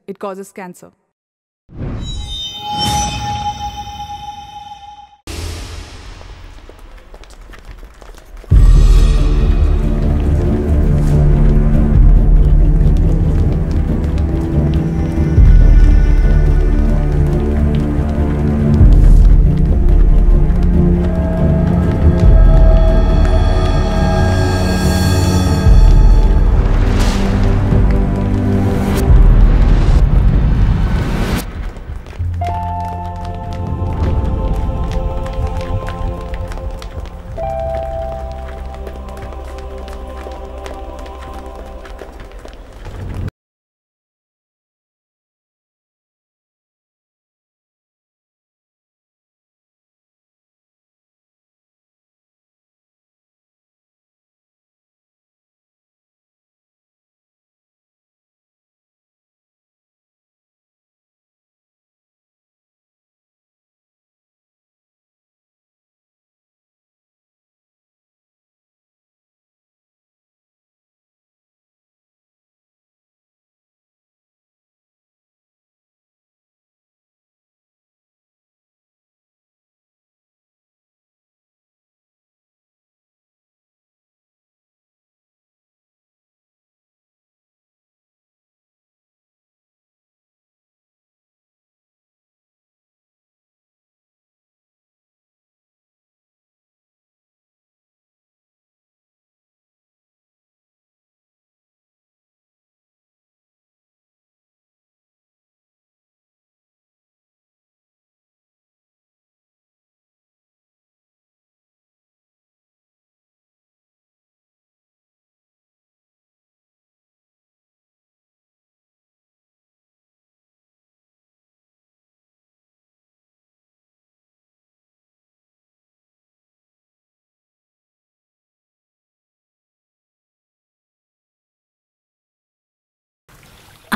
It causes cancer.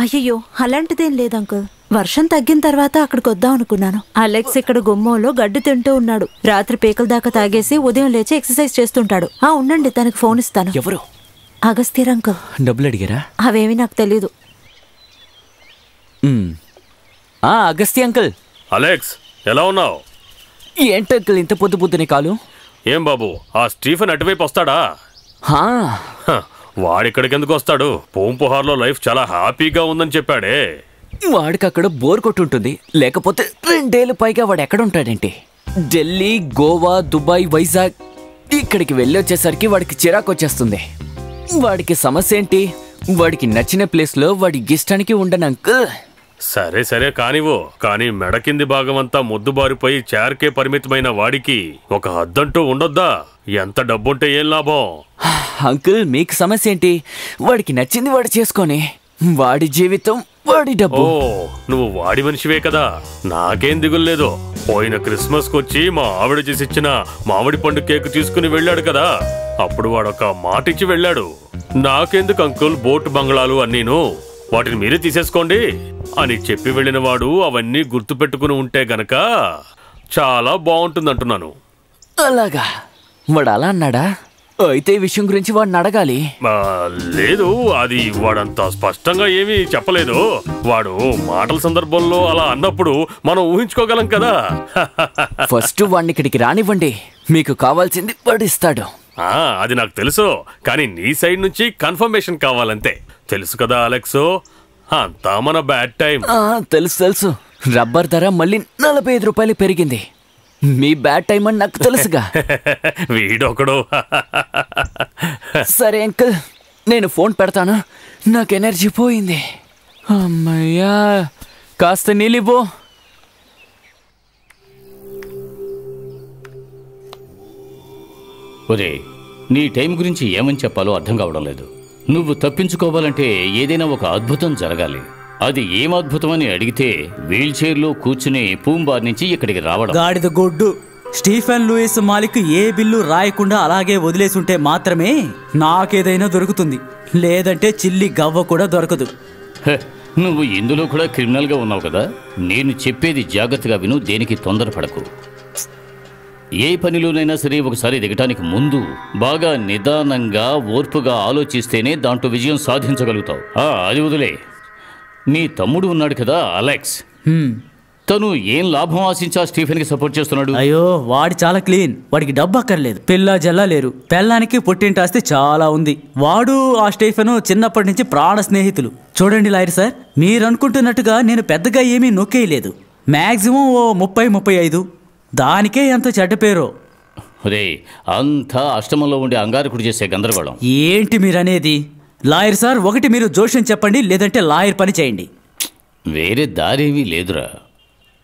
అయ్యయ్యో, అలాంటిదేం లేదు అంకుల్. వర్షం తగ్గిన తర్వాత అక్కడికి వద్దాం అనుకున్నాను. అలెక్స్ ఇక్కడ గుమ్మలో గడ్డి తింటూ ఉన్నాడు. రాత్రి పేకల దాకా తాగేసి ఉదయం లేచి ఎక్సర్సైజ్ చేస్తుంటాడు. ఉండండి, తనకి ఫోన్ ఇస్తాను. ఎవరు? అగస్త్యర్ అంకుల్. డబ్బులు అడిగారా? అవేమి నాకు తెలీదు. అగస్త్య అంకుల్. అలెక్స్, ఎలా ఉన్నావు? ఏంటి అంకుల్ ఇంత పొద్దు పొద్దునే కాలు? ఏం బాబు, ఆ స్టీఫెన్ అటువైపు వస్తాడా? వాడిక్కడికి ఎందుకు వస్తాడు? పూంపుహార్లో లైఫ్ చాలా హ్యాపీగా ఉందని చెప్పాడే. వాడికి అక్కడ బోర్ కొట్టుంటుంది, లేకపోతే 2 ఏళ్ళు పైగా వాడు ఎక్కడ ఉంటాడేంటి? ఢిల్లీ, గోవా, దుబాయ్, వైజాగ్ ఇక్కడికి వెళ్ళి వచ్చేసరికి వాడికి చిరాకు వచ్చేస్తుంది. వాడికి సమస్య ఏంటి? వాడికి నచ్చిన ప్లేస్లో వాడి ఇష్టానికి ఉండను అంకుల్. సరే సరే కానివ్వు, కానీ మెడ కింది భాగం అంతా ముద్దుబారిపోయి చేరకే పరిమితమైన వాడికి ఒక హద్దంటూ ఉండొద్దా? ఎంత డబ్బుంటే ఏం లాభం? అంకుల్, మీకు సమస్య ఏంటి? వాడికి నచ్చింది వాడు చేసుకొని, వాడి జీవితం వాడి డబ్బు. నువ్వు వాడి మనిషివే కదా, నాకేం దిగుల్లేదు. పోయిన క్రిస్మస్ కొచ్చి మా ఆవిడ చేసిచ్చిన మామిడి పండు కేక్ తీసుకుని వెళ్ళాడు కదా, అప్పుడు వాడొక మాట ఇచ్చి వెళ్ళాడు. నాకెందుకు అంకుల్ బోట్ బంగ్లాలు అన్నీను, వాటిని మీరే తీసేసుకోండి అని చెప్పి వెళ్ళిన వాడు అవన్నీ గుర్తు పెట్టుకుని ఉంటే గనక చాలా బాగుంటుందంటున్నాను. అలాగా? వాడు అలా అన్నాడా? అయితే ఈ విషయం గురించి వాడిని అడగాలి. లేదు, అది వాడంత స్పష్టంగా ఏమీ చెప్పలేదు. వాడు మాటల సందర్భంలో అలా అన్నప్పుడు మనం ఊహించుకోగలం కదా. ఫస్ట్ వాడిని ఇక్కడికి రానివ్వండి, మీకు కావాల్సింది వాడు ఇస్తాడు. అది నాకు తెలుసు, కానీ నీ సైడ్ నుంచి కన్ఫర్మేషన్ కావాలంతే. తెలుసు కదా అలెక్స్, అంతా మన బ్యాడ్ టైం. తెలుసు తెలుసు. రబ్బర్ ధర మళ్ళీ 45 రూపాయలు పెరిగింది. మీ బ్యాడ్ టైం అని నాకు తెలుసుగా. వీడొకడు. సరే అంకుల్, నేను ఫోన్ పెడతాను. నాకు ఎనర్జీ పోయింది. అమ్మయ్యా, కాస్త నీళ్ళివ్వు. ఒరే, నీ టైం గురించి ఏమని చెప్పాలో అర్థం కావడం లేదు. నువ్వు తప్పించుకోవాలంటే ఏదైనా ఒక అద్భుతం జరగాలి. అది ఏం అద్భుతం అని అడిగితే వీల్ చైర్లో కూర్చుని పూంబార్ నుంచి ఇక్కడికి రావడం. గాడిద గొడ్డు. స్టీఫెన్ లూయిస్ మాలిక్ ఏ బిల్లు రాయకుండా అలాగే వదిలేసుంటే మాత్రమే నాకేదైనా దొరుకుతుంది, లేదంటే చిల్లి గవ్వ కూడా దొరకదు. నువ్వు ఇందులో కూడా క్రిమినల్గా ఉన్నావు కదా. నేను చెప్పేది జాగ్రత్తగా విను, దేనికి తొందరపడకు. ఏ పనిలోనైనా సరే ఒకసారి దిగటానికి ముందు బాగా నిదానంగా ఓర్పుగా ఆలోచిస్తేనే దాంట్లో విజయం సాధించగలుగుతావు. అది వదిలే. నీ తమ్ముడు ఉన్నాడు కదా అలెక్స్, తను ఏం లాభం ఆశించా స్టీఫెన్ కి సపోర్ట్ చేస్తున్నాడు? అయ్యో వాడి చాలా క్లీన్, వాడికి డబ్బు అక్కర్లేదు, పిల్ల జల్లా లేరు, పెళ్ళానికి పుట్టింటి ఆస్తి చాలా ఉంది. వాడు ఆ స్టీఫెన్ చిన్నప్పటి నుంచి ప్రాణ స్నేహితులు. చూడండి లాయర్ సార్, మీరు అనుకుంటున్నట్టుగా నేను పెద్దగా ఏమీ నొక్కేయలేదు. మ్యాక్సిమం ఓ 30-35, దానికే ఎంత చెడ్డ పేరో. రే, అంతా అష్టమంలో ఉండే అంగారకుడు చేసే గందరగోళం. ఏంటి మీరనేది? లాయర్ సార్, ఒకటి మీరు జోష్యం చెప్పండి, లేదంటే లాయర్ పని చేయండి. వేరే దారేమీ లేదురా.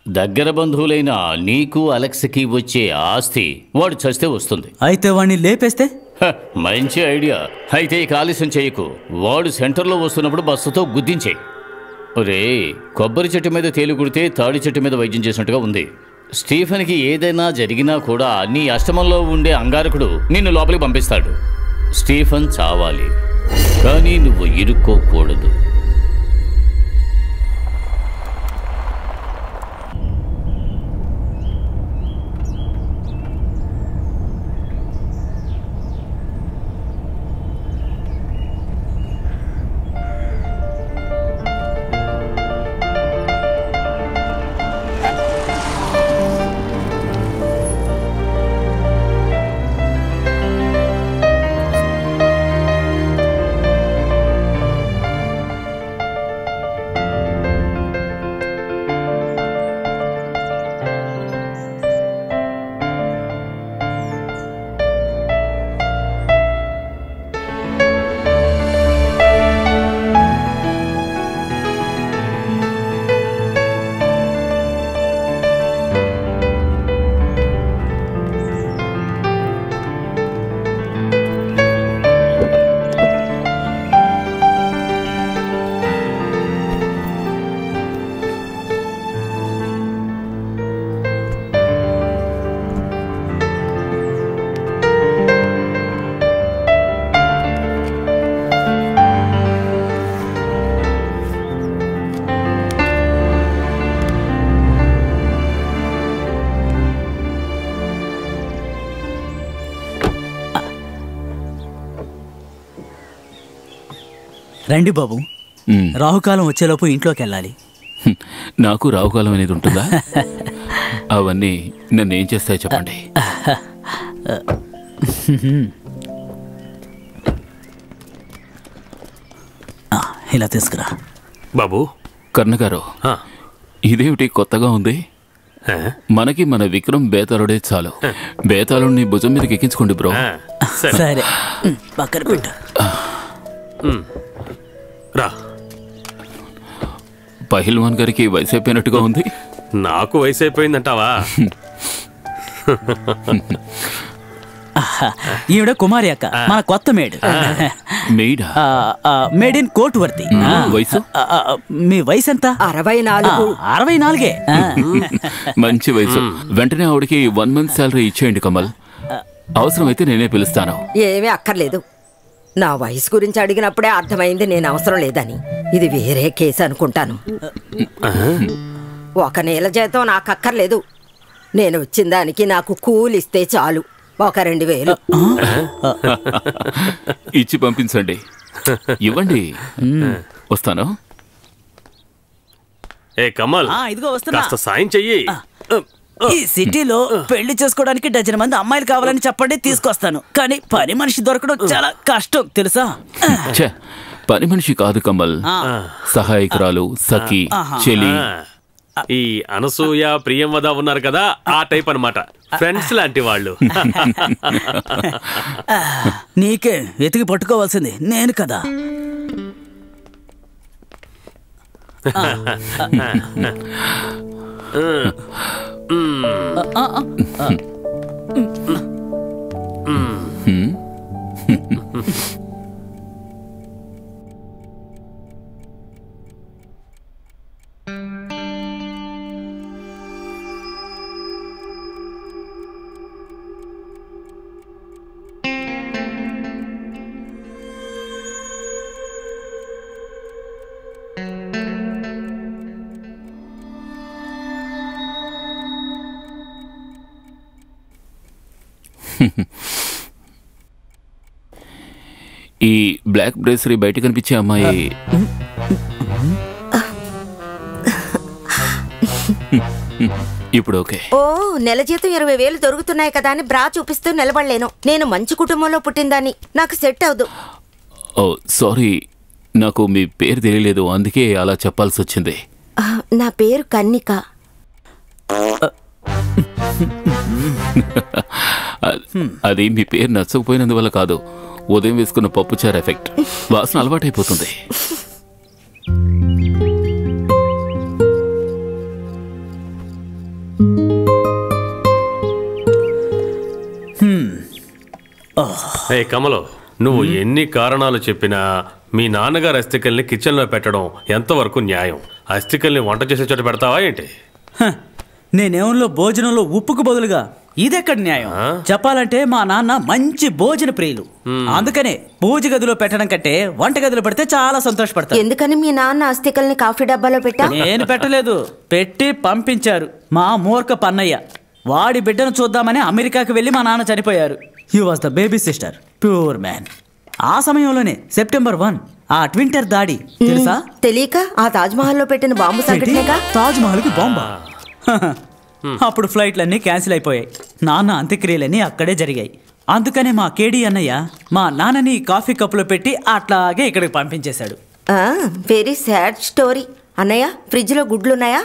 దగ్గర బంధువులైన నీకు అలెక్స్కి వచ్చే ఆస్తి వాడు చస్తే వస్తుంది. అయితే వాడిని లేపేస్తే? మంచి ఐడియా. అయితే ఇక ఆలస్యం చేయకు, వాడు సెంటర్లో వస్తున్నప్పుడు బస్సుతో గుద్దించేయి. రే, కొబ్బరి చెట్టు మీద తేలు కుడితే తాడి చెట్టు మీద వైద్యం చేసినట్టుగా ఉంది. స్టీఫెన్కి ఏదైనా జరిగినా కూడా నీ అష్టమంలో ఉండే అంగారకుడు నిన్ను లోపలికి పంపిస్తాడు. స్టీఫెన్ చావాలి, కానీ నువ్వు ఇరుక్కోకూడదు. రండి బాబు, రాహుకాలం వచ్చేలోపు ఇంట్లోకి వెళ్ళాలి. నాకు రాహుకాలం అనేది ఉంటుందా? అవన్నీ నన్ను ఏం చేస్తాయి చెప్పండి. ఇలా తీసుకురా బాబు. కర్ణగారు, ఇదేమిటి కొత్తగా ఉంది? మనకి మన విక్రమ్ బేతాళుడే చాలు. బేతాళుడిని భుజం మీదకి ఎక్కించుకోండి బ్రో. సరే, పక్కన పెట్టు. రా. పహిల్వాన్ గారికి వయసు అయిపోయినట్టుగా ఉంది. నాకు వయసు అయిపోయిందంటావా? ఈవిడ కుమారి అక్క, మన కొత్త మేడ్. మేడా? మేడ్ ఇన్ కోర్టు వర్తి. వయసు? మీ వయసు ఎంత? 64. 64. మంచి వయసు. వెంటనే ఆవిడకి 1 month శాలరీ ఇచ్చేయండి కమల్. అవసరమైతే నేనే పిలుస్తాను. ఏమీ అక్కర్లేదు. నా వయసు గురించి అడిగినప్పుడే అర్థమైంది నేను అవసరం లేదని. ఇది వేరే కేసు అనుకుంటాను. 1 నెల జీతం నాకు అక్కర్లేదు. నేను వచ్చిన దానికి నాకు కూలి ఇస్తే చాలు. 2,000 ఇచ్చి పంపించండి. ఇవ్వండి, వస్తాను. ఏ కమల్, ఇదిగో వస్తున్నా. కాస్త సాయం చెయ్యి. ఈ సిటీలో పెళ్లి చేసుకోవడానికి 12 మంది అమ్మాయిలు కావాలని చెప్పండి, తీసుకొస్తాను. కానీ పని మనిషి దొరకడం చాలా కష్టం తెలుసా? పని మనిషి కాదు కమల్, సహాయకురాలు, సఖి, చెలి. ఈ అనసూయ, ప్రియంవద ఉన్నారు కదా, ఆ టైప్ అన్నమాట. ఫ్రెండ్స్ లాంటి వాళ్ళు. నీకే వెతికి పట్టుకోవాల్సింది నేను కదా. ఈ బ్లాక్ బ్రేసరీ బయట కనిపించే అమ్మాయి ఇప్పుడు ఓకే. ఓ నెల జీతం 20,000 దొరుకుతున్నాయి కదా అని బ్రా చూపిస్తూ నిలబడలేను. నేను మంచి కుటుంబంలో పుట్టిందాన్ని, నాకు సెట్ అవదు. ఓ సారీ, నాకు మీ పేరు తెలియలేదు, అందుకే అలా చెప్పాల్సి వచ్చింది. నా పేరు కన్నిక. అది మీ పేరు నచ్చకపోయినందువల్ల కాదు, ఉదయం వేసుకున్న పప్పుచారు ఎఫెక్ట్. వాసన అలవాటైపోతుంది. కమలో, నువ్వు ఎన్ని కారణాలు చెప్పినా మీ నాన్నగారు అస్థికల్ని కిచెన్లో పెట్టడం ఎంతవరకు న్యాయం? అస్థికల్ని వంట చేసే చోట పెడతావా ఏంటి? నేనేమో భోజనంలో ఉప్పుకు బదులుగా ఇదెక్కడ న్యాయం? చెప్పాలంటే మా నాన్న మంచి భోజన ప్రియులు, అందుకనే పూజ గదిలో పెట్టడం కంటే వంట గదిలో పెడితే చాలా సంతోషపడతారు. ఎందుకని మీ నాన్న అస్థికల్ని కాఫీ డబ్బాలో పెట్టా? నేను పెట్టలేదు, పెట్టి పంపించారు మా మూర్ఖ పన్నయ్య. వాడి బిడ్డను చూద్దామని అమెరికాకి వెళ్ళి మా నాన్న చనిపోయారు. He was the baby sister, pure man. ఆ సమయంలోనే సెప్టెంబర్ 1 ఆ ట్వింటర్ దాడి తెలుసా? తెలియక ఆ తాజ్ మహల్ లో పెట్టిన బాంబు సంఘటనగా. తాజ్ మహల్ కి బాంబా? అప్పుడు ఫ్లైట్లన్నీ క్యాన్సిల్ అయిపోయాయి. నాన్న అంత్యక్రియలన్నీ అక్కడే జరిగాయి. అందుకనే మా కేడి అన్నయ్య మా నాన్నని కాఫీ కప్పులో పెట్టి అట్లాగే ఇక్కడికి పంపించేశాడు. Very sad story. అన్నయ్య, ఫ్రిడ్జ్ లో గుడ్లున్నాయా?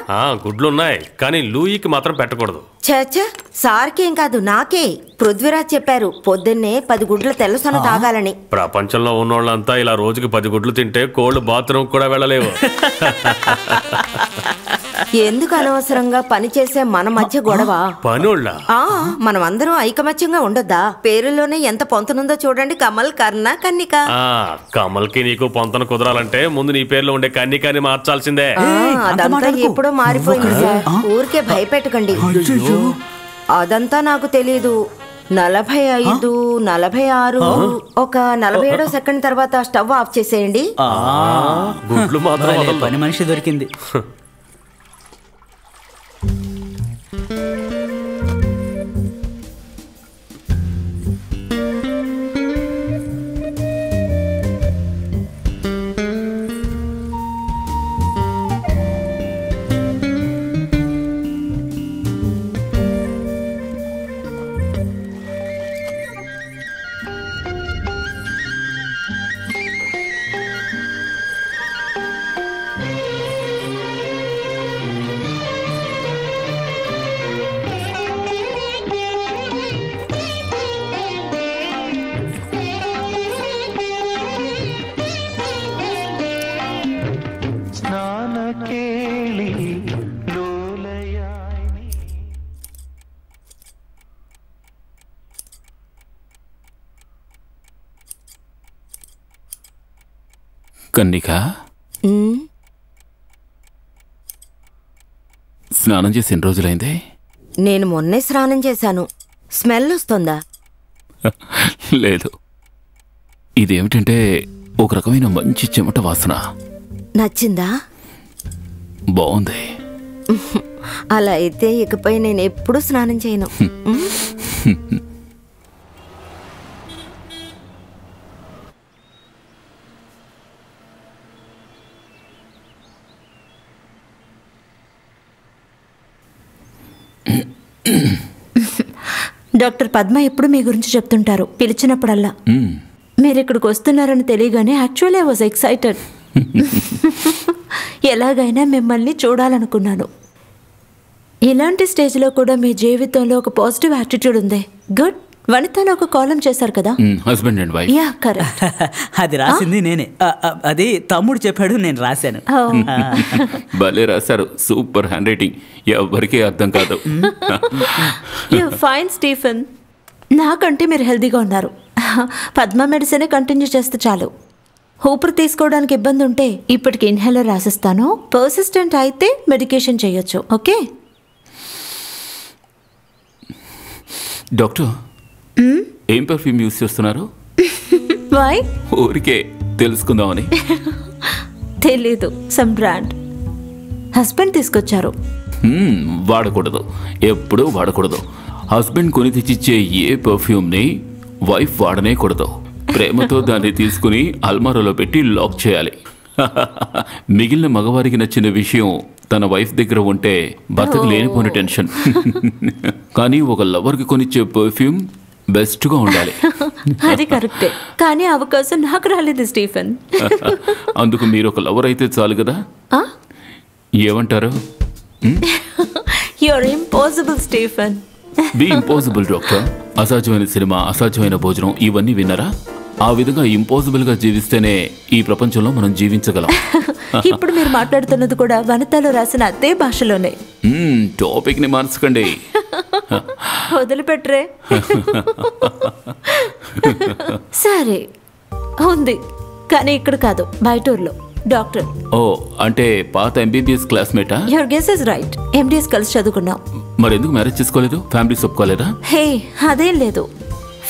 గుడ్లున్నాయి, కానీ లూయికి మాత్రం పెట్టకూడదు. చచ్చా, సార్కేం కాదు నాకే. పృథ్వీరాజ్ చెప్పారు పొద్దున్నే 10 గుడ్ల తెల్లసొన తాగాలని. ప్రపంచంలో ఉన్నోళ్ళంతా ఇలా రోజుకి 10 గుడ్లు తింటే కోళ్ళు బాత్రూమ్ కూడా వెళ్ళలేవు. ఎందుకు అనవసరంగా పని చేసే మన మధ్య గొడవ? పనుళ్ళ మనం అందరం ఐకమత్యంగా ఉండొద్దా? పేరులోనే ఎంత పొంతనుందో చూడండి. కమల్, కర్ణ, కన్నిక. కమల్కి నీకు పొంతన కుదరాలంటే ముందు నీ పేరులో ఉండే కన్నికాని మార్చాల్సిందే. అదంతా ఎప్పుడో మారిపోయింది సార్, ఊరికే భయపెట్టకండి. అదంతా నాకు తెలీదు. 45, 46, ఒక 47వ సెకండ్ తర్వాత స్టవ్ ఆఫ్ చేసేయండి. గుడ్లు మాత్రం పని మనిషి దొరికింది. కన్నిక, స్నానం చేసి ఎన్ని రోజులైంది? నేను మొన్నే స్నానం చేశాను. స్మెల్ వస్తుందా? లేదు, ఇదేమిటంటే ఒక రకమైన మంచి చెమట వాసన. నచ్చిందా? బాగుంది. అలా అయితే ఇకపై నేను ఎప్పుడూ స్నానం చేయను. డాక్టర్ పద్మ ఎప్పుడు మీ గురించి చెప్తుంటారు పిలిచినప్పుడల్లా. మీరు ఇక్కడికి వస్తున్నారని తెలియగానే యాక్చువల్లీ ఐ వాజ్ ఎక్సైటెడ్. ఎలాగైనా మిమ్మల్ని చూడాలనుకున్నాను. ఇలాంటి స్టేజ్లో కూడా మీ జీవితంలో ఒక పాజిటివ్ యాటిట్యూడ్ ఉంది. గుడ్. వనితలో ఒక కాలం చేశారు కదా, husband and wife. Yeah correct. అది రాసింది నేనే. అది తమ్ముడు చెప్పాడు, నేను రాశాను. భలే రాశారు, సూపర్ హ్యాండ్ రైటింగ్, ఎవరికీ అర్థం కాదు. You fine Stephen. నాకంటే మీరు హెల్దీగా ఉన్నారు. పద్మ మెడిసిన్ కంటిన్యూ చేస్తే చాలు. ఊపిరి తీసుకోవడానికి ఇబ్బంది ఉంటే ఇప్పటికి ఇన్హేలర్ రాసిస్తాను. పర్సిస్టెంట్ అయితే మెడికేషన్ చేయొచ్చు. ఓకే డాక్టర్, ఏం పర్ఫ్యూమ్ యూస్ చేస్తున్నారు? వై? ఊరికే తెలుసుకుందామని. తెలీదు, సమ్ బ్రాండ్. హస్బెండ్ తీసుకొచ్చారు. వాడకూడదు, ఎప్పుడూ వాడకూడదు. హస్బెండ్ కొని తెచ్చిచ్చే ఏ పర్ఫ్యూమ్ని వైఫ్ వాడనే కూడదు. ప్రేమతో దాన్ని తీసుకుని అల్మారాలో పెట్టి లాక్ చేయాలి. మిగిలిన మగవారికి నచ్చిన విషయం తన వైఫ్ దగ్గర ఉంటే భర్తకు లేనిపోని టెన్షన్. కానీ ఒక లవర్కి కొనిచ్చే పర్ఫ్యూమ్ బెస్ట్గా ఉండాలి. అది కరెక్టే, కానీ అవకాశం నాకు రాలేదు స్టీఫెన్. అందుకు మీరు ఒక లవర్ అయితే చాలు కదా. ఏమంటారు? You're impossible Stephen. Be impossible doctor. అసాధ్యమైన సినిమా, అసాధ్యమైన భోజనం ఇవన్నీ విన్నారా? ఆ విధంగా ఇంపాసిబుల్ గా జీవిస్తేనే ఈ ప్రపంచంలో మనం జీవించగలం. ఇప్పుడు మీరు మాట్లాడుతున్నది కూడా వనితలో రాసిన అదే భాషలోనే. టాపిక్ ని మార్చకండి. వదిలిపెట్టరే. సరే ఉంది, కానీ ఇక్కడ కాదు, బయట ఊర్లో. డాక్టర్. ఓ, అంటే పాత ఎంబీబీఎస్ క్లాస్మేటా? Your guess is right. MDS కలిసి చదువుకున్నాం. మరి ఎందుకు మ్యారేజ్ చేసుకోలేదు? ఫ్యామిలీ ఒప్పుకోలేదా? హే, అదేం లేదు.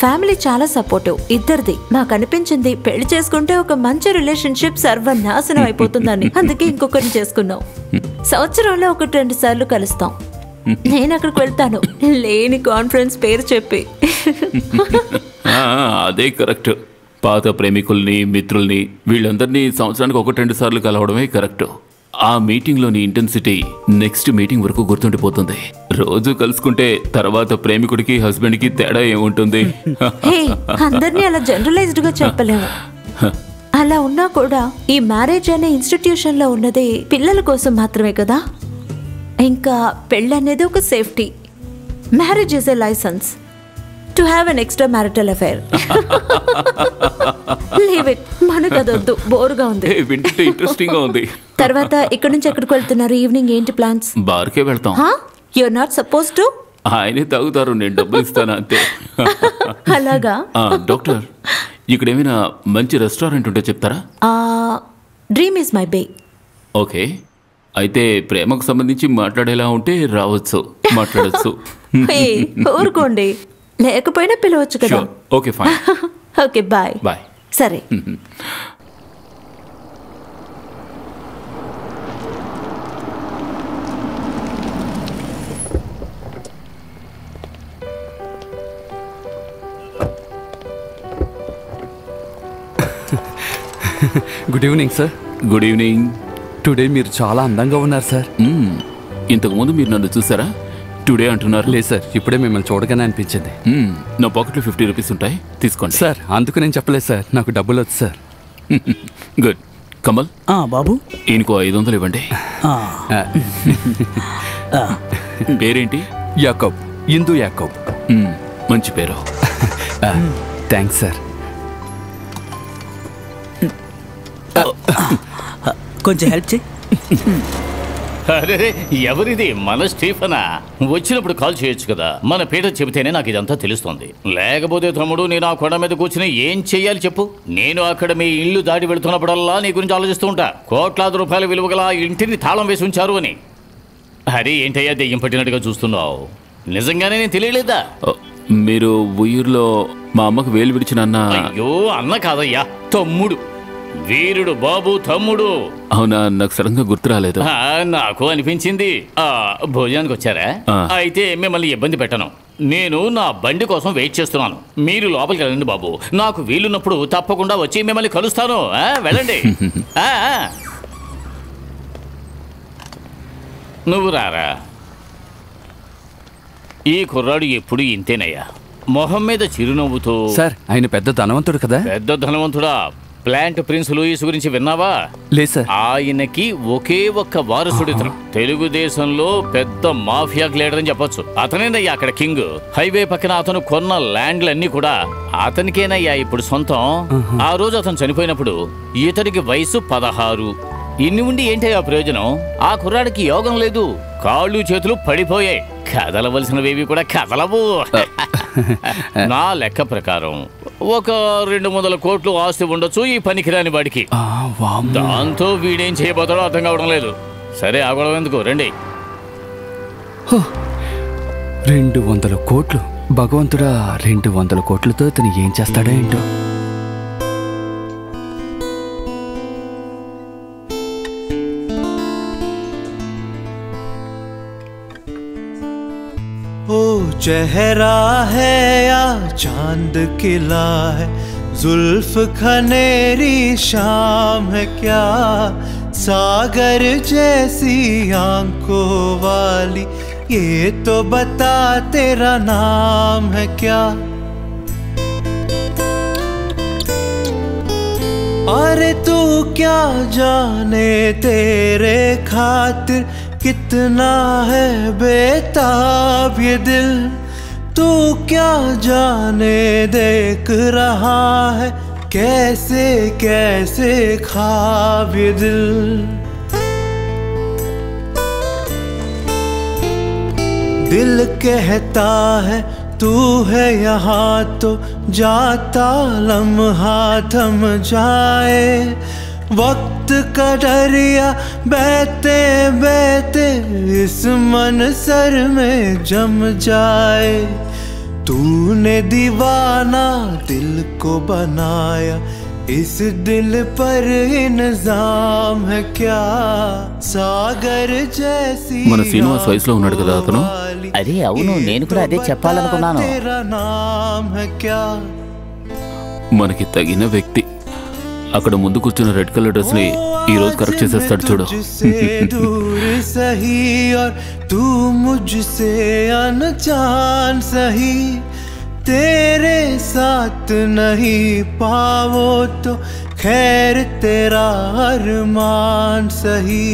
ఫ్యామిలీ చాలా సపోర్టివ్ ఇద్దరిది. మాకు అనిపించింది పెళ్లి చేసుకుంటే ఒక మంచి రిలేషన్షిప్ సర్వనాశనం అయిపోతుందని. అందుకే ఇంకొకరిని చేసుకున్నాం. సంవత్సరంలో 1-2 సార్లు కలుస్తాం. నేను అక్కడికి వెళ్తాను, లేని కాన్ఫరెన్స్ పేరు చెప్పి. అదే కరెక్ట్. పాత ప్రేమికుల్ని, మిత్రుల్ని, వీళ్ళందరినీ సంవత్సరానికి 1-2 సార్లు కలవడమే కరెక్ట్. ఆ మీటింగ్లోని ఇంటెన్సిటీ నెక్స్ట్ మీటింగ్ వరకు గుర్తుండిపోతుంది. రోజు కలుసుకుంటే తర్వాత ప్రేమికుడికి, హస్బెండ్కి తేడా ఏముంటుంది? అందరినీ అలా జనరలైజ్డ్ గా చెప్పలేము. అలా ఉన్నా కూడా ఈ మ్యారేజ్ అనే ఇన్స్టిట్యూషన్ లో ఉన్నది పిల్లల కోసం మాత్రమే కదా. ఇంకా పెళ్ళి అనేది ఒక safety. Marriage is a license to have an extra marital affair. Leave it, మనకు అదొద్దు, బోర్గా ఉంది. వింటే ఇంట్రెస్టింగ్ గా ఉంది. తర్వాత ఇక్కడ నుంచి ఎక్కడికి వెళ్తున్నారు? ఈవినింగ్ ఏంటి ప్లాన్స్? బార్కే వెళ్తాం. You're not suppose to. ఆయనే తాగుతారు, నేను డబ్బులు ఇస్తాను అంతే. అలాగా? డాక్టర్, ఇక్కడ ఏమైనా మంచి రెస్టారెంట్ ఉంటే చెప్తారా? Dream is my bae. Okay, అయితే ప్రేమకు సంబంధించి మాట్లాడేలా ఉంటే రావచ్చు, మాట్లాడచ్చు. ఊరుకోండి, లేకపోయినా పిలవచ్చు కదా. Okay fine. Okay bye. Bye. సరే. Good evening sir. Good evening. Today మీరు చాలా అందంగా ఉన్నారు సార్. ఇంతకుముందు మీరు నన్ను చూసారా? టుడే అంటున్నారు. లేదు సార్, ఇప్పుడే మిమ్మల్ని చూడగానే అనిపించింది. నా పాకెట్లో 50 రూపీస్ ఉంటాయి, తీసుకోండి. సార్, అందుకు నేను చెప్పలేదు సార్, నాకు డబ్బులు వచ్చు సార్. గుడ్. కమల్ బాబు, ఈయనకు 500 ఇవ్వండి. పేరేంటి? యాకోబ్, ఇందు యాకోబ్. మంచి పేరు. Thanks sir. కొంచెం హెల్ప్ చేయి. అరే, ఎవరిది? మన స్టీఫనా? వచ్చినప్పుడు కాల్ చేయొచ్చు కదా. మన పీటర్ చెబితేనే నాకు ఇదంతా తెలుస్తుంది. లేకపోతే తమ్ముడు, నేను ఆ కొండ మీద కూర్చుని ఏం చెయ్యాలి చెప్పు? నేను అక్కడ మీ ఇల్లు దాటి వెళుతున్నప్పుడల్లా నీ గురించి ఆలోచిస్తూ ఉంటా. కోట్లాది రూపాయల విలువ గల ఇంటిని తాళం వేసి ఉంచారు అని. అరే ఏంటయ్యా దెయ్యం పట్టినట్టుగా చూస్తున్నావు? నిజంగానే నేను తెలియలేదా? మీరు ఊరిలో మా అమ్మకు వేలు విడిచిన అన్న? అయ్యో, అన్న కాదయ్యా, తమ్ముడు. వీరుడు బాబు తమ్ముడు. అవునా? నాకు సడన్ గా గుర్తు రాలేదు. నాకు అనిపించింది. భోజనానికి వచ్చారా? అయితే మిమ్మల్ని ఇబ్బంది పెట్టను. నేను నా బండి కోసం వెయిట్ చేస్తున్నాను. మీరు లోపలికి వెళ్ళండి బాబు. నాకు వీలున్నప్పుడు తప్పకుండా వచ్చి మిమ్మల్ని కలుస్తాను. వెళ్ళండి. నువ్వు రారా. ఈ కుర్రాడు ఎప్పుడు ఇంతేనయ్యా, మొహం మీద చిరునవ్వుతో. సార్, ఆయన పెద్ద ధనవంతుడు కదా? పెద్ద ధనవంతుడా? ప్లాంట్ ప్రిన్స్ లూయిస్ గురించి విన్నావా? లేదు సార్. ఆయనకి ఒకే ఒక్క వారసుడితను. తెలుగుదేశంలో పెద్ద మాఫియా లీడర్ అని చెప్పొచ్చు. అతనేనయ్యా అక్కడ కింగ్. హైవే పక్కన అతను కొన్న ల్యాండ్లన్నీ కూడా అతనికేనయ్యా ఇప్పుడు సొంతం. ఆ రోజు అతను చనిపోయినప్పుడు ఇతడికి వయసు 16. ఇన్ని ఉండి ఏంటయ్యా ప్రయోజనం? ఆ కుర్రాడికి యోగం లేదు, కాళ్ళు చేతులు పడిపోయాయి. కదలవలసినవేవి కూడా కదలవు. నా లెక్క ప్రకారం ఒక 200 కోట్లు ఆస్తి ఉండొచ్చు ఈ పనికిరాని వాడికి. దాంతో వీడేం చేయబోతాడో అర్థం కావడం లేదు. సరే, ఆ గొడవ ఎందుకు, రండి. 200 కోట్లు. భగవంతుడా, 200 కోట్లతో ఇతను ఏం చేస్తాడో ఏంటో. ओ चेहरा है या चांद खिला है, जुल्फ खनेरी शाम है क्या, सागर जैसी आंखों वाली, ये तो बता तेरा नाम है क्या। अरे तू क्या जाने तेरे खातिर कितना है बेताब ये दिल, तू क्या जाने देख रहा है कैसे कैसे ख्वाब ये दिल। दिल कहता है तू है यहाँ तो जाता लम्हा थम जाए, वक्त का दरिया बहते बहते इस मन सर में जम जाए। तूने दीवाना दिल को बनाया, इस दिल पर इल्जाम है क्या। सागर जैसी మన శ్రీనివాస్ వయసులో ఉన్నాడు కదా అతను. అరే అవును, నేను కూడా అదే చెప్పాలనుకున్నాను. तेरा नाम है क्या। మనకి తగిన వ్యక్తి. అక్కడ ముందు కూర్చున్న రెడ్ కలర్ డ్రెస్ ని ఈ రోజు కరెక్ట్ చేసేస్తాడు చూడు. दूर सही और तू मुझसे अनजान सही, तेरे साथ नहीं पाओ तो खैर तेरा अरमान सही।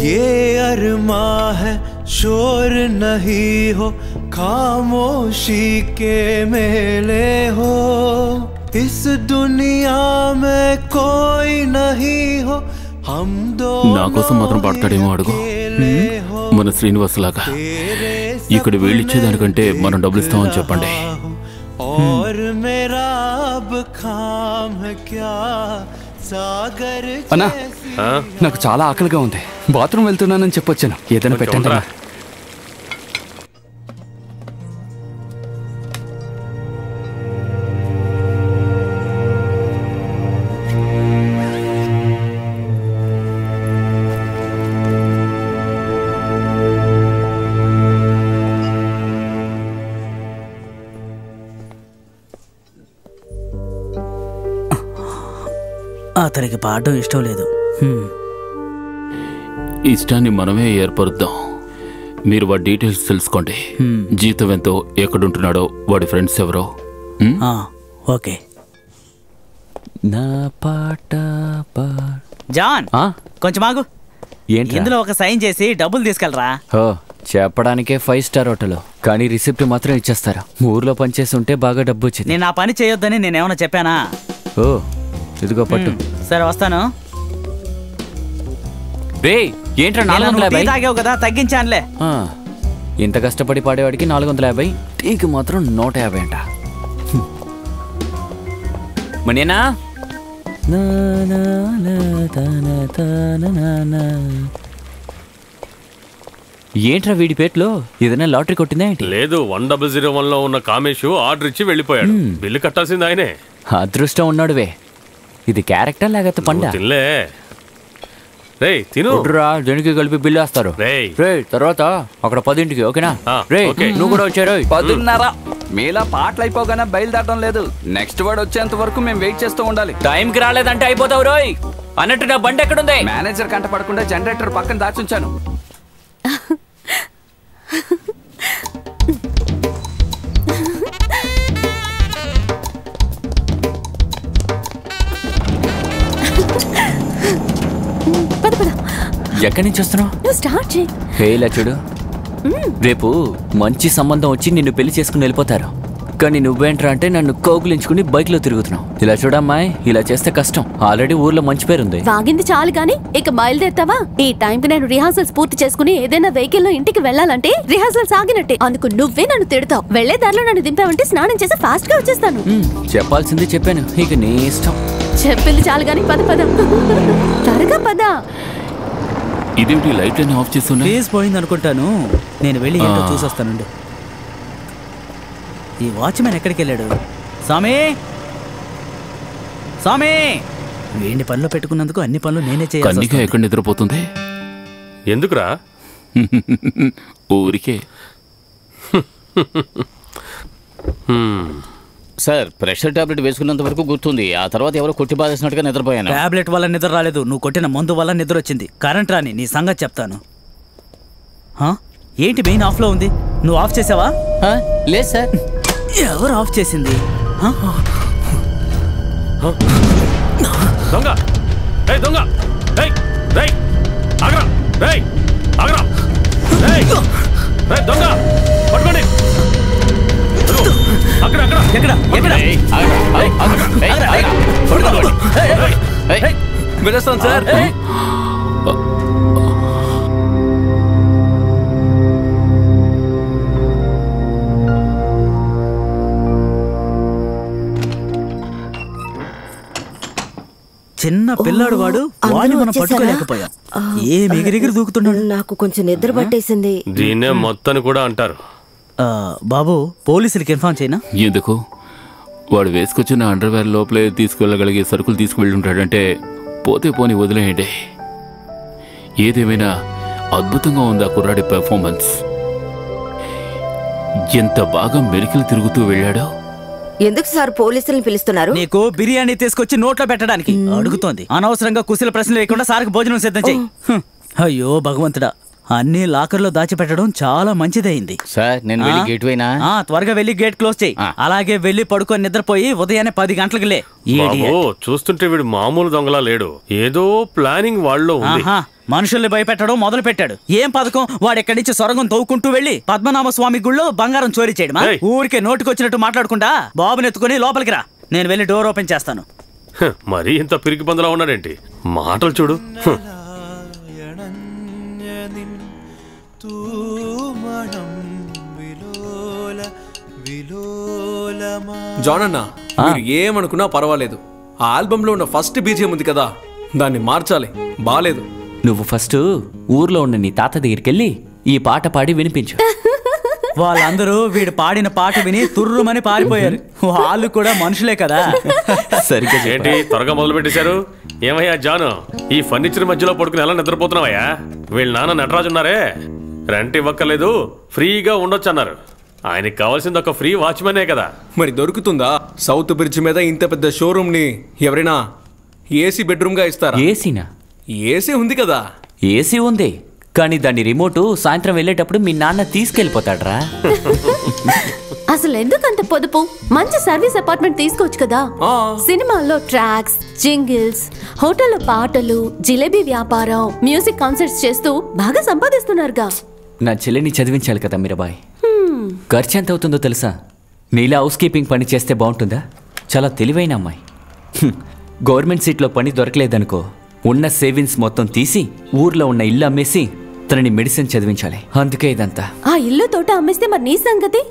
ये अरमा है शोर नहीं हो, खामोशी के मेले हो, इस दुनिया में कोई नहीं हो, हम दो నా కోసం మాత్రం పాడతాడేమో అడుగు. మన శ్రీనివాస్ లాగా. ఇక్కడ వీళ్ళు ఇచ్చేదానికంటే మనం డబ్బులు ఇస్తామని చెప్పండి. और मेरा अब खाम है क्या। सागर అన్నా నాకు చాలా ఆకలిగా ఉంది, బాత్రూమ్ వెళ్తున్నానని చెప్పొచ్చాను, ఏదైనా పెట్టండి అన్నా. అతనికి పాడడం ఇష్టం లేదు. ఇష్టాన్ని మనమే ఏర్పరుద్దాం. మీరు వాడి డీటెయిల్స్ తెలుసుకోండి. జీతం ఎంతో, ఎక్కడుంటున్నాడో, వాడి ఫ్రెండ్స్ ఎవరో. ఓకే. నా పాట జాన్ కొంచెం ఆగు. ఏంటి ఇందులో ఒక సైన్ చేసి డబ్బులు తీసుకెళ్ళరా. చెప్పడానికే 5 స్టార్ హోటల్, కానీ రిసిప్ట్ మాత్రం ఇచ్చేస్తారా. ఊర్లో పనిచేసి ఉంటే బాగా డబ్బు వచ్చింది. నేను ఆ పని చేయొద్దని నేనేమన్నా చెప్పానా? ఓ ఇదిగో పట్టు. సరే వస్తాను. ఏంట్రా 450 తాగావు కదా, తగ్గించానులే. ఇంత కష్టపడి పాడేవాడికి 450, టీకి మాత్రం 150 అంట. మనేనా ఏంట్రా వీడి పేట్లో ఏదైనా లాటరీ కొట్టిందా ఏంటి? లేదు, 1001లో ఉన్న కామేష్ ఆర్డర్ ఇచ్చి వెళ్ళిపోయాడు. బిల్లు కట్టాల్సింది ఆయనే. అదృష్టం ఉన్నాడువే. ఇది క్యారెక్టర్ లేకపోతే పండా? తినలే రేయ్, తిను. దేనికి కలిపి బిల్లు వేస్తారు. తర్వాత అక్కడ 10ంటికి. ఓకేనా? నువ్వు కూడా వచ్చారు. 10:30. మీలా పాటలు అయిపోగానే బయలుదేరడం లేదు. నెక్స్ట్ వర్డ్ వచ్చేంత వరకు మేము వెయిట్ చేస్తూ ఉండాలి. టైంకి రాలేదంటే అయిపోతావు రోయ్. అన్నట్టు నా బండి ఎక్కడుంది? మేనేజర్ కంట పడకుండా జనరేటర్ పక్కన దాచుంచాను. ఎక్కడి నుంచి వస్తున్నావు? ఇలా చూడు, రేపు మంచి సంబంధం వచ్చి నిన్ను పెళ్లి చేసుకుని వెళ్ళిపోతారు. కానీ నువ్వేంట్రా అంటే నన్ను కోగులించుకుని బైక్ లో తిరుగుతున్నావు. ఇలా చూడమ్మాయి, ఇలా చేస్తే కష్టం. ఆల్రెడీ ఊర్లో మంచి పేరుంది. వాగింది చాలు గాని ఇక బయలుదేరుతావా? ఈ టైంకి నేను రిహార్సల్స్ పూర్తి చేసుకుని ఏదైనా వెహికల్ లో ఇంటికి వెళ్ళాలంటే రిహార్సల్స్ ఆగినట్టే. అందుకు నువ్వే నన్ను తిడతావు. వెళ్లే దారిలో నన్ను దింపావంటే స్నానం చేసి ఫాస్ట్ గా వచ్చేస్తాను. చెప్పాల్సింది చెప్పాను, ఇక నీ ఇష్టం. చెప్పింది చాలు గాని పద పద, త్వరగా పద. ఇదేంటి లైట్ అని ఆఫ్ చేస్తున్నా? ఫేస్ పోయింది అనుకుంటాను. నేను వెళ్ళి ఏంటో చూసొస్తానండి. ఈ వాచ్మెన్ ఎక్కడికి వెళ్ళాడు? స్వామి స్వామి, వీడిని పనిలో పెట్టుకున్నందుకు అన్ని పనులు నేనే చేయాలి. కన్నిక ఎక్కడ నిద్రపోతుంది? ఎందుకురా? ఊరికే. సార్ ప్రెషర్ టాబ్లెట్ వేసుకున్నంత వరకు గుర్తుంది. ఆ తర్వాత ఎవరో కొట్టి బాధేసినట్టుగా నిద్రపోయాను. టాబ్లెట్ వల్ల నిద్ర రాలేదు, నువ్వు కొట్టిన మందు వల్ల నిద్ర వచ్చింది. కరెంట్ రాని నీ సంగతి చెప్తాను. ఏంటి మెయిన్ ఆఫ్లో ఉంది, నువ్వు ఆఫ్ చేసావా? లేదు సార్. ఎవరు ఆఫ్ చేసింది? దొంగ దొంగ దొంగ పట్టుకోండి. అక్కడ అక్కడ ఎక్కడ వెళ్ళొస్తాను సార్. చిన్న పిల్లాడు వాడు, వాడిని మనం పట్టుకోలేకపోయాం. ఏం ఎగిరెగిరి దూకుతున్నాడు. నాకు కొంచెం నిద్ర పట్టేసింది. దీన్నే మొత్తాన్ని కూడా అంటారు. బాబు పోలీసులకి ఇన్ఫార్మ్ చేయనా? ఎందుకు? వాడు వేసుకొచ్చిన అండర్వేర్ లోపలే తీసుకెళ్ళగలిగే సరుకులు తీసుకువెళ్ళుంటాడంటే పోతే పోని వదిలేయండి. ఏదేమైనా అద్భుతంగా ఉంది ఆ కుర్రాడి పెర్ఫార్మెన్స్. ఎంత బాగా మెలికలు తిరుగుతూ వెళ్ళాడో. ఎందుకు సార్ పోలీసులను పిలుస్తున్నారు? నీకు బిర్యానీ తీసుకొచ్చి నోట్లో పెట్టడానికి అడుగుతోంది. అనవసరంగా కుశల ప్రశ్నలు లేకుండా సార్కి భోజనం సిద్ధం చెయ్యి. అయ్యో భగవంతుడా, అన్ని లాకర్లో దాచిపెట్టడం చాలా మంచిదైంది. సార్ నేను వెళ్ళి గేట్ వైనా? త్వరగా వెళ్ళి గేట్ క్లోజ్ చేయి. అలాగే వెళ్ళి పడుకొని నిద్రపోయి ఉదయాన్నే 10 గంటలకు లే. చూస్తుంటే వీడు మామూలు దొంగలా లేడు, ఏదో ప్లానింగ్ వాళ్ళలో ఉంది. మనుషుల్ని భయపెట్టడం మొదలు పెట్టాడు. ఏం పథకం? వాడు ఎక్కడి నుంచి సొరంగం తవ్వుకుంటూ వెళ్లి పద్మనాభ స్వామి గుళ్ళో బంగారం చోరీ చేయడమా? ఊరికే నోటికొచ్చినట్టు మాట్లాడుకుంటా బాబుని ఎత్తుకుని లోపలికి రా, నేను వెళ్ళి డోర్ ఓపెన్ చేస్తాను. మరీ ఇంత పిరికి పందులా ఉన్నాడేంటి? మాటలు చూడు. జాన్ అన్న, మీరు ఏమనుకున్నా పర్వాలేదు, ఆ ఆల్బంలో ఉన్న ఫస్ట్ బీజియం ఉంది కదా, దాన్ని మార్చాలి. బాలేదు. నువ్వు ఫస్ట్ ఊర్లో ఉన్న నీ తాత దగ్గరికి వెళ్ళి ఈ పాట పాడి వినిపించు. వాళ్ళందరూ వీడు పాడిన పాట విని తుర్రుమని పారిపోయారు. వాళ్ళు కూడా మనుషులే కదా. సరిగ్గా ఏంటి త్వరగా మొదలు పెట్టేశారు? ఏమయ్యా జాను, ఈ ఫర్నిచర్ మధ్యలో పడుకుని ఎలా నిద్రపోతున్నావయ్యా? వీళ్ళ నాన్న నటరాజు ఉన్నారే, రెంట్ ఇవ్వక్కర్లేదు, ఫ్రీగా ఉండొచ్చు అన్నారు. ఆయనకి కావాల్సింది ఒక ఫ్రీ వాచ్మెనే కదా. మరి దొరుకుతుందా? సౌత్ బ్రిడ్జ్ మీద ఇంత పెద్ద షోరూమ్ ని ఎవరైనా ఏసీ బెడ్రూమ్ గా ఇస్తారా? ఏసీనా? ఏసీ ఉంది కదా. ఏసీ ఉంది, కానీ దాని రిమోట్ సాయంత్రం వెళ్ళేటప్పుడు మీ నాన్న తీసుకెళ్లిపోతాడ్రా. అసలు ఎందుకంత పొదుపు? మంచి సర్వీస్ అపార్ట్మెంట్ తీసుకోవచ్చు కదా. సినిమాల్లో ట్రాక్స్, జింగిల్స్, హోటల్లో పాటలు, జిలేబీ వ్యాపారం, మ్యూజిక్ కాన్సర్ట్స్ చేస్తూ బాగా సంపాదిస్తున్నారుగా. నా చెల్లిని చదివించాలి కదా మీరాబాయ్. ఖర్చు ఎంత అవుతుందో తెలుసా? నీలా హౌస్ కీపింగ్ పని చేస్తే బాగుంటుందా? చాలా తెలివైన అమ్మాయి. గవర్నమెంట్ సీట్లో పని దొరకలేదనుకో, ఉన్న సేవింగ్స్ మొత్తం తీసి ఊర్లో ఉన్న ఇల్లు అమ్మేసి తనని మెడిసిన్ చదివించాలి. అందుకే ఇదంతా. ఆ ఇల్లు తోట అమ్మేస్తే మరి నీ సంగతి?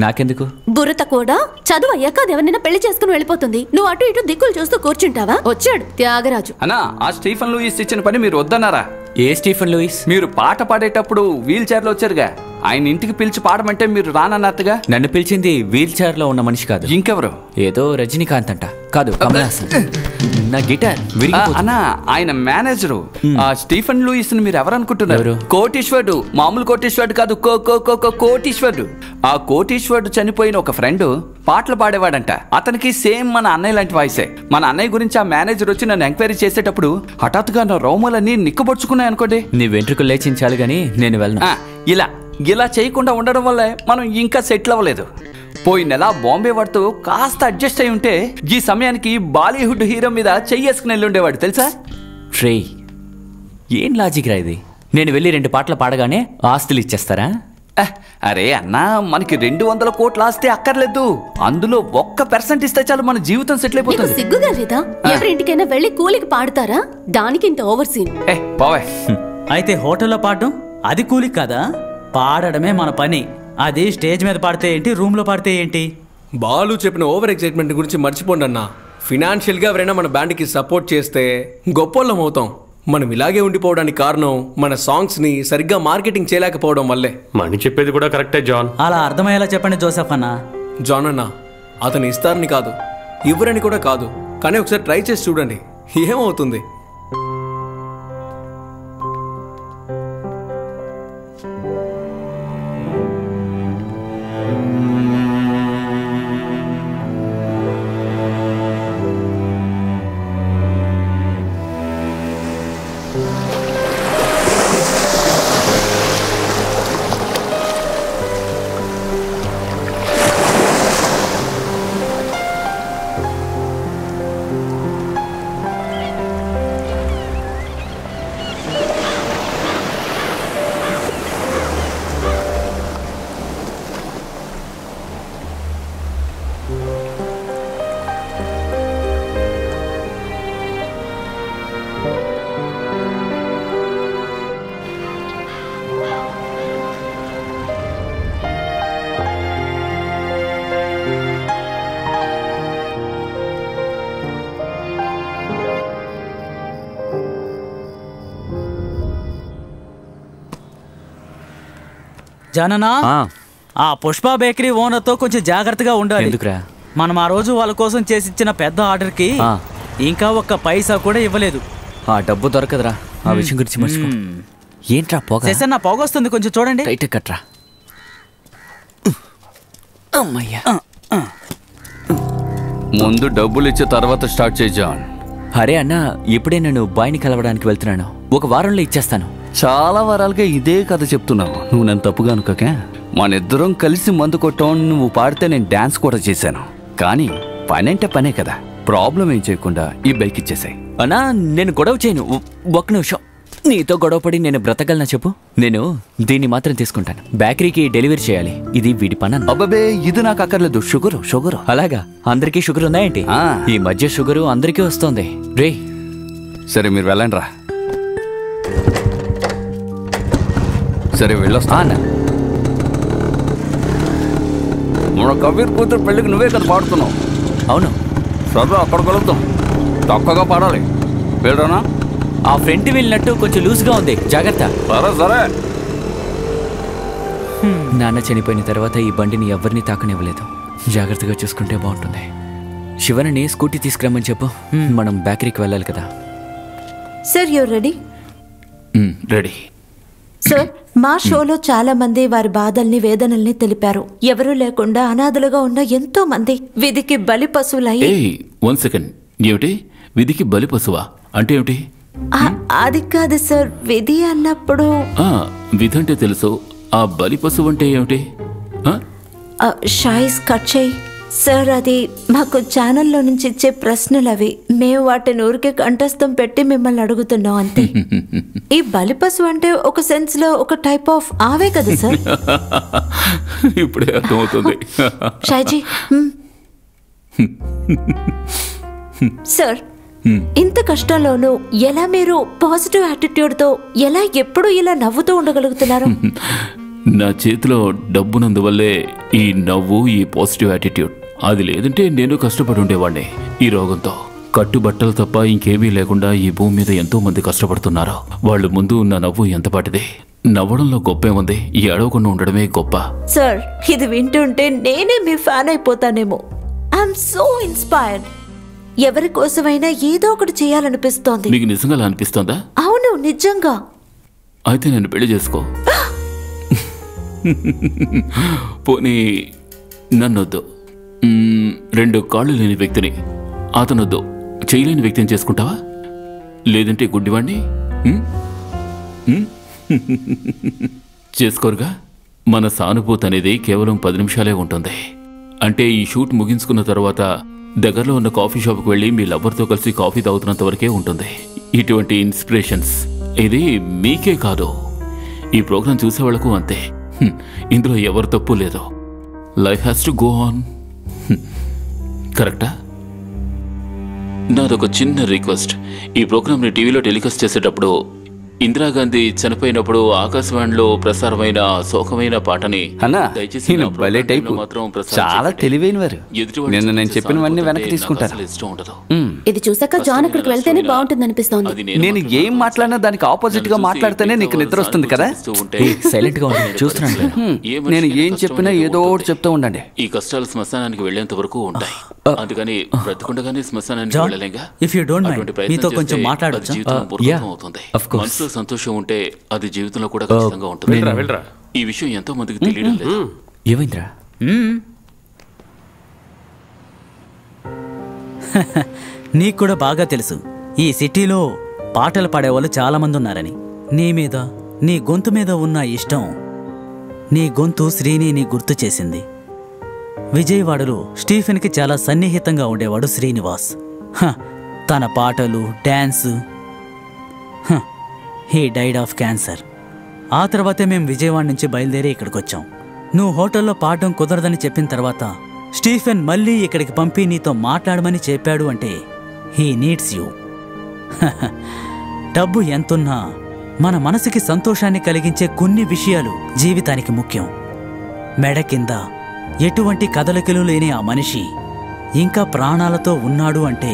నాకెందుకు? బుర్రత కూడా చదువు అయ్యాక ఎవరినైనా పెళ్లి చేసుకుని వెళ్ళిపోతుంది. నువ్వు అటు ఇటు దిక్కులు చూస్తూ కూర్చుంటావా? వచ్చాడు త్యాగరాజు. అన్నా, ఆ స్టీఫెన్ లూయిస్ ఇచ్చిన పని మీరు వద్దన్నారా? ఏ స్టీఫెన్ లూయిస్? మీరు పాట పాడేటప్పుడు వీల్ చైర్ లో వచ్చారుగా, ఆయన ఇంటికి పిలిచి పాడమంటే మీరు రానన్నట్టుగా. నన్ను పిలిచింది వీల్ చైర్ లో ఉన్న మనిషి కాదు. ఇంకెవరు? ఏదో రజనీకాంత్ అంట. కాదు, కమల్ హాసన్. నా గిటార్ అన్నా, ఆయన మేనేజరు. ఆ స్టీఫెన్ లూయిస్ ని మీరు ఎవరనుకుంటున్నారు? కోటీశ్వరుడు. మామూలు కోటీశ్వరుడు కాదు, కోటీశ్వరుడు. ఆ కోటీశ్వరుడు చనిపోయిన ఒక ఫ్రెండ్ పాటలు పాడేవాడంట. అతనికి సేమ్ మన అన్నయ్య లాంటి వాయిసే. మన అన్నయ్య గురించి ఆ మేనేజర్ వచ్చి నన్ను ఎంక్వైరీ చేసేటప్పుడు హఠాత్తుగా నా రోమాలన్నీ నిక్కబొడుచుకున్నాయి అనుకోండి. నీ వెంట్రుకలు లేచించాలి గానీ నేను వెళ్ళను. ఇలా చేయకుండా ఉండడం వల్లే మనం ఇంకా సెటిల్ అవ్వలేదు. పోయిన నెల బాంబే వాడితో కాస్త అడ్జస్ట్ అయి ఉంటే ఈ సమయానికి బాలీవుడ్ హీరో మీద చెయ్యేసుకుని వెళ్ళి ఉండేవాడు తెలుసా? ట్రే, ఏం లాజిక్ రా ఇది? నేను వెళ్ళి 2 పాటలు పాడగానే ఆస్తులు ఇచ్చేస్తారా? అరే అన్నా, మనకి 200 కోట్ల ఆస్తి అక్కర్లేదు. అందులో 1% ఇస్తే చాలు మన జీవితం సెటిల్ అయిపోతుంది. సిగ్గుగా లేదా? ఎవరింటికైనా వెళ్ళి కూలికి పాడతారా? దానికి ఇంత ఓవర్ సీన్. అయితే హోటల్లో పాడడం అది కూలికి కాదా? పాడడమే మన పని. అది స్టేజ్ మీద పాడితే ఏంటి, రూమ్ లో పాడితే ఏంటి? బాలు చెప్పిన ఓవర్ ఎక్సైట్మెంట్ గురించి మర్చిపోండి అన్న. ఫినాన్షియల్ గా ఎవరైనా మన బ్యాండ్ కి సపోర్ట్ చేస్తే గొప్పోళ్ళం అవుతాం. మనం ఇలాగే ఉండిపోవడానికి కారణం మన సాంగ్స్ ని సరిగ్గా మార్కెటింగ్ చేయలేకపోవడం వల్లే. మని చెప్పేది కూడా కరెక్టే జాన్. అలా అర్థమయ్యేలా చెప్పండి జోసెఫ్ అన్న. జాన్ అన్న, అతను ఇస్తారని కాదు, ఇవ్వరని కూడా కాదు, కానీ ఒకసారి ట్రై చేసి చూడండి, ఏమవుతుంది. జాననా ఆ పుష్ప బేకరీ ఓనర్తో కొంచెం జాగ్రత్తగా ఉండాలి. ఎందుకురా? మనం ఆ రోజు వాళ్ళ కోసం చేసిచ్చిన పెద్ద ఆర్డర్కి ఇంకా ఒక్క పైసా కూడా ఇవ్వలేదు. ఆ డబ్బు దొరకదురా, ఆ విషయం గురించి మర్చిపో. ఏంట్రా పొగ? నా పొగ వస్తుంది, కొంచెం చూడండి. టైట్ కట్రా. అమ్మయ్యా. ముందు డబ్బులు ఇచ్చే తర్వాత స్టార్ట్ చేయి జాన్. అరే అన్న, ఇప్పుడే నేను బాయ్ని కలవడానికి వెళ్తున్నాను. ఒక వారంలో ఇచ్చేస్తాను. చాలా వారాలుగా ఇదే కథ చెప్తున్నావు. నువ్వు నన్ను తప్పుగా అనుకోకే. మనిద్దరం కలిసి మందు కొట్టాం. నువ్వు పాడితే నేను డాన్స్ కూడా చేశాను. కానీ పని అంటే పనే కదా. ప్రాబ్లం ఏం చేయకుండా ఈ బైక్ ఇచ్చేసాయి. అన్నా, నేను గొడవ చేయను. ఒక్క నిమిషం. నీతో గొడవపడి నేను బ్రతకగలనా చెప్పు? నేను దీన్ని మాత్రం తీసుకుంటాను. బేకరీకి డెలివరీ చేయాలి. ఇది వీడి పని. అబ్బబే, ఇది నాకు అక్కర్లేదు. షుగరు. అలాగా? అందరికీ షుగర్ ఉందా ఏంటి? ఈ మధ్య షుగరు అందరికీ వస్తుంది రే. సరే మీరు వెళ్ళండి రా. సరే వెళ్ళొస్తా అన్న. మన కబీర్ కూతురు పెళ్ళికి నువ్వే కదా పాడుతున్నావు. అవును. సరే అక్కడ కలుద్దాం. తక్కువగా పాడాలి. వెళ్ళరానా? ఆ ఫ్రంట్ వెళ్ళినట్టు కొంచెం లూజ్గా ఉంది, జాగ్రత్త. సరే. నాన్న చనిపోయిన తర్వాత ఈ బండిని ఎవరిని తాకనివ్వలేదు. జాగ్రత్తగా చూసుకుంటే బాగుంటుంది. శివనని స్కూటీ తీసుకురమ్మని చెప్పు. మనం బేకరీకి వెళ్ళాలి కదా. Sir, your ready? Ready. Sir, మా షోలో చాలా మంది వారి బాధల్ని వేదనల్ని తెలిపారు. ఎవరూ లేకుండా అనాథలుగా ఉన్న ఎంతో మంది విధికి బలి పశువులయ్యి. One second. ఏమిటి విధికి బలి పశువా అంటే ఏమిటి? అది కాదు సార్, విధి అన్నప్పుడు. విధి అంటే తెలుసు, ఆ బలి పశువు అంటే ఏమిటి? షాయిస్ కట్ చేయి సార్. అది మాకు ఛానల్లో నుంచి ఇచ్చే ప్రశ్నలు అవి. మేము వాటిని ఊరికే కంఠస్థం పెట్టి మిమ్మల్ని అడుగుతున్నాం అంతే. ఈ బలి పశువు అంటే ఒక సెన్స్ లో ఒక టైప్ ఆఫ్ ఆవే కదా సార్? ఇప్పుడే అర్థమవుతుంది. షాయిజీ సార్, ఇంత కష్టంలోనూ ఎలా మీరు పాజిటివ్ యాటిట్యూడ్ తో ఎలా ఎప్పుడు ఇలా నవ్వుతూ ఉండగలుగుతున్నారు? నా చేతిలో డబ్బునందువల్లే ఈ నవ్వు, ఈ పాజిటివ్ యాటిట్యూడ్. అది లేదంటే నేను కష్టపడి ఉండేవాడిని. ఈ రోగంతో కట్టుబట్టలు తప్ప ఇంకేమీ లేకుండా ఈ భూమి మీద ఎంతో మంది కష్టపడుతున్నారు. వాళ్ళు ముందు ఉన్న నవ్వు ఎంతపాటిది. నవ్వడంలో గొప్పేముంది? ఈ అడవకుండా ఉండడమే గొప్ప. సార్, ఇది వింటుంటే నేనే మీ ఫ్యాన్ అయిపోతానేమో. I'm so inspired. ఎవరి కోసమైనా ఏదో ఒకటి చేయాలనిపిస్తోంది. మీకు నిజంగా అలా అనిపిస్తోందా? అవును, నిజంగా. అయితే నేను పెళ్లి చేసుకో. పోనీ నన్నొద్దు. 2 కాళ్ళు లేని వ్యక్తిని, అతనొద్దు, చేయలేని వ్యక్తిని చేసుకుంటావా? లేదంటే గుడ్డివాణ్ణి చేసుకోరుగా? మన సానుభూతి అనేది కేవలం 10 నిమిషాలే ఉంటుంది. అంటే ఈ షూట్ ముగించుకున్న తర్వాత దగ్గరలో ఉన్న కాఫీ షాప్కి వెళ్ళి మీ లవర్తో కలిసి కాఫీ తాగుతున్నంత వరకే ఉంటుంది. ఇటువంటి ఇన్స్పిరేషన్స్ ఇది మీకే కాదు, ఈ ప్రోగ్రాం చూసేవాళ్లకు అంతే. ఇందులో ఎవరు తప్పు లేదు. Life has to go on. కరెక్టా? నాదొక చిన్న రిక్వెస్ట్. ఈ ప్రోగ్రామ్ని టీవీలో టెలికాస్ట్ చేసేటప్పుడు ఇందిరాగాంధీ చనిపోయినప్పుడు ఆకాశవాణిలో ప్రసారమైన శోకమైన పాటని దయచేసి చాలా తెలివైనవారు. నిన్న నేను చెప్పినవన్నీ వెనక్కి తీసుకుంటారు. ఇది చూసాక జాన్ అక్కడికి వెళ్తేనే బాగుంటుంది అనిపిస్తోంది. నేను ఏం మాట్లాడినా దానికి ఆపోజిట్ గా మాట్లాడితేనే నీకు నిద్ర వస్తుంది కదా. సైలెంట్ గా చూస్తున్నాను. నేను ఏం చెప్పినా ఏదో ఒకటి చెప్తూ ఉండండి. ఈ కష్టాలు శ్మశానానికి వెళ్లేంత వరకు ఉంటాయి. అందుకని బ్రతుకుండగానే శ్మశానానికి వెళ్ళలేంగా. ఇఫ్ యు డోంట్ మైండ్, మీతో కొంచెం మాట్లాడొచ్చా? మనసులో సంతోషం ఉంటే అది జీవితంలో కూడా ఖచ్చితంగా ఉంటుంది. ఈ విషయం ఎంతో మందికి తెలియడం లేదు. ఏమైందిరా? నీకు కూడా బాగా తెలుసు ఈ సిటీలో పాటలు పాడేవాళ్ళు చాలా మంది ఉన్నారని. నీ మీద, నీ గొంతు మీద ఉన్న ఇష్టం, నీ గొంతు శ్రీనిని గుర్తు చేసింది. విజయవాడలో స్టీఫెన్కి చాలా సన్నిహితంగా ఉండేవాడు శ్రీనివాస్. తన పాటలు, dance. He died of cancer. ఆ తర్వాతే మేము విజయవాడ నుంచి బయలుదేరి ఇక్కడికి వచ్చాం. నువ్వు హోటల్లో పాడడం కుదరదని చెప్పిన తర్వాత స్టీఫెన్ మళ్ళీ ఇక్కడికి పంపి నీతో మాట్లాడమని చెప్పాడు. అంటే హీ నీడ్స్ యూ. డబ్బు ఎంతున్నా మన మనసుకి సంతోషాన్ని కలిగించే కొన్ని విషయాలు జీవితానికి ముఖ్యం. మెడ కింద ఎటువంటి కదలికలు లేని ఆ మనిషి ఇంకా ప్రాణాలతో ఉన్నాడు అంటే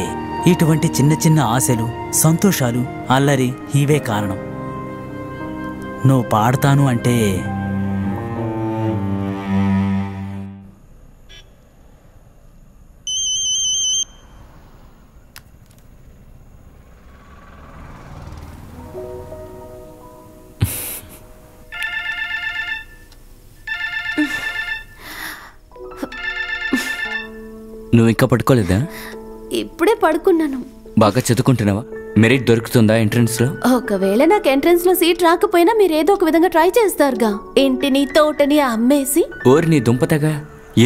ఇటువంటి చిన్న చిన్న ఆశలు, సంతోషాలు, అల్లరి ఇవే కారణం. నువ్వు పాడతాను అంటే ఇంకా పడుకోలేదా? ఇప్పుడే పడుకున్నాను. బాగా చదువుకుంటున్నావా? మెరిట్ దొరుకుతుందా ఎంట్రన్స్ లో? ఒకవేళ నాకు ఎంట్రన్స్ లో సీట్ రాకపోయినా మీరు ఏదో ఒక విధంగా ట్రై చేస్తారుగా. ఇంటిని తోటని అమ్మేసి. ఓరి నీ దుంపతగా,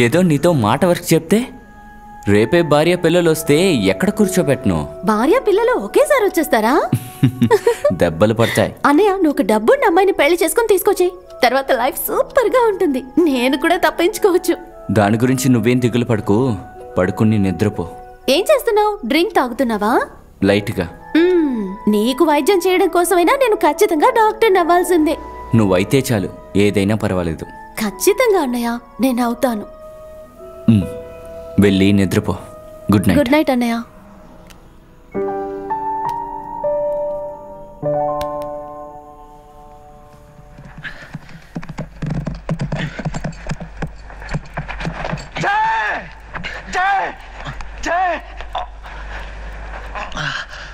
ఏదో నీతో మాట వరకు చెప్తే రేపే భార్య పిల్లలు వస్తే ఎక్కడ కూర్చోబెట్టను? భార్య పిల్లలు ఒకేసారి వచ్చేస్తారా? దెబ్బలు పడతాయి. అన్నయ్య, నువ్వు ఒక డబ్బున్న అమ్మాయిని పెళ్లి చేసుకుని తీసుకొచ్చేయి. తర్వాత లైఫ్ సూపర్ గా ఉంటుంది. నేను కూడా తప్పించుకోవచ్చు. దాని గురించి నువ్వేం దిగులు పడుకో, పడుకుని నిద్రపో. ఏం చేస్తున్నావు? డ్రింక్ తాగుతున్నావా? లైట్గా. నీకు వైద్యం చేయడం కోసమైనా నేను ఖచ్చితంగా డాక్టర్ అవ్వాల్సిందే. నువ్వైతే చాలు, ఏదైనా పర్వాలేదు. ఖచ్చితంగా అన్నయ్య, నేను అవుతాను. వెళ్ళి నిద్రపో. Good night. గుడ్ నైట్ అన్నయ్య.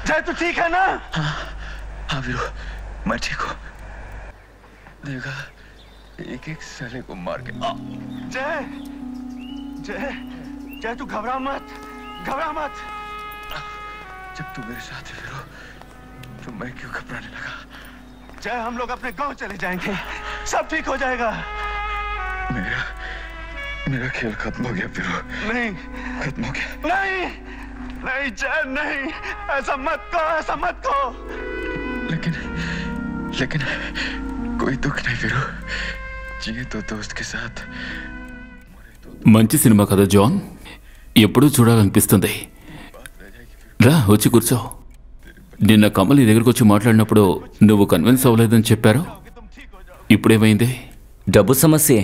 जय तू ठीक है ना? हाँ वीरू, मैं ठीक हूँ। देखा एक एक साले को मार के। जय जय जय तू घबरा मत, घबरा मत। जब तू मेरे साथ है वीरू, तो मैं क्यों घबराने लगा? जय हम लोग अपने गांव चले जाएंगे, सब ठीक हो जाएगा। मेरा खेल खत्म हो गया वीरू। नहीं खत्म हो गया। नहीं नहीं जय नहीं, ऐसा मत कहो, ऐसा मत कहो। लेकिन कोई दुख नहीं वीरू, जिए तो दोस्त के साथ। మంచి సినిమా కదా జాన్, ఎప్పుడూ చూడాలనిపిస్తుంది. రా వచ్చి కూర్చో. నిన్న కమల్ నీ దగ్గరకు వచ్చి మాట్లాడినప్పుడు నువ్వు కన్విన్స్ అవ్వలేదని చెప్పారు. ఇప్పుడేమైంది? డబ్బు సమస్య,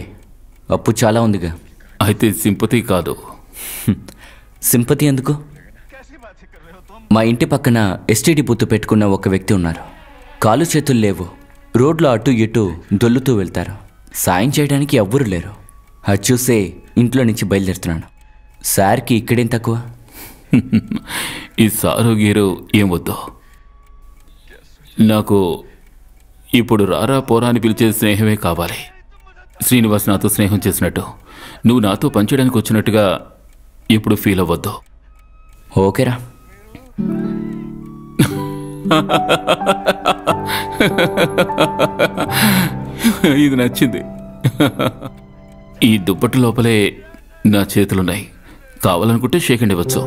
అప్పు చాలా ఉందిగా. అయితే సింపతి కాదు. సింపతి ఎందుకు? మా ఇంటి పక్కన ఎస్టీడీ బూత్ పెట్టుకున్న ఒక వ్యక్తి ఉన్నారు. కాలు చేతులు లేవు, రోడ్లో అటు ఇటు దొల్లుతూ వెళ్తారు. సాయం చేయడానికి ఎవ్వరూ లేరు. అది చూసే ఇంట్లో నుంచి బయలుదేరుతున్నాను. సార్కి ఇక్కడేం తక్కువ. ఈ సారు గీరు ఏం వద్దు నాకు. ఇప్పుడు రారా పోరా అని పిలిచే స్నేహమే కావాలి. శ్రీనివాస్ నాతో స్నేహం చేసినట్టు, నువ్వు నాతో పనిచేయడానికి వచ్చినట్టుగా ఇప్పుడు ఫీల్ అవ్వద్దు. ఓకేరా. ఇది నచ్చింది. ఈ దుప్పటి లోపలే నా చేతులున్నాయి, కావాలనుకుంటే షేక్ హ్యాండ్ ఇవ్వచ్చు.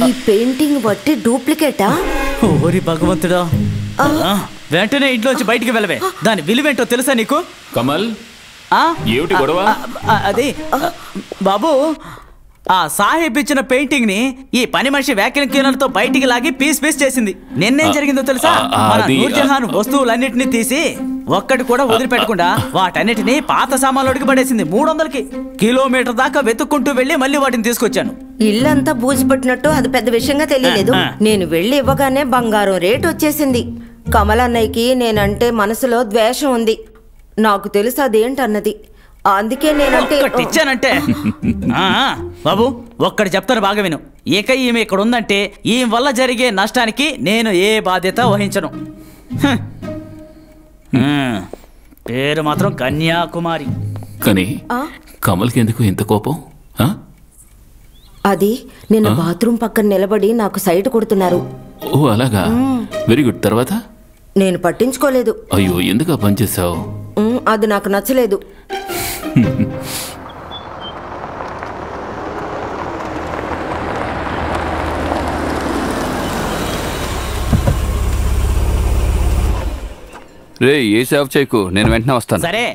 ఈ పెయింటింగ్ బట్టి డూప్లికేటా? ఓరి భగవంతుడా, వెంటనే ఇంట్లోంచి బయటికి వెళ్ళవే. దాని విలువేంటో తెలుసా నీకు? కమల్, ఏమిటి గొడవ? అది బాబు, ఆ సాహెబ్ ఇచ్చిన పెయింటింగ్ ని ఈ పని మనిషి వ్యాక్యూమ్ క్లీనర్ తో బయటికి లాగి పీస్ పీస్ చేసింది. నిన్నేం జరిగిందో తెలుసా? మన నూర్జహాన్ వస్తువులన్నిటిని తీసి ఒక్కటి కూడా వదిలిపెట్టకుండా వాటన్నిటిని పాత సామాన్లోకి పడేసింది. 300 కిలోమీటర్ దాకా వెతుక్కుంటూ వెళ్ళి మళ్ళీ వాటిని తీసుకొచ్చాను. ఇల్లంతా బూజుపట్టినట్టు అది పెద్ద విషయంగా తెలియలేదు. నేను వెళ్ళి ఇవ్వగానే బంగారం రేటు వచ్చేసింది. కమల్ అన్నయ్యకి నేనంటే మనసులో ద్వేషం ఉంది. నాకు తెలుసు అదేంటన్నది. అందుకే నేనంటే ఇచ్చానంటే. బాబు ఒక్కటి చెప్తాను, బాగా విను. ఇక ఈమె ఇక్కడ ఉందంటే ఈమె వల్ల జరిగే నష్టానికి నేను ఏ బాధ్యత వహించను. పేరు మాత్రం కన్యాకుమారి. కానీ కమల్కి ఎందుకు ఇంత కోపం? అది నిన్న బాత్రూమ్ పక్కన నిలబడి నాకు సైట్ కొడుతున్నారు. ఓ అలాగా, వెరీ గుడ్. తర్వాత నేను పట్టించుకోలేదు. అయ్యో, ఎందుకు ఆ పని చేసావు? అది నాకు నచ్చలేదు. రే ఏ సేవ చేయకు, నేను వెంటనే వస్తాను. సరే.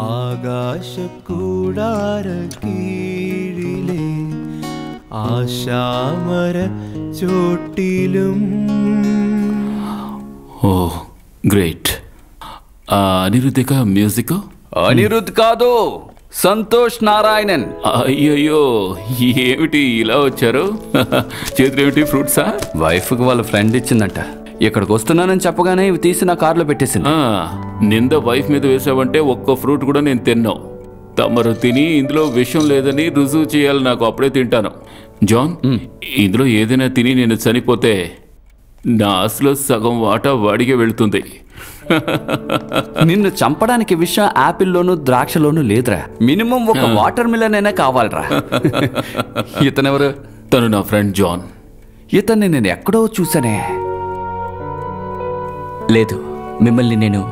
ആകാശ കൂടാര കീഴിലെ ആശാമര ചോട്ടിലും. ఓ గ్రేట్. అనిరుద్ధిక మ్యూజిక్? అనిరుద్ధ్ కాదు, సంతోష్ నారాయణన్. అయ్యయ్యో, ఏమిటి ఇలా వచ్చారు? చేతులు ఏమిటి, ఫ్రూట్సా? వైఫ్కి వాళ్ళ ఫ్రెండ్ ఇచ్చిందంట. ఇక్కడికి వస్తున్నానని చెప్పగానే ఇవి తీసి నా కారులో పెట్టేసింది. నింద వైఫ్ మీద వేసావంటే ఒక్క ఫ్రూట్ కూడా నేను తిన్నావు. తమరు తిని ఇందులో విషయం లేదని రుజువు చేయాలి నాకు, అప్పుడే తింటాను. జాన్, ఇందులో ఏదైనా తిని నేను చనిపోతే నా ఆస్తిలో సగం వాటా వాడికే వెళుతుంది. నిన్ను చంపడానికి విషయం యాపిల్లోనూ ద్రాక్షలోనూ లేదురా. మినిమం ఒక వాటర్ మిలన్ అయినా కావాలరా. ఇతనెవరు? తను నా ఫ్రెండ్ జాన్. ఇతన్ని నేను ఎక్కడో చూసానే. లేదు, మిమ్మల్ని నేను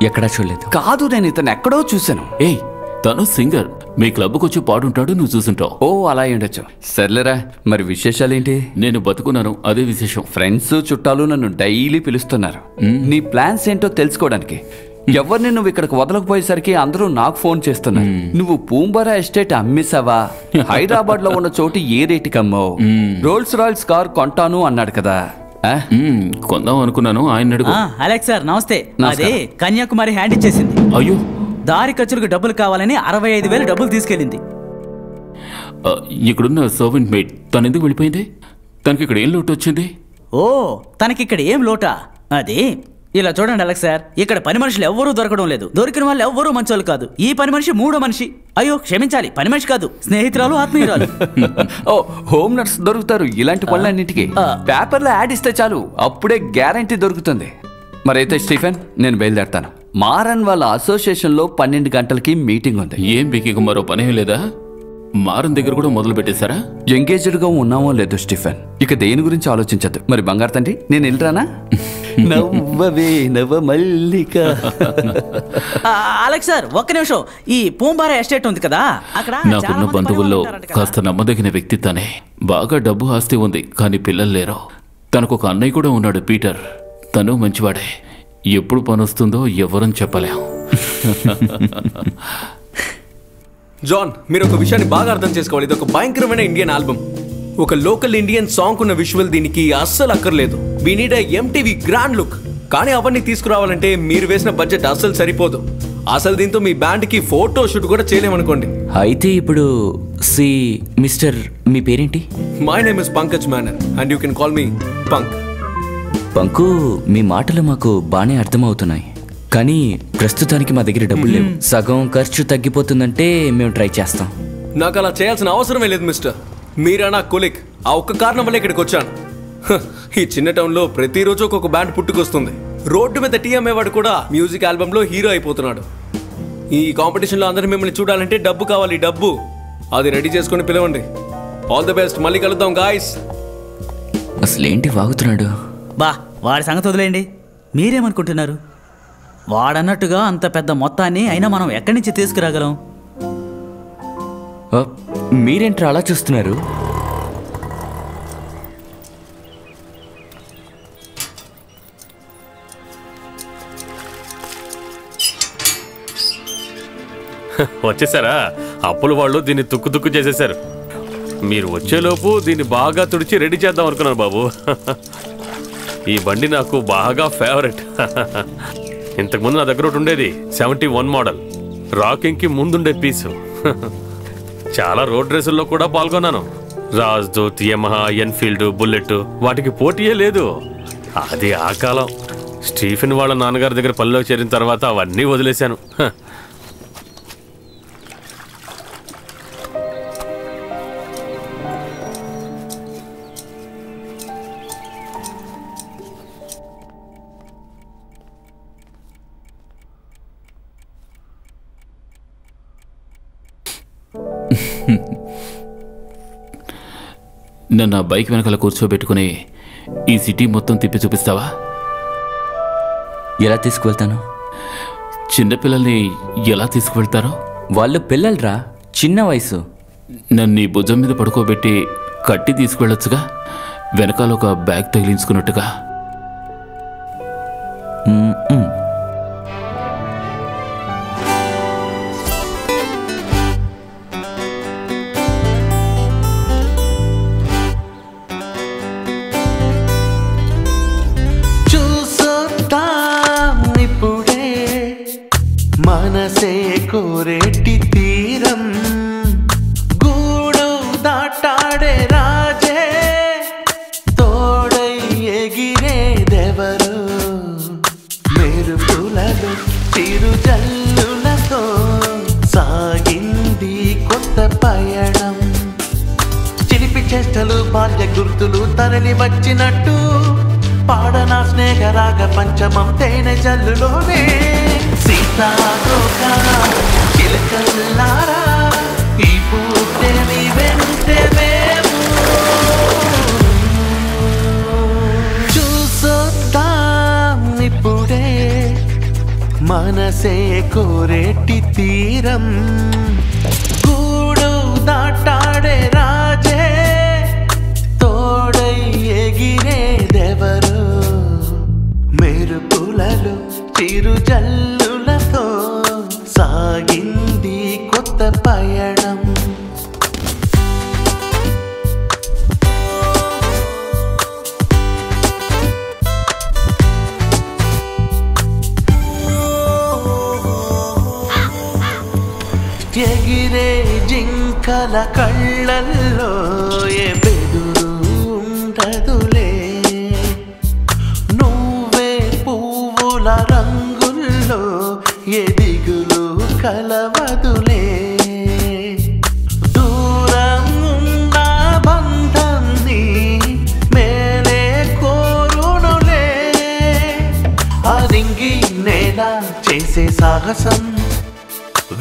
ఎక్కడా చూడలేదు. కాదు, నేను ఇతను ఎక్కడో చూశాను. ఏయ్, తను సింగర్. మీ క్లబ్కి వచ్చి పాడుంటాడు, నువ్వు చూసుంటావు. ఓ అలా ఉండొచ్చు. సర్లేరా, మరి విశేషాలేంటి? నేను బతుకున్నాను, అదే విశేషం. ఫ్రెండ్స్ చుట్టాలు నన్ను డైలీ పిలుస్తున్నారు నీ ప్లాన్స్ ఏంటో తెలుసుకోవడానికి. ఎవరిని నువ్వు ఇక్కడికి వదలకపోయేసరికి అందరూ నాకు ఫోన్ చేస్తున్నారు. నువ్వు పూంబారా ఎస్టేట్ అమ్మేసావా? హైదరాబాద్ లో ఉన్న చోటు ఏ రేటుకి అమ్మావు? రోల్స్ రాయల్స్ కార్ కొంటాను అన్నాడు కదా. కొందాం అనుకున్నాను, ఆయన అడుగు. అలెక్స్ సార్ నమస్తే. అదే కన్యాకుమారి హ్యాండ్ ఇచ్చేసింది. అయ్యో, దారి ఖర్చులకు డబ్బులు కావాలని 65,000 డబ్బులు తీసుకెళ్ళింది. ఇక్కడున్న సర్వెంట్ మేడ్ తను ఎందుకు వెళ్ళిపోయింది? తనకి ఇక్కడ ఏం లోటు వచ్చింది? ఓ, తనకి ఇక్కడ ఏం లోటా? అది ఇలా చూడండి అలెక్స్ సార్, ఇక్కడ పని మనుషులు ఎవ్వరూ దొరకడం లేదు. దొరికిన వాళ్ళు ఎవ్వరూ మంచోళ్ళు కాదు. ఈ పని మనిషి మూడో మనిషి. అయ్యో క్షమించాలి, పని మనిషి కాదు, స్నేహితురాలు, ఆత్మీయురాలు. ఓ, హోమ్ నర్స్ దొరుకుతారు ఇలాంటి పనులన్నింటికి. పేపర్లో యాడ్ ఇస్తే చాలు, అప్పుడే గ్యారంటీ దొరుకుతుంది. మరైతే స్టీఫెన్, నేను బయలుదేరతాను. మారన్ వాళ్ళ అసోసియేషన్ లో 12 గంటలకి మీటింగ్ ఉంది. ఏం మీకు మరో పని లేదా? మారన్ దగ్గర కూడా మొదలు పెట్టేశారా? ఎంగేజ్డ్ గా ఉన్నామో లేదో స్టీఫెన్, ఇక దేని గురించి ఆలోచించద్దు. మరి బంగారు తండ్రి, నేను వెళ్ళరానా? నవ్వవే నవ మల్లిక. అలెక్స్ సార్ ఒక్క నిమిషం, ఈ పూంబారా ఎస్టేట్ ఉంది కదా, అక్కడ నాకున్న బంధువుల్లో కాస్త నమ్మదగిన వ్యక్తి తనే. బాగా డబ్బు ఆస్తి ఉంది, కానీ పిల్లలు లేరు. తనకు ఒక అన్నయ్య కూడా ఉన్నాడు, పీటర్. తను మంచివాడే. ఎప్పుడు పని వస్తుందో ఎవరని చెప్పలేం. జాన్, మీరు ఒక విషయాన్ని బాగా అర్థం చేసుకోవాలి. ఇది ఒక భయంకరమైన ఇండియన్ ఆల్బమ్. ఒక లోకల్ ఇండియన్ సాంగ్ ఉన్న విజువల్ దీనికి అస్సలు అక్కర్లేదు. We need MTV grand look. కానీ అవన్నీ తీసుకురావాలంటే మీరు వేసిన బడ్జెట్ అస్సలు సరిపోదు. అసలు దీంతో మీ బ్యాండ్ కి ఫోటో షూట్ కూడా చేయలేమనుకోండి. అయితే ఇప్పుడు మిస్టర్, మీ పేరేంటి? My name is Pankaj Menon and you can call me Punk. Panku, మీ మాటలు మాకు బాగానే అర్థమవుతున్నాయి, కానీ ప్రస్తుతానికి మా దగ్గర డబ్బులు లేవు. సగం ఖర్చు తగ్గిపోతుందంటే మేము ట్రై చేస్తాం. నాకు అలా చేయాల్సిన అవసరమే లేదు మిస్టర్. మీరా నా కొలిక్. ఆ ఒక్క కారణం వల్ల ఇక్కడికి వచ్చాను. ఈ చిన్న టౌన్ లో ప్రతిరోజు ఒక్కొక్క బ్యాండ్ పుట్టుకొస్తుంది. రోడ్డు మీద టీ అమ్మేవాడు కూడా మ్యూజిక్ ఆల్బమ్ లో హీరో అయిపోతున్నాడు. ఈ కాంపిటీషన్ లో అందరూ మిమ్మల్ని చూడాలంటే డబ్బు కావాలి, డబ్బు. అది రెడీ చేసుకుని పిలవండి. ఆల్ ది బెస్ట్, మళ్ళీ కలుద్దాం గాయ్స్. అసలేంటి వాగుతున్నాడు? బా, వాడి సంగతి వదిలేండి. మీరేమనుకుంటున్నారు? వాడన్నట్టుగా అంత పెద్ద మొత్తాన్ని అయినా మనం ఎక్కడి నుంచి తీసుకురాగలం? మీరేంట్రా అలా చూస్తున్నారు? వచ్చేసారా? అప్పుల వాళ్ళు దీన్ని తుక్కు చేసేశారు. మీరు వచ్చేలోపు దీన్ని బాగా తుడిచి రెడీ చేద్దాం అనుకున్నాను బాబు. ఈ బండి నాకు బాగా ఫేవరెట్. ఇంతకుముందు నా దగ్గర ఒకటి ఉండేది, 71 మోడల్. రాకింగ్కి ముందుండే పీసు. చాలా రోడ్ రేసుల్లో కూడా పాల్గొన్నాను. రాజ్దూత్, యమహా, ఎన్ఫీల్డ్, బుల్లెట్, వాటికి పోటీయే లేదు. అది ఆ కాలం. స్టీఫెన్ వాళ్ళ నాన్నగారి దగ్గర పనిలో చేరిన తర్వాత అవన్నీ వదిలేశాను. నన్ను ఆ బైక్ వెనకాల కూర్చోబెట్టుకుని ఈ సిటీ మొత్తం తిప్పి చూపిస్తావా? ఎలా తీసుకువెళ్తాను? చిన్నపిల్లల్ని ఎలా తీసుకువెళ్తారో? వాళ్ళు పిల్లలరా, చిన్న వయసు. నన్ను ఈ భుజం మీద పడుకోబెట్టి కట్టి తీసుకువెళ్ళొచ్చుగా, వెనకాల ఒక బ్యాగ్ తగిలించుకున్నట్టుగా. ఇప్పుడే మనసే కోరేటి తీరం, గూడు దాటాడే రాజే, తోడై ఎగిరేదెవరు, మెరుపులలో చిరు జల్లులతో సాగింది కొత్త పయనం. చిలిపి చేష్టలు బాల్య గుర్తులు తరలి వచ్చినట్టు, పాడనా స్నేహరాగ పంచమం తేనె జల్లులోనే. సీతాకోక చిలకల్లారా ఈ పూటే మీ వెంటే మేము, చూసొద్దాం ఇప్పుడే మనసే కోరేటి తీరం, గూడు దాటాడే రాజే, తోడై ఎగిరేదెవరు, మెరుపులలో చిరు జల్లులతో సాగింది కొత్త పయనం. ఎగిరే జింకల కళ్ళల్లో ఏ బెదురు ఉండదులే, నువ్వే పువ్వుల రంగుల్లో ఏ దిగులు కలవదులే, దూరం ఉన్న బంధాన్ని మేలే కోరునులే, అరింగి నేల చేసే సాహసం,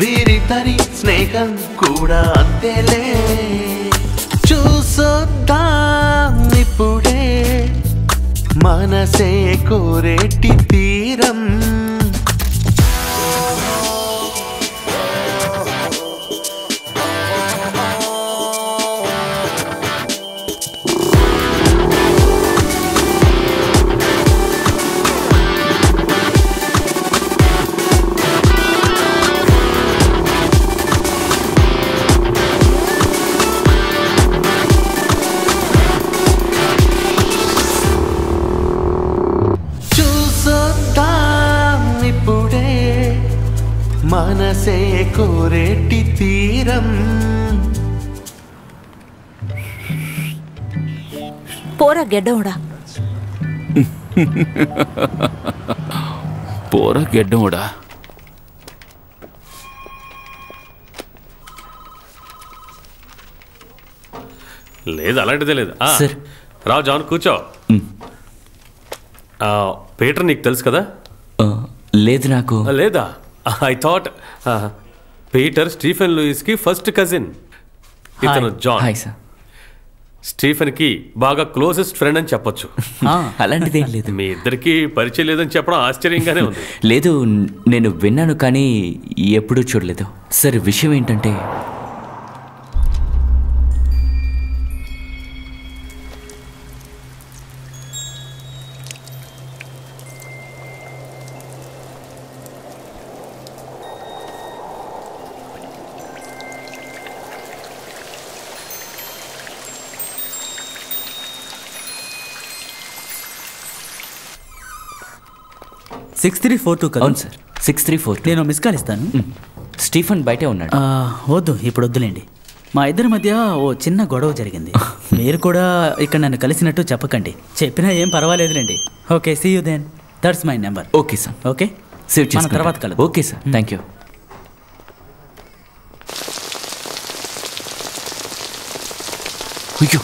వీరిద్దరి స్నేహం కూడా అంతేలే. చూసొద్దాం ఇప్పుడే మనసే కోరేటి తీరం. మనసే కోరేటి తీరం. పోరా గెడ్డోడా, పోరా గెడ్డోడా. లేదు, అలాంటిదే లేదు. రా జాన్, కూర్చో. పీటర్ నీకు తెలుసు కదా? లేదు నాకు. లేదా? I thought Peter Stephen Louis కి ఫస్ట్ కజిన్. ఇతను జాన్. స్టీఫెన్ కి బాగా క్లోజెస్ట్ ఫ్రెండ్ అని చెప్పొచ్చు. అలాంటిదేం లేదు. మీ ఇద్దరికి పరిచయం లేదని చెప్పడం ఆశ్చర్యంగానే ఉంది. లేదు, నేను విన్నాను కానీ ఎప్పుడూ చూడలేదు. సరే, విషయం ఏంటంటే అవును సార్, 6342. నేను మిస్ కాల్ ఇస్తాను. స్టీఫెన్ బయటే ఉన్నాడు. వద్దు, ఇప్పుడు వద్దులేండి. మా ఇద్దరి మధ్య ఓ చిన్న గొడవ జరిగింది. మీరు కూడా ఇక్కడ నన్ను కలిసినట్టు చెప్పకండి. చెప్పినా ఏం పర్వాలేదులేండి. Okay, see you then. That's my number. Okay sir. Okay, save మన తర్వాత కలుద్దాం. Okay sir, thank you. అయ్యో,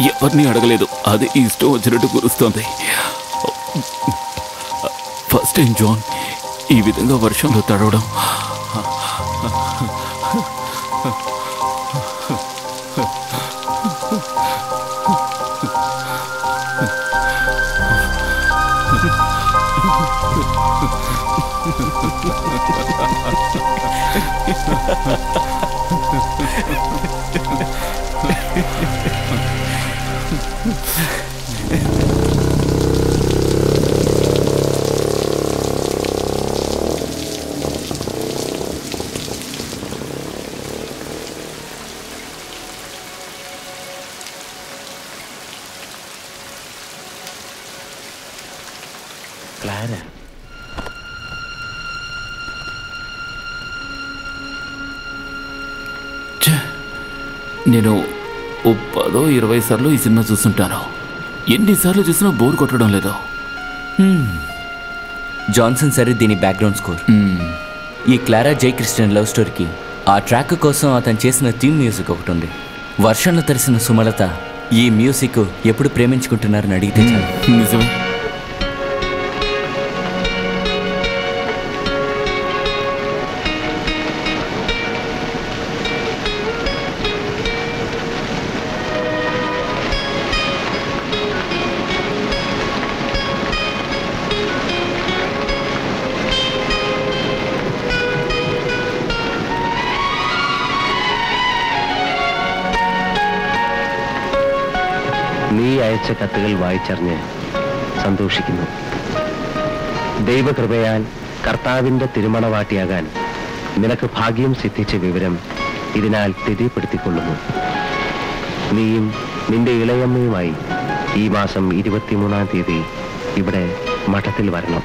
ఎవరిని అడగలేదు, అది ఇష్టం వచ్చినట్టు కురుస్తోంది. ఫస్ట్ టైం జాన్ ఈ విధంగా వర్షంలో తడవడం. క్లారా నేను 10-20 సార్లు ఈ సినిమా చూస్తుంటాను. ఎన్నిసార్లు చూసినా బోర్ కొట్టడం లేదు. జాన్సన్ సరే దీని బ్యాక్గ్రౌండ్ స్కోర్. ఈ క్లారా జై క్రిస్టియన్ లవ్ స్టోరీకి ఆ ట్రాక్ కోసం అతను చేసిన థీమ్ మ్యూజిక్ ఒకటి ఉంది. వర్షంలో తరిసిన సుమలత ఈ మ్యూజిక్ ఎప్పుడు ప్రేమించుకుంటున్నారని అడిగితే చాలు. నిజమే. നീ അയച്ച കത്തുകൾ വായിച്ചറിഞ്ഞ് സന്തോഷിക്കുന്നു. ദൈവകൃപയാൽ കർത്താവിൻ്റെ തിരുമണവാട്ടിയാകാൻ നിനക്ക് ഭാഗ്യം സിദ്ധിച്ച വിവരം ഇതിനാൽ തെര്യപ്പെടുത്തിക്കൊള്ളുന്നു. നീയും നിന്റെ ഇളയമ്മയുമായി ഈ മാസം 23-ാം തീയതി ഇവിടെ മഠത്തിൽ വരണം.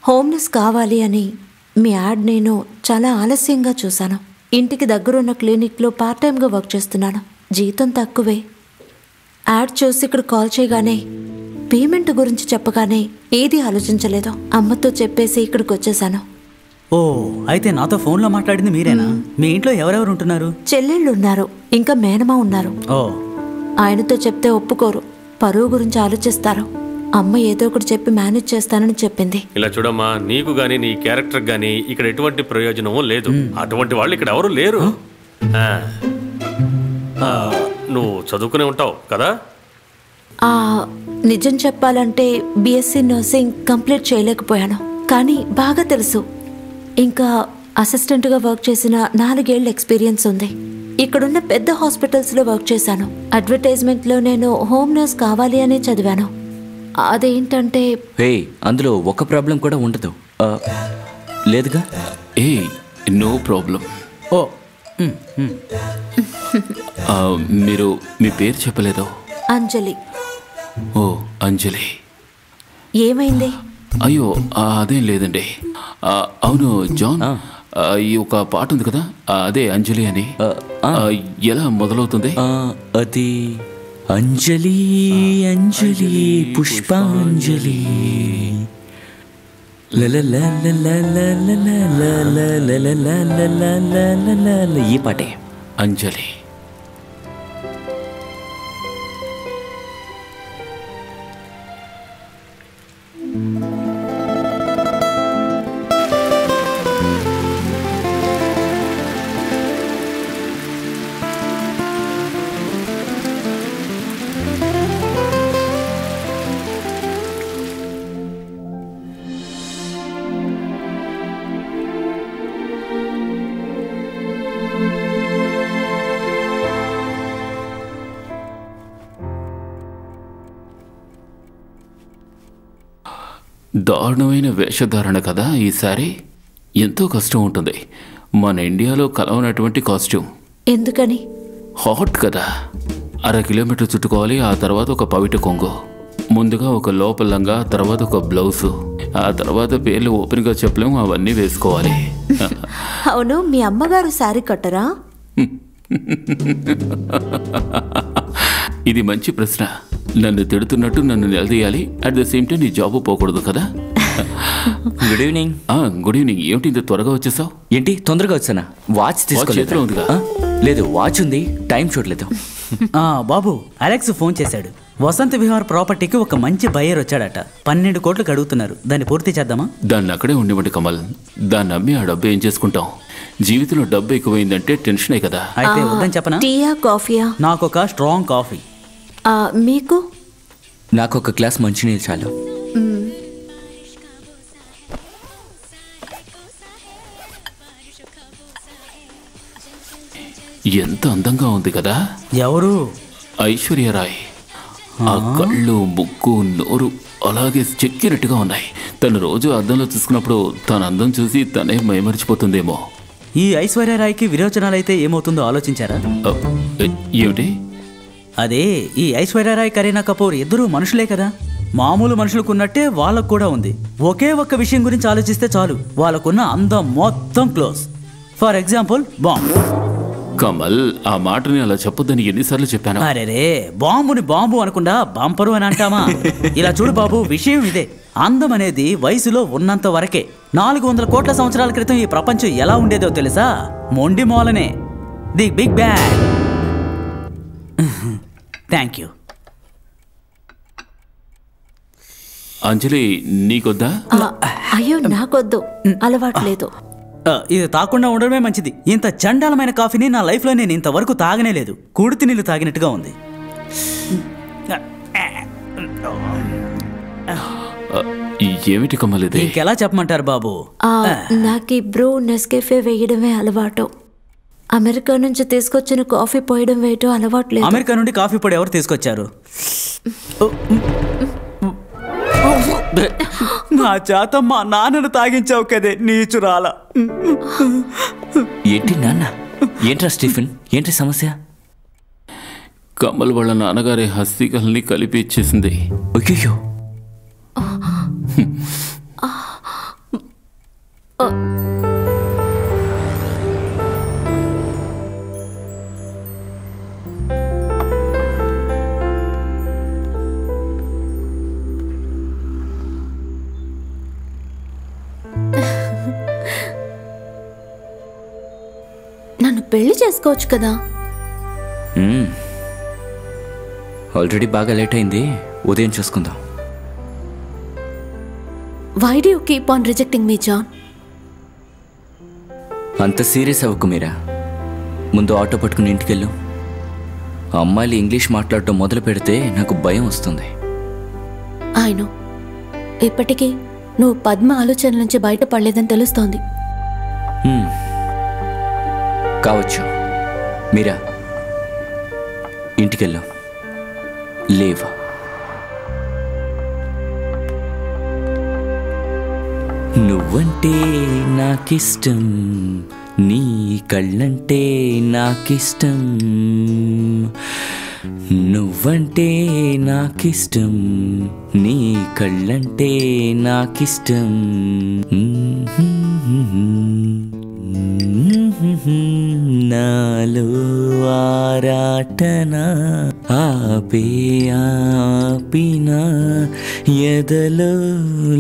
హోమ్లెస్ కావాలి అని మీ యాడ్ నేను చాలా ఆలస్యంగా చూశాను. ఇంటికి దగ్గరున్న క్లినిక్లో పార్ట్ టైంగా వర్క్ చేస్తున్నాను. జీతం తక్కువే. యాడ్ చూసి ఇక్కడ కాల్ చేయగానే పేమెంట్ గురించి చెప్పగానే ఏది ఆలోచించలేదు. అమ్మతో చెప్పేసి ఇక్కడికి వచ్చేసాను. ఓ అయితే నాతో ఫోన్లో మాట్లాడింది మీరేనా? మీ ఇంట్లో ఎవరెవరు ఉంటున్నారు? చెల్లెళ్ళు ఉన్నారు, ఇంకా మేనమా ఉన్నారు. ఓ ఆయనతో చెప్తే ఒప్పుకోరు, పరువు గురించి ఆలోచిస్తారు. అమ్మ ఏదో ఒకటి చెప్పి మేనేజ్ చేస్తానని చెప్పింది. ఇలా చూడమ్మా, నీకు గానీ నీ క్యారెక్టర్ గానీ ఇక్కడ ఎటువంటి ప్రయోజనమూ లేదు. అటువంటి వాళ్ళు ఇక్కడ ఎవరు లేరు. నువ్వు చదువుకునే ఉంటావు కదా? నిజం చెప్పాలంటే బిఎస్సీ నర్సింగ్ కంప్లీట్ చేయలేకపోయాను, కానీ బాగా తెలుసు. ఇంకా అసిస్టెంట్గా వర్క్ చేసిన 4 ఏళ్ల ఎక్స్పీరియన్స్ ఉంది. ఇక్కడున్న పెద్ద హాస్పిటల్స్లో వర్క్ చేశాను. అడ్వర్టైజ్మెంట్లో నేను హోమ్ నర్స్ కావాలి అనే చదివాను. అదేంటంటే అందులో ఒక ప్రాబ్లం కూడా ఉండదు లేదుగా. No problem. ఓ మీరు మీ పేరు చెప్పలేదో? అంజలి. ఓ అంజలి. ఏమైంది? అయ్యో అదేం లేదండి. అవును జాన్, ఈ ఒక పాట ఉంది కదా, అదే అంజలి అని. ఎలా మొదలవుతుంది? అది అంజలి అంజలి పుష్పాంజలి ఈ పాటే అంజలి. దారుణమైన వేషధారణ కదా ఈసారి. ఎంతో కష్టం ఉంటుంది. మన ఇండియాలో కలవనటువంటి కాస్ట్యూమ్. ఎందుకని? హాట్ కదా. 1/2 కిలోమీటర్ చుట్టుకోవాలి. ఆ తర్వాత ఒక పవిట కొంగు, ముందుగా ఒక లోపలంగా, తర్వాత ఒక బ్లౌజు, ఆ తర్వాత పేర్లు ఓపెన్గా చెప్పలేము, అవన్నీ వేసుకోవాలి. అవును, మీ అమ్మగారు శారీ కట్టరా? ఇది మంచి ప్రశ్న. నన్ను తిడుతున్నట్టు నన్ను నిలదీయాలి, అట్ ద సేమ్ టైం నీ జాబ్ పోకూడదు కదా. Good evening. Good evening. ఏమిటి ఇంత త్వరగా వచ్చేసావు? ఏంటి తొందరగా వచ్చానా? వాచ్ తీసుకోలేదు. లేదు, వాచ్ ఉంది, టైం చూడలేదు. బాబు, అలెక్స్ ఫోన్ చేశాడు. వసంత విహార్ ప్రాపర్టీకి ఒక మంచి బయ్యర్ వచ్చాడట. 12 కోట్లకు అడుగుతున్నారు. దాన్ని పూర్తి చేద్దామా? దాన్ని అక్కడే ఉండివ్వండి కమల్. దాన్ని అమ్మి ఆ డబ్బు ఏం చేసుకుంటాం? జీవితంలో డబ్బు ఎక్కువైందంటే టెన్షనే కదా. అయితే వద్దని చెప్పనా? టీయా కాఫీయా? నాకు ఒక స్ట్రాంగ్ కాఫీ. మీకు? నాకు ఒక గ్లాస్ మంచినీళ్ళు చాలు. ఎంత అందంగా ఉంది కదా. ఎవరు? ఐశ్వర్యరాయ్. ఆ కళ్ళు, ముక్కు, నోరు అలాగే చెక్కినట్టుగా ఉన్నాయి. తను రోజు అద్దంలో చూసుకున్నప్పుడు తన అందం చూసి తనే మైమరిచిపోతుందేమో. ఈ ఐశ్వర్యరాయ్కి విరోచనాలైతే ఏమవుతుందో ఆలోచించారా? ఏమిటి? అదే, ఈ ఐశ్వర్యరాయ్ కరీనా కపూర్ ఇద్దరూ మనుషులే కదా. మామూలు మనుషులకు ఉన్నట్టే వాళ్ళకు కూడా ఉంది. ఒకే ఒక్క విషయం గురించి ఆలోచిస్తే చాలు, వాళ్ళకున్న అందం మొత్తం close. For example bomb. Kamal, ఆ మాటని అలా చెప్పొద్దని ఎన్నిసార్లు చెప్పాను. అరేరే, బాంబుని బాంబు అనకుండా బంపరు అని అంటామా? ఇలా చూడు బాబు, విషయం ఇదే. అందం అనేది వయసులో ఉన్నంత వరకే. 400 కోట్ల సంవత్సరాల క్రితం ఈ ప్రపంచం ఎలా ఉండేదో తెలుసా? మొండి మూలనే. The big bang. Thank you. Anjali, నీకొద్దా? అయ్యో, నాకొద్దు, అలవాట్లేదు. ఇది తాకుండా ఉండడమే మంచిది. ఇంత చండాలమైన కాఫీని నా లైఫ్లో నేను ఇంతవరకు తాగనే లేదు. కుడితి నీళ్ళు తాగినట్టుగా ఉంది. ఏమిటి కమల్ ఇది? ఇంకెలా చెప్పమంటారు బాబు? నాకు బ్రూ నెస్కేఫే వేయడమే అలవాటు. అమెరికా నుంచి తీసుకొచ్చిన కాఫీ పోయడం వేయటం అలవాట్లేదు. అమెరికా నుండి కాఫీ పొడి ఎవరు తీసుకొచ్చారు? నా చేత మా నాన్నను తాగించావు కదే నీచురాల. ఏంటి నాన్న? ఏంట్రా స్టీఫెన్, ఏంటి సమస్య? కమల్ వాళ్ళ నాన్నగారి హస్తికల్ని కలిపి ఇచ్చేసింది. అయ్యో, నన్ను పెళ్లి చేసుకోవచ్చు కదా. ఆల్రెడీ బాగా లేట్ అయింది, ఉదయం చూసుకుందాం. Why do you keep on rejecting me John? అంత సీరియస్ అవ్వకు మీరా. ముందు ఆటో పట్టుకుని ఇంటికెళ్ళు. అమ్మాయిలు ఇంగ్లీష్ మాట్లాడటం మొదలు పెడితే నాకు భయం వస్తుంది. ఆయన ఇప్పటికీ నువ్వు పద్మ ఆలోచనల నుంచి బయటపడలేదని తెలుస్తోంది. కావచ్చు. మీరా, ఇంటికెళ్ళు. లీవ్. నువ్వంటే నాకిష్టం, నీ కళ్ళంటే నాకిష్టం. నువ్వంటే నాకిష్టం, నీ కళ్ళంటే నాకిష్టం. నాలో ఆరాటన ఆపే ఆపిన ఎదలో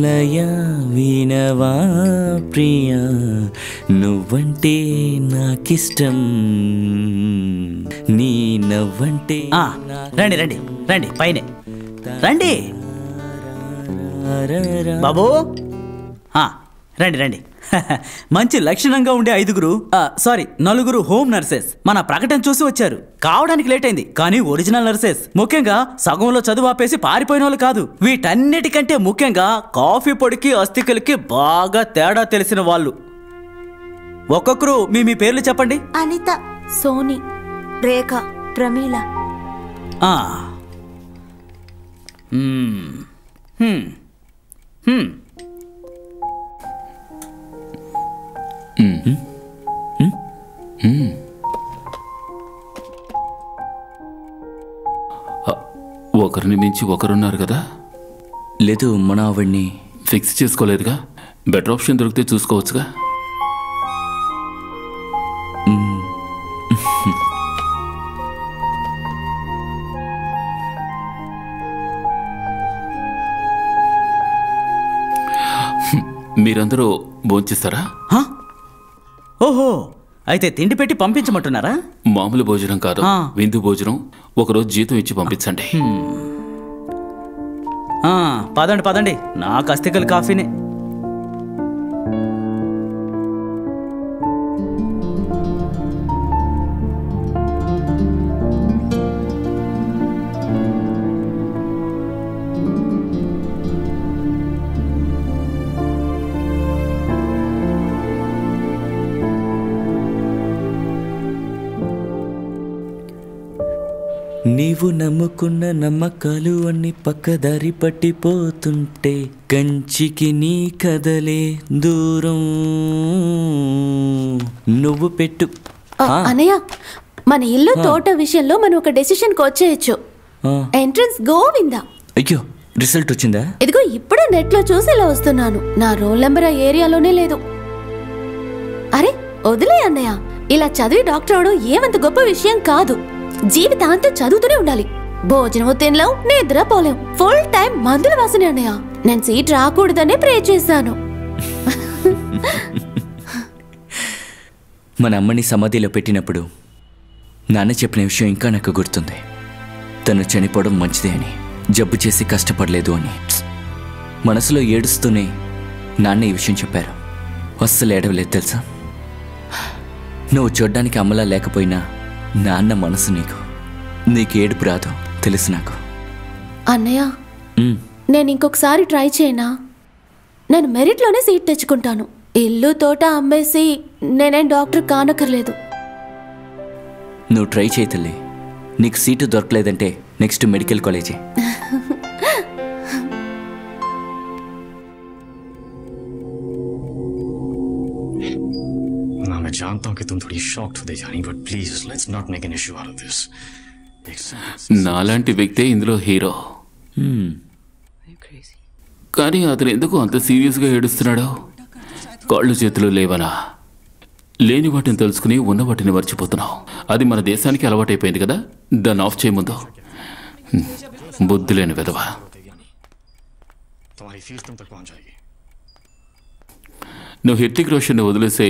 లయ వినవా ప్రియా. నువ్వంటే నాకిష్టం, నీ నవ్వంటే. రండి రండి రండి, పైనే రండి బాబు. రండి రండి. మంచి లక్షణంగా ఉండే 9 హోమ్ నర్సెస్ మన ప్రకటన చూసి వచ్చారు. కావడానికి లేట్ అయింది, కానీ ఒరిజినల్ నర్సెస్. ముఖ్యంగా సగంలో చదువు ఆపేసి పారిపోయిన వాళ్ళు కాదు. వీటన్నిటికంటే ముఖ్యంగా కాఫీ పొడికి అస్థికలకి బాగా తేడా తెలిసిన వాళ్ళు. ఒక్కొక్కరు మీ పేర్లు చెప్పండి. అనిత, సోని, రేఖ, ప్రమీల. ఒకరిని మించి ఒకరున్నారు కదా. లేదు, మన ఆవిడ్ని ఫిక్స్ చేసుకోలేదుగా. బెటర్ ఆప్షన్ దొరికితే చూసుకోవచ్చుగా. మీరందరూ భోంచేస్తారా? ఓహో, అయితే తిండి పెట్టి పంపించమంటున్నారా? మామూలు భోజనం కాదు, విందు భోజనం. ఒకరోజు జీతం ఇచ్చి పంపించండి. పదండి పదండి, నాకు అస్థికలు కాఫీనే. నీవు నమ్ముకున్న నమ్మకాలు అన్ని పక్కదారి పట్టిపోతుంటే కంచికి నీ కదలే దూరం నువ్వు పెట్టు. అన్నయ్య, మన ఇల్లు తోట విషయంలో మనం ఒక డెసిషన్ కి వచ్చేయచ్చు. ఎంట్రన్స్ గోవిందా. అయ్యో, రిజల్ట్ వచ్చిందా? ఇదిగో ఇప్పుడే నెట్ లో చూసి ఇలా వస్తున్నాను. నా రోల్ నెంబర్ ఆ ఏరియాలోనే లేదు. అరే వదిలే అన్నయ్య, ఇలా చదివి డాక్టర్ అవడం ఏమంత గొప్ప విషయం కాదు. జీవితాంతం చదువుతూనే ఉండాలి. భోజనం తినలేం, నిద్ర పోలేం, ఫుల్ టైం మందుల వాసనే అన్నయ్య. నేను సీట్ రాకూడదనే ప్రే చేశాను. మన అమ్మని సమాధిలో పెట్టినప్పుడు నాన్న చెప్పిన విషయం ఇంకా నాకు గుర్తుంది. తను చనిపోవడం మంచిదే అని, జబ్బు చేసి కష్టపడలేదు అని. మనసులో ఏడుస్తూనే నాన్న ఈ విషయం చెప్పారు. అస్సలు ఏడవలేదు తెలుసా. నువ్వు చూడ్డానికి అమ్మలా లేకపోయినా నాన్న మనసు నీకు ఏడుపు రాదు తెలుసు నాకు. అన్నయ్య, నేను ఇంకొకసారి ట్రై చేయనా? నేను మెరిట్లోనే సీట్ తెచ్చుకుంటాను. ఇల్లు తోట అమ్మేసి నేనేం డాక్టర్ కానక్కర్లేదు. నువ్వు ట్రై చేయి తల్లి. నీకు సీటు దొరకలేదంటే నెక్స్ట్ మెడికల్ కాలేజే. मैं जानता हूं कि तुम थोड़ी शॉक्ड हो जानी, but please let's not make an issue out of this. నాలాంటి వ్యక్తే ఇందులో హీరో. కానీ అతను ఎందుకు అంత సీరియస్గా ఏడుస్తున్నాడు? కాళ్ళు చేతులు లేవనా? లేని వాటిని తెలుసుకుని ఉన్న వాటిని మర్చిపోతున్నావు. అది మన దేశానికి అలవాటైపోయింది కదా. దాన్ని ఆఫ్ చేయ ముందు. బుద్ధి లేని విధవా. నువ్వు హృతిక్ రోషన్ని వదిలేసే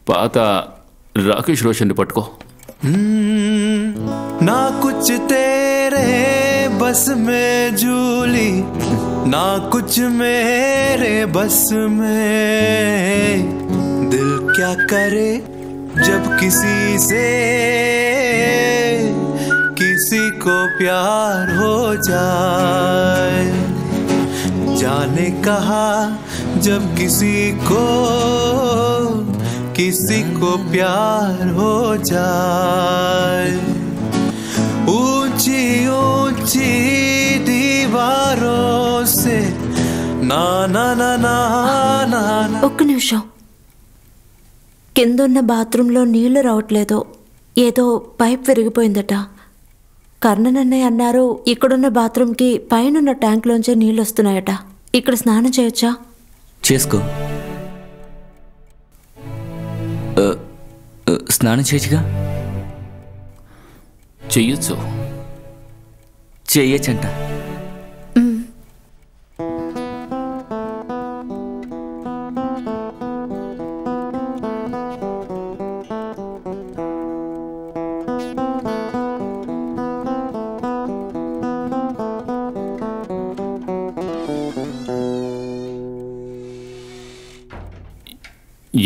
పాత రాకేష్ రోషన్ని పట్టుకో. ना कुछ तेरे बस में झूली, ना कुछ मेरे बस में. दिल क्या करे जब किसी से किसी को प्यार हो जाए. जाने कहा जब किसी को प्यार हो जाए. ऊंची ऊंची दीवारों से ना ना ना ना ना. ఒక్క నిమిషం. కిందున్న బాత్రూంలో నీళ్లు రావట్లేదు. ఏదో పైప్ విరిగిపోయిందట. కర్ణనన్నయ్య అన్నారు ఇక్కడున్న బాత్రూంకి పైనున్న ట్యాంక్లోంచే నీళ్ళు వస్తున్నాయట. ఇక్కడ స్నానం చేయొచ్చా? చేసుకో. స్నానం చేయొచ్చుగా. చెయ్యొచ్చంట.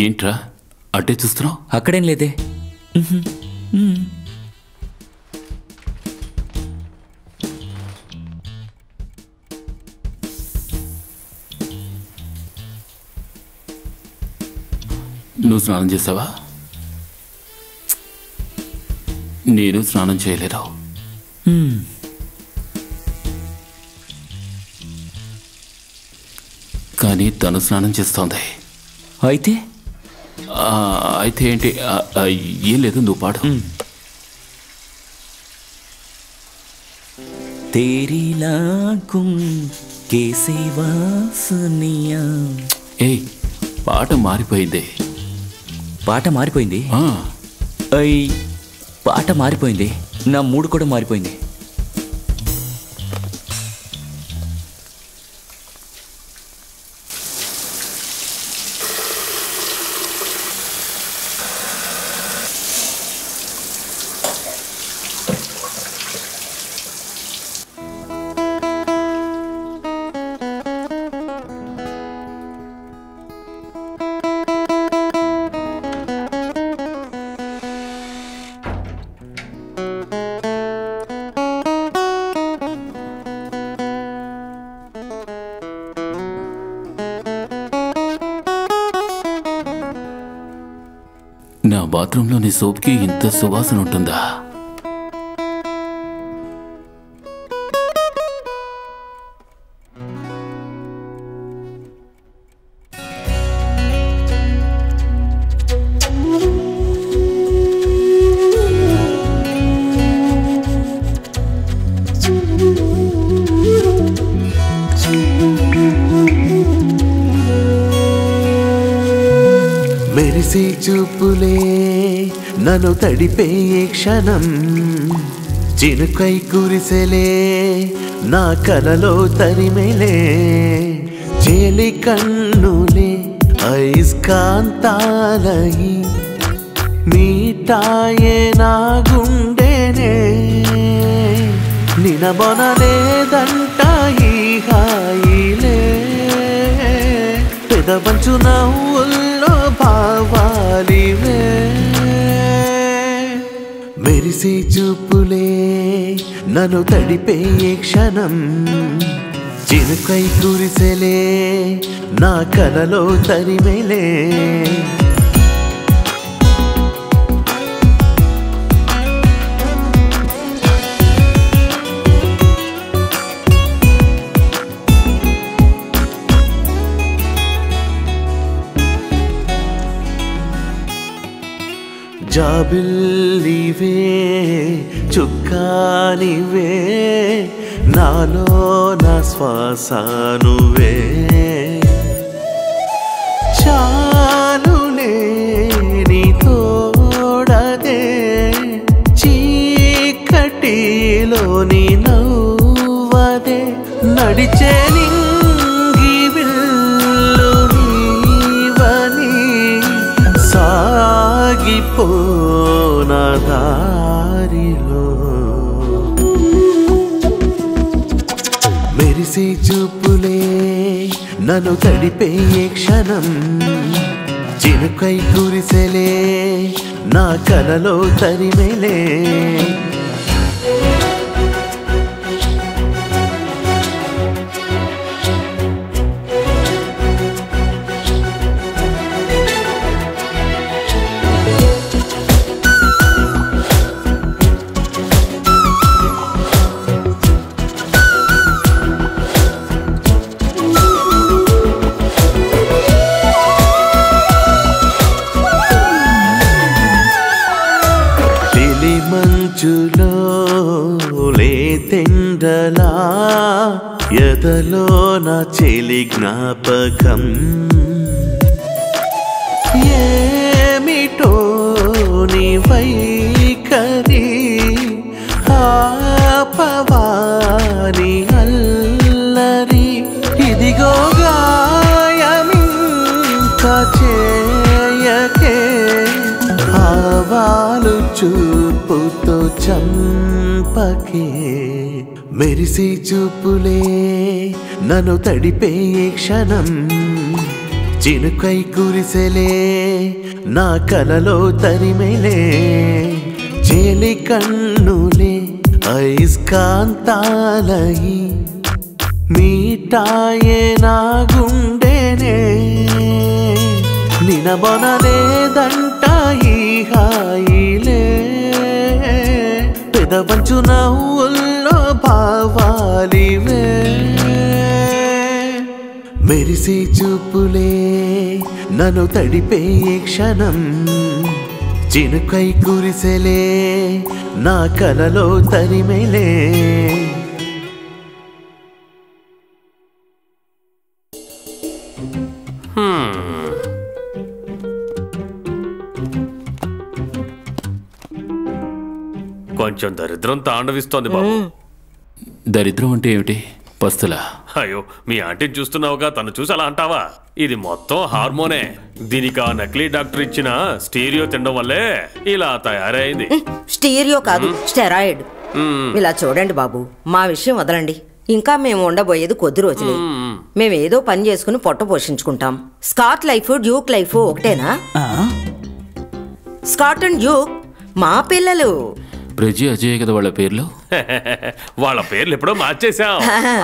ఏంట్రా అట్టే చూస్తున్నావు? అక్కడేం లేదే. నువ్వు స్నానం చేసావా? నేను స్నానం చేయలేదు. కానీ తను స్నానం చేస్తోంది. అయితే అయితే ఏంటి? ఏం లేదు, నువ్వు పాడు. तेरी लाखों के सिवा सुनिया. ఏయ్, పాట మారిపోయింది. పాట మారిపోయింది? పాట మారిపోయింది. నా మూడు కూడా మారిపోయింది. నా బాత్రూంలోని సోప్కి ఇంత సువాసన ఉంటుందా? మెరిసే చూపులే నన్ను తడిపే క్షణం, చినుకై కురిసెలే నా కలలో తరిమెలే, చేలి కన్నులే అయస్కాంతాలయి మీటాయే నా గుండెనే, నినబొనలేదంట ఈ హాయిలే, పెదవంచు నవ్వుల్లో భావాలివే, మెరిసే చూపులే నన్ను తడిపే క్షణం, చినుకై కురిసెలే నా కలలో తరిమెలే. జాబిల్లివే చుక్కానివే నాలో నా శ్వాస నువ్వే, చాలులే నీ తోడదే చీకటిలో నీ నవ్వదే, నడిచే నింగి విల్లు నీవని సాగిపోనా దారిలో, మెరిసే చూపులే నన్ను తడిపే క్షణం, చినుకై కురిసెలే నా కలలో తరిమెలే. మంచులో లేతెండలా ఎదలో నా చెలి జ్ఞాపకం, ఏమిటో నీ వైఖరి ఆపవాని అల్లరి, ఇదిగో గాయమింకా చేయకే ఆవాలు చూపుతో చంపకే, మెరిసే చూపులే నన్ను తడిపే క్షణం, చినుకై కురిసెలే నా కలలో తరిమెలే, చేలి కన్నులే అయస్కాంతాలయి మీటాయే నా గుండెనే, నినబొనలేదంట ఈ హాయిలే, పెదవంచు నవ్వుల్లో భావాలివే, మెరిసే చూపులే నన్ను తడిపే క్షణం, చినుకై కురిసెలే నా కలలో తరిమెలే. కొంచెం దరిద్రం తాండవిస్తోంది బాబు. దరిద్రం అంటే ఏమిటి? పస్తులా? అయ్యో, మీ ఆంటీని చూస్తున్నావుగా, తను చూసి అలా అంటావా? ఇది మొత్తం హార్మోనే. దీనికి ఆ నకిలీ డాక్టర్ ఇచ్చిన స్టీరియో తినడం వల్లే ఇలా తయారైంది. స్టీరియో కాదు, స్టెరాయిడ్. ఇలా చూడండి బాబు, మా విషయం వదలండి. ఇంకా మేము ఉండబోయేది కొద్ది రోజులే. మేము ఏదో పని చేసుకుని పొట్ట పోషించుకుంటాం. స్కాట్ లైఫ్ డ్యూక్ లైఫ్ ఒకటేనా? స్కాట్ అండ్ డ్యూక్ మా పిల్లలు. ప్రజీ అజయ్ కదా వాళ్ళ పేర్లు? వాళ్ళ పేర్లు ఎప్పుడో మార్చేశాం.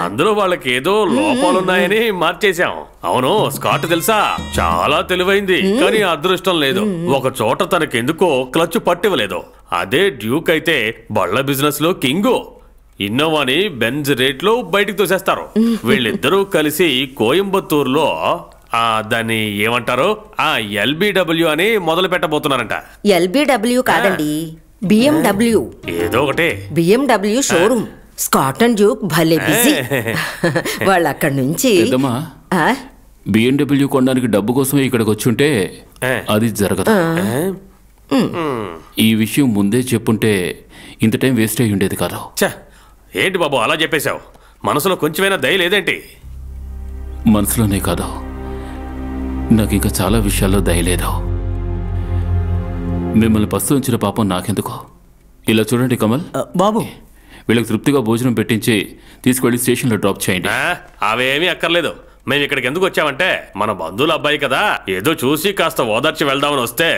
అందులో వాళ్ళకి ఏదో లోపాలున్నాయని మార్చేశాం. అవును, స్కాట్ తెలుసా, చాలా తెలివైంది, కానీ అదృష్టం లేదు. ఒక చోట తనకెందుకో క్లచ్ పట్టివ్వలేదు. అదే డ్యూక్ అయితే బళ్ళ బిజినెస్ లో కింగు. ఇన్నోవాని బెంజ్ రేట్ లో బయటికి తోసేస్తారు. వీళ్ళిద్దరూ కలిసి కోయంబత్తూరులో దాన్ని ఏమంటారు, LBW అని మొదలు పెట్టబోతున్నారంట. LBW కాదండి, BMW. ఏదో ఒకటే. BMW showroom. Scott and Duke భలే బిజీ. వాళ్ళు అక్కడి నుంచి BMW కొనడానికి డబ్బు కోసమే ఇక్కడికి వచ్చుంటే అది జరగదు. ఈ విషయం ముందే చెప్పుంటే ఇంత టైం వేస్ట్ అయ్యి ఉండేది కాదు. ఏంటి బాబు అలా చెప్పేశావు? మనసులో కొంచెమైనా దయ లేదేంటి? మనసులోనే కాదు, నాకు ఇంకా చాలా విషయాల్లో దయలేదు. మిమ్మల్ని పస్తు ఉంచిన పాపం నాకెందుకో. ఇలా చూడండి కమల్ బాబు, వీళ్ళకి తృప్తిగా భోజనం పెట్టించి తీసుకెళ్లి స్టేషన్లో డ్రాప్ చేయండి. అవేమీ అక్కర్లేదు. మేము ఇక్కడికి ఎందుకు వచ్చామంటే మన బంధువుల అబ్బాయి కదా, ఏదో చూసి కాస్త ఓదార్చి వెళ్దామని వస్తే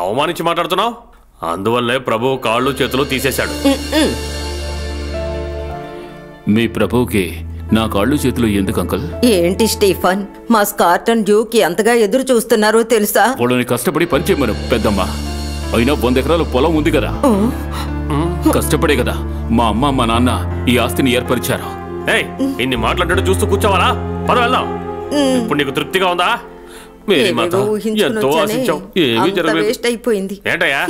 అవమానించి మాట్లాడుతున్నావు. అందువల్లే ప్రభువు కాళ్ళు చేతులు తీసేశాడు. మీ ప్రభువుకి నా కాళ్ళు చేతులు ఎందుకు అంకల్? ఏంటి స్టీఫన్, మా స్కాట్ అండ్ డ్యూక్ ఎంతగా ఎదురు చూస్తున్నారో తెలుసా? వాళ్ళని కష్టపడి పనిచేయమను పెద్దమ్మ. అయినా 100 ఎకరాల పొలం ఉంది కదా, కష్టపడే కదా మా అమ్మ మా నాన్న ఈ ఆస్తిని ఏర్పరిచారు. ఇన్ని మాట్లాడుతూ చూస్తూ కూర్చోవాలా? పద వెళ్దాం. ఇప్పుడు నీకు తృప్తిగా ఉందా? ఎంతో ఆశించావు, ఏమీ జరగలేదు. ఏంటయ్యా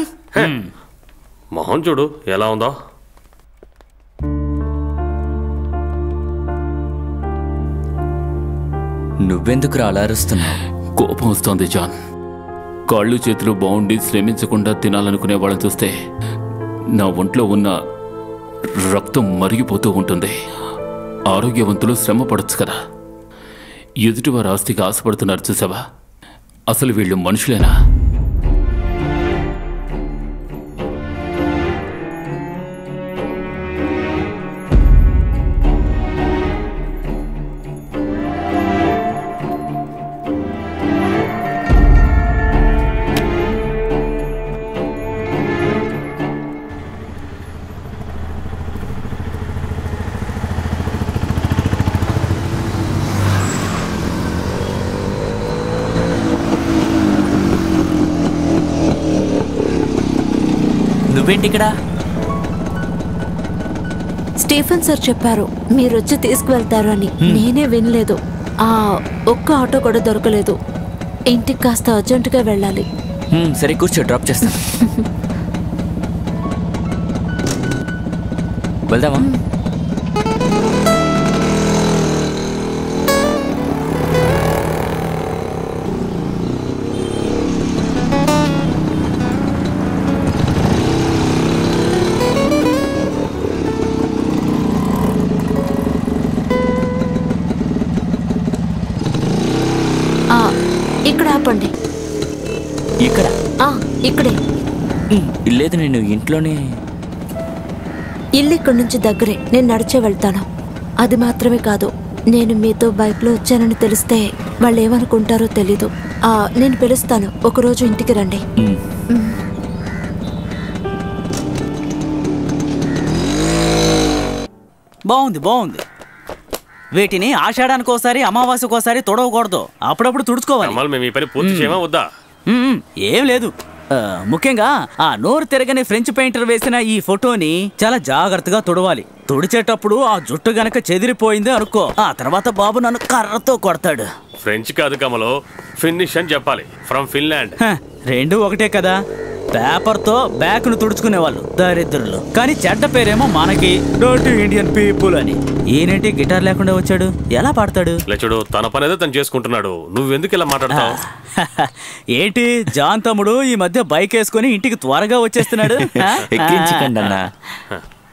మొహం చూడు ఎలా ఉందో. నువ్వెందుకు అలరుస్తున్నావు? కోపం వస్తోంది జాన్. కాళ్ళు చేతులు బాగుండి శ్రమించకుండా తినాలనుకునే వాళ్ళని చూస్తే నా ఒంట్లో ఉన్న రక్తం మరిగిపోతూ ఉంటుంది. ఆరోగ్యవంతులు శ్రమ పడొచ్చు కదా. ఎదుటివారి ఆస్తికి ఆశపడుతున్నారు చూసావా? అసలు వీళ్ళు మనుషులేనా? నువ్వేంటి ఇక్కడ? స్టీఫెన్ సార్ చెప్పారు మీరు వచ్చి తీసుకువెళ్తారు అని. నేనే వినలేదు. ఒక్క ఆటో కూడా దొరకలేదు. ఇంటికి కాస్త అర్జెంటుగా వెళ్ళాలి. సరే కూర్చో, డ్రాప్ చేస్తాను. వెళ్దామా? ఇక్కడ ఆపండి. ఇక్కడ? ఇక్కడే. లేదు, నేను ఇంట్లోనే. ఇల్లు ఇక్కడి నుంచి దగ్గరే, నేను నడిచే వెళ్తాను. అది మాత్రమే కాదు, నేను మీతో బైక్లో వచ్చానని తెలిస్తే వాళ్ళు ఏమనుకుంటారో తెలీదు. నేను పిలుస్తాను, ఒకరోజు ఇంటికి రండి. బాగుంది. వీటిని ఆషాఢానికి ఒకసారి అమావాస్యకు ఒకసారి తొడవకూడదు, అప్పుడప్పుడు తుడుచుకోవాలి. ఏం లేదు, ముఖ్యంగా ఆ నోరు తిరగని ఫ్రెంచ్ పెయింటర్ వేసిన ఈ ఫోటోని చాలా జాగ్రత్తగా తుడవాలి. తుడిచేటప్పుడు ఆ జుట్టు గనక చెదిరిపోయింది అనుకో, ఆ తర్వాత బాబు నన్ను కర్రతో కొడతాడు. ఫ్రెంచ్ కాదు కమలో, ఫినిష్ అని చెప్పాలి. From Finland. రెండు ఒకటే కదా. పేపర్తో బ్యాక్ ను తుడుచుకునేవాళ్ళు దరిద్రులు, కానీ చెడ్డ పేరేమో మనకి డర్టీ ఇండియన్ పీపుల్ అని. ఈయనేంటి గిటార్ లేకుండా వచ్చాడు? ఎలా పాడతాడు? చూడు, తన పని ఏదో తను చేసుకుంటున్నాడు. నువ్వెందుకు ఇలా మాట్లాడతావు? ఏంటి జాన్ తమ్ముడు ఈ మధ్య బైక్ వేసుకుని ఇంటికి త్వరగా వచ్చేస్తున్నాడు.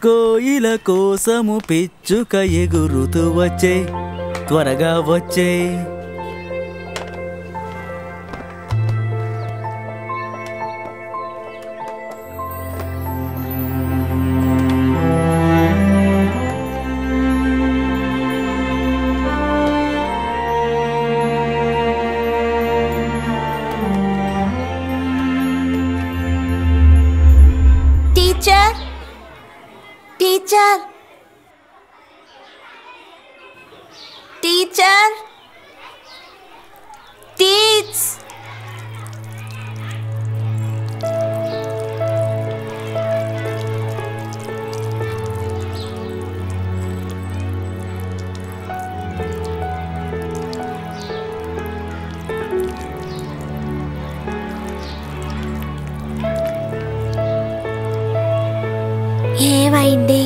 కోయిల కోసము పిచ్చుక ఎగురుతూ వచ్చే, త్వరగా వచ్చే. టీచర్ టీచర్ టీచ్ ఏమైంది?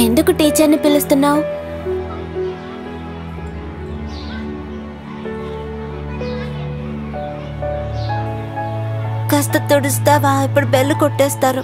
ఎందుకు టీచర్ని పిలుస్తున్నావు? కాస్త తుడుస్తావా? ఇప్పుడు బెల్లు కొట్టేస్తారు.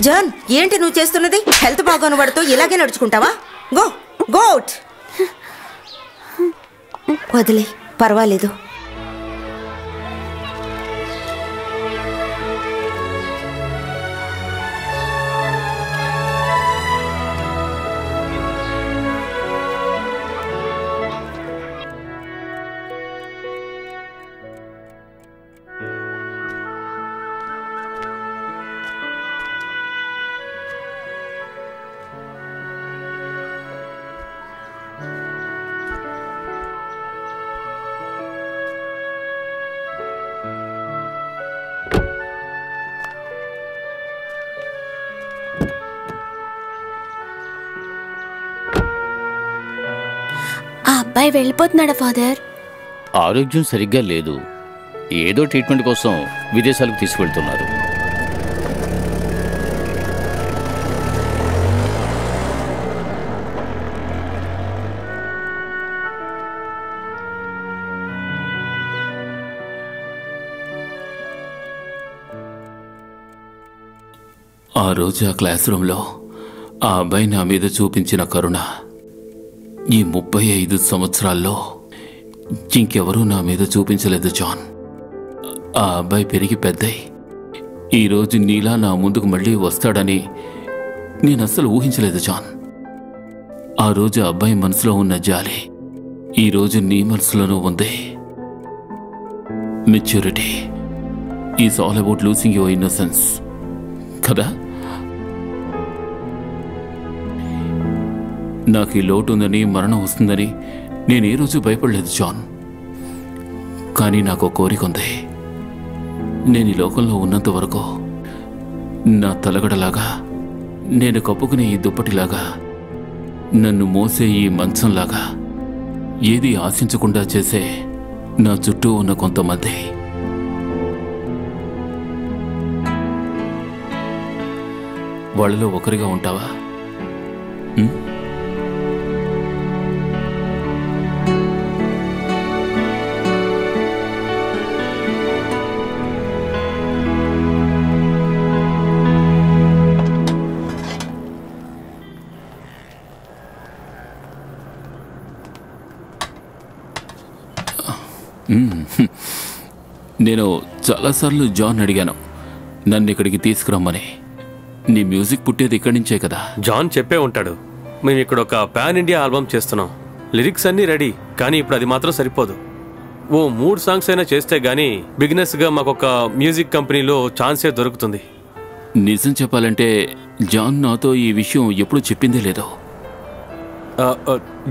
జాన్, ఏంటి నువ్వు చేస్తున్నది? హెల్త్ బాగోని పడుతూ ఇలాగే నడుచుకుంటావా? Go goat. వదిలే, పర్వాలేదు. ఆ అబ్బాయి వెళ్ళిపోతున్నాడా ఫాదర్? ఆరోగ్యం సరిగ్గా లేదు. ఏదో ట్రీట్మెంట్ కోసం విదేశాలకు తీసుకెళ్తున్నారు. ఆ రోజు ఆ క్లాస్ రూమ్లో ఆ అబ్బాయి నా మీద చూపించిన కరుణ ఈ 35 సంవత్సరాల్లో ఇంకెవరూ నా మీద చూపించలేదు జాన్. ఆ అబ్బాయి పెరిగి పెద్దయి ఈరోజు నీలా నా ముందుకు మళ్ళీ వస్తాడని నేను అస్సలు ఊహించలేదు జాన్. ఆ రోజు ఆ అబ్బాయి మనసులో ఉన్న జాలి ఈరోజు నీ మనసులోనూ ఉంది. Maturity is all about losing your innocence కదా? నాకు ఈ లోటు ఉందని, మరణం వస్తుందని నేను ఏ రోజు భయపడలేదు జాన్. కానీ నాకు కోరిక ఉంది. నేను ఈ లోకంలో ఉన్నంత వరకు నా తలగడలాగా, నేను కప్పుకునే ఈ దుప్పటిలాగా, నన్ను మోసే ఈ మంచంలాగా ఏది ఆశించకుండా చేసే నా చుట్టూ ఉన్న కొంతమంది వాళ్ళలో ఒకరిగా ఉంటావా? నేను చాలాసార్లు జాన్ అడిగాను నన్ను ఇక్కడికి తీసుకురమ్మని. నీ మ్యూజిక్ పుట్టేది ఇక్కడి నుంచే కదా? జాన్ చెప్పే ఉంటాడు. మేము ఇక్కడ ఒక పాన్ ఇండియా ఆల్బమ్ చేస్తున్నాం. లిరిక్స్ అన్నీ రెడీ, కానీ ఇప్పుడు అది మాత్రం సరిపోదు. ఓ 3 సాంగ్స్ అయినా చేస్తే గానీ బిగినెస్గా మాకు ఒక మ్యూజిక్ కంపెనీలో ఛాన్సే దొరుకుతుంది. నిజం చెప్పాలంటే జాన్ నాతో ఈ విషయం ఎప్పుడు చెప్పిందే లేదో.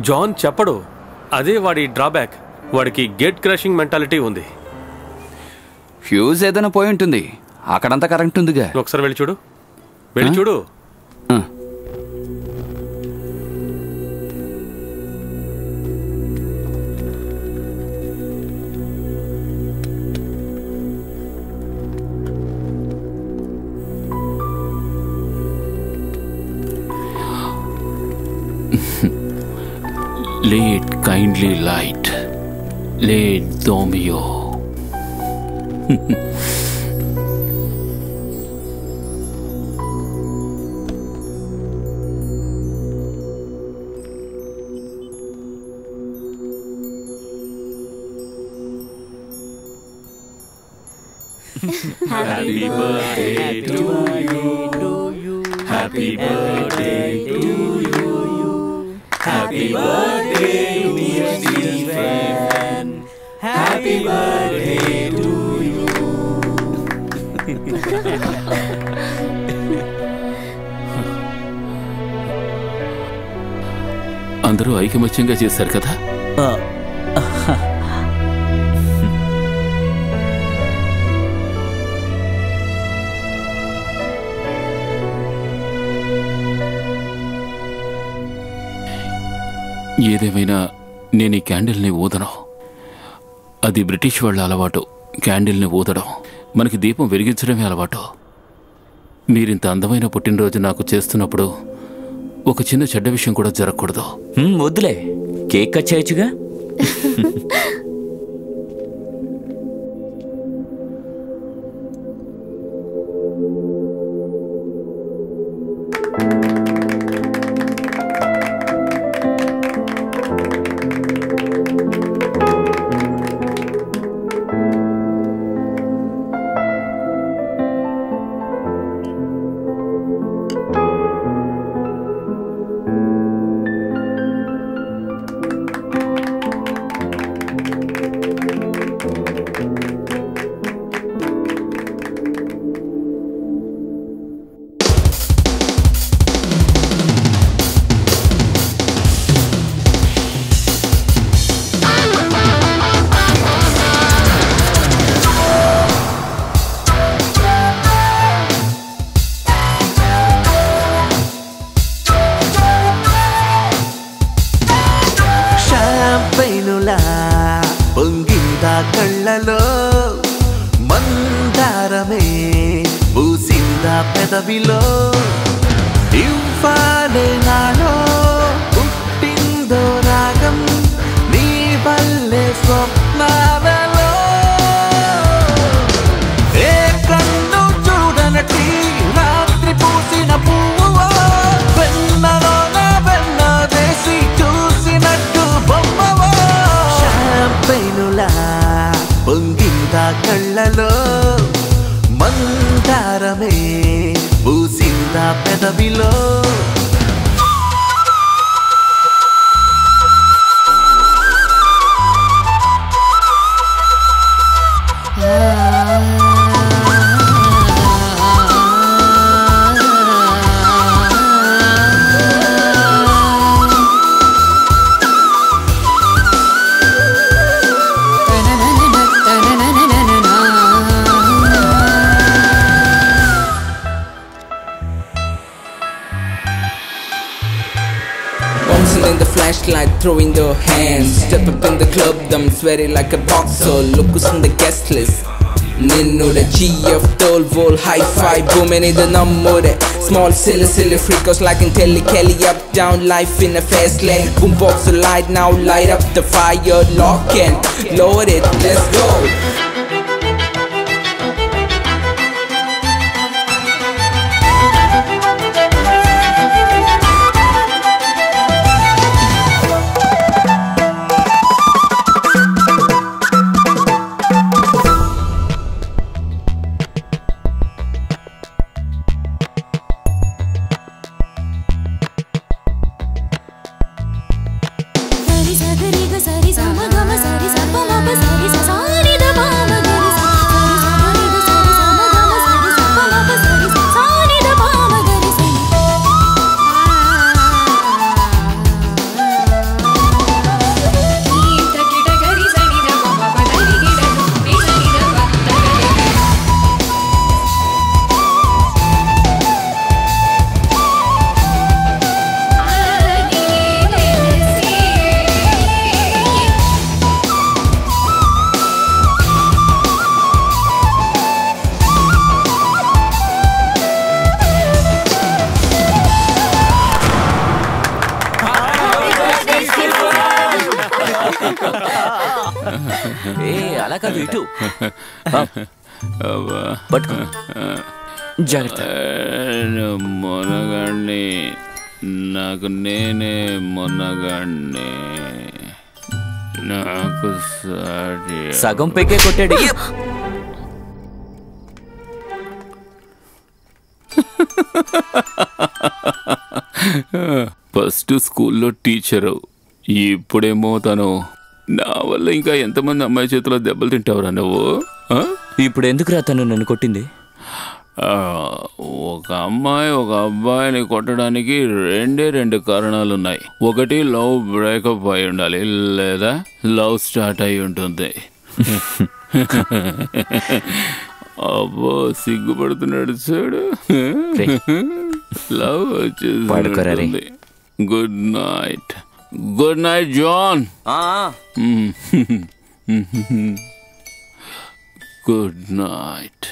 జాన్ చెప్పడు. అదే వాడి డ్రాబ్యాక్. వాడికి గేట్ క్రషింగ్ మెంటాలిటీ ఉంది. ఫ్యూజ్ ఏదైనా పోయి ఉంటుంది. అక్కడంతా కరెంట్ ఉందిగా. ఒకసారి వెళ్ళి చూడు, వెళ్ళి చూడు. Late kindly light, late Domio. Happy birthday to you happy birthday to you happy birthday dear Stephen happy birthday to you. అందరూ ఐకమత్యంగా చేశారు కదా. ఏదేమైనా నేను ఈ క్యాండిల్ని ఊదను. అది బ్రిటిష్ వాళ్ళ అలవాటు, క్యాండిల్ని ఊదడం. మనకి దీపం వెలిగించడమే అలవాటు. మీరింత అందమైన పుట్టినరోజు నాకు చేస్తున్నప్పుడు ఒక చిన్న చెడ్డ విషయం కూడా జరగకూడదు. వద్దులే, కేక్ కట్ చేయొచ్చుగా. పొంగిందా కళ్ళలో మందారమే పూసిందా పెదవిలో ఇవ్వాలే నాలో పుట్టిందో రాగం నీ వల్లే స్వప్నాలలో ఏ కన్ను చూడనటి రాత్రి పూసిన పువ్వు వెన్నలోన వెన్న వేసి చూసినట్టు బొమ్మవో షాంపైనులా పొంగిందా కళ్ళలో మందారమే పూసిందా పెదవిలో In the flashlight, throwing their hands. Step up in the club, them sweaty like a boxer. Look who's on the guest list. Ninnu the GF, Tol, Vol, Hi-Fi, booming in the number. Small, silly freakers like in Telly Kelly. Up, down, life in a fast lane. Boombox the light, now light up the fire. Lock and load it, let's go. అలా కాదు ఇటు జాగ్రత్త. మొనగాడిని నాకు నేనే మొనగాడిని నాకు సగం పెగ్గే కొట్టాడు. First స్కూల్లో టీచరు, ఇప్పుడేమో తను. నా వల్ల ఇంకా ఎంతమంది అమ్మాయి చేతిలో దెబ్బలు తింటావురా నువ్వు? ఇప్పుడు ఎందుకురా తను నన్ను కొట్టింది? ఒక అమ్మాయి ఒక అబ్బాయిని కొట్టడానికి రెండు కారణాలున్నాయి. ఒకటి లవ్ బ్రేకప్ అయి ఉండాలి, లేదా లవ్ స్టార్ట్ అయి ఉంటుంది. అబ్బో సిగ్గుపడుతున్నాడు చూడు. లవ్ వచ్చేసి. Good night. Good night John. Good night.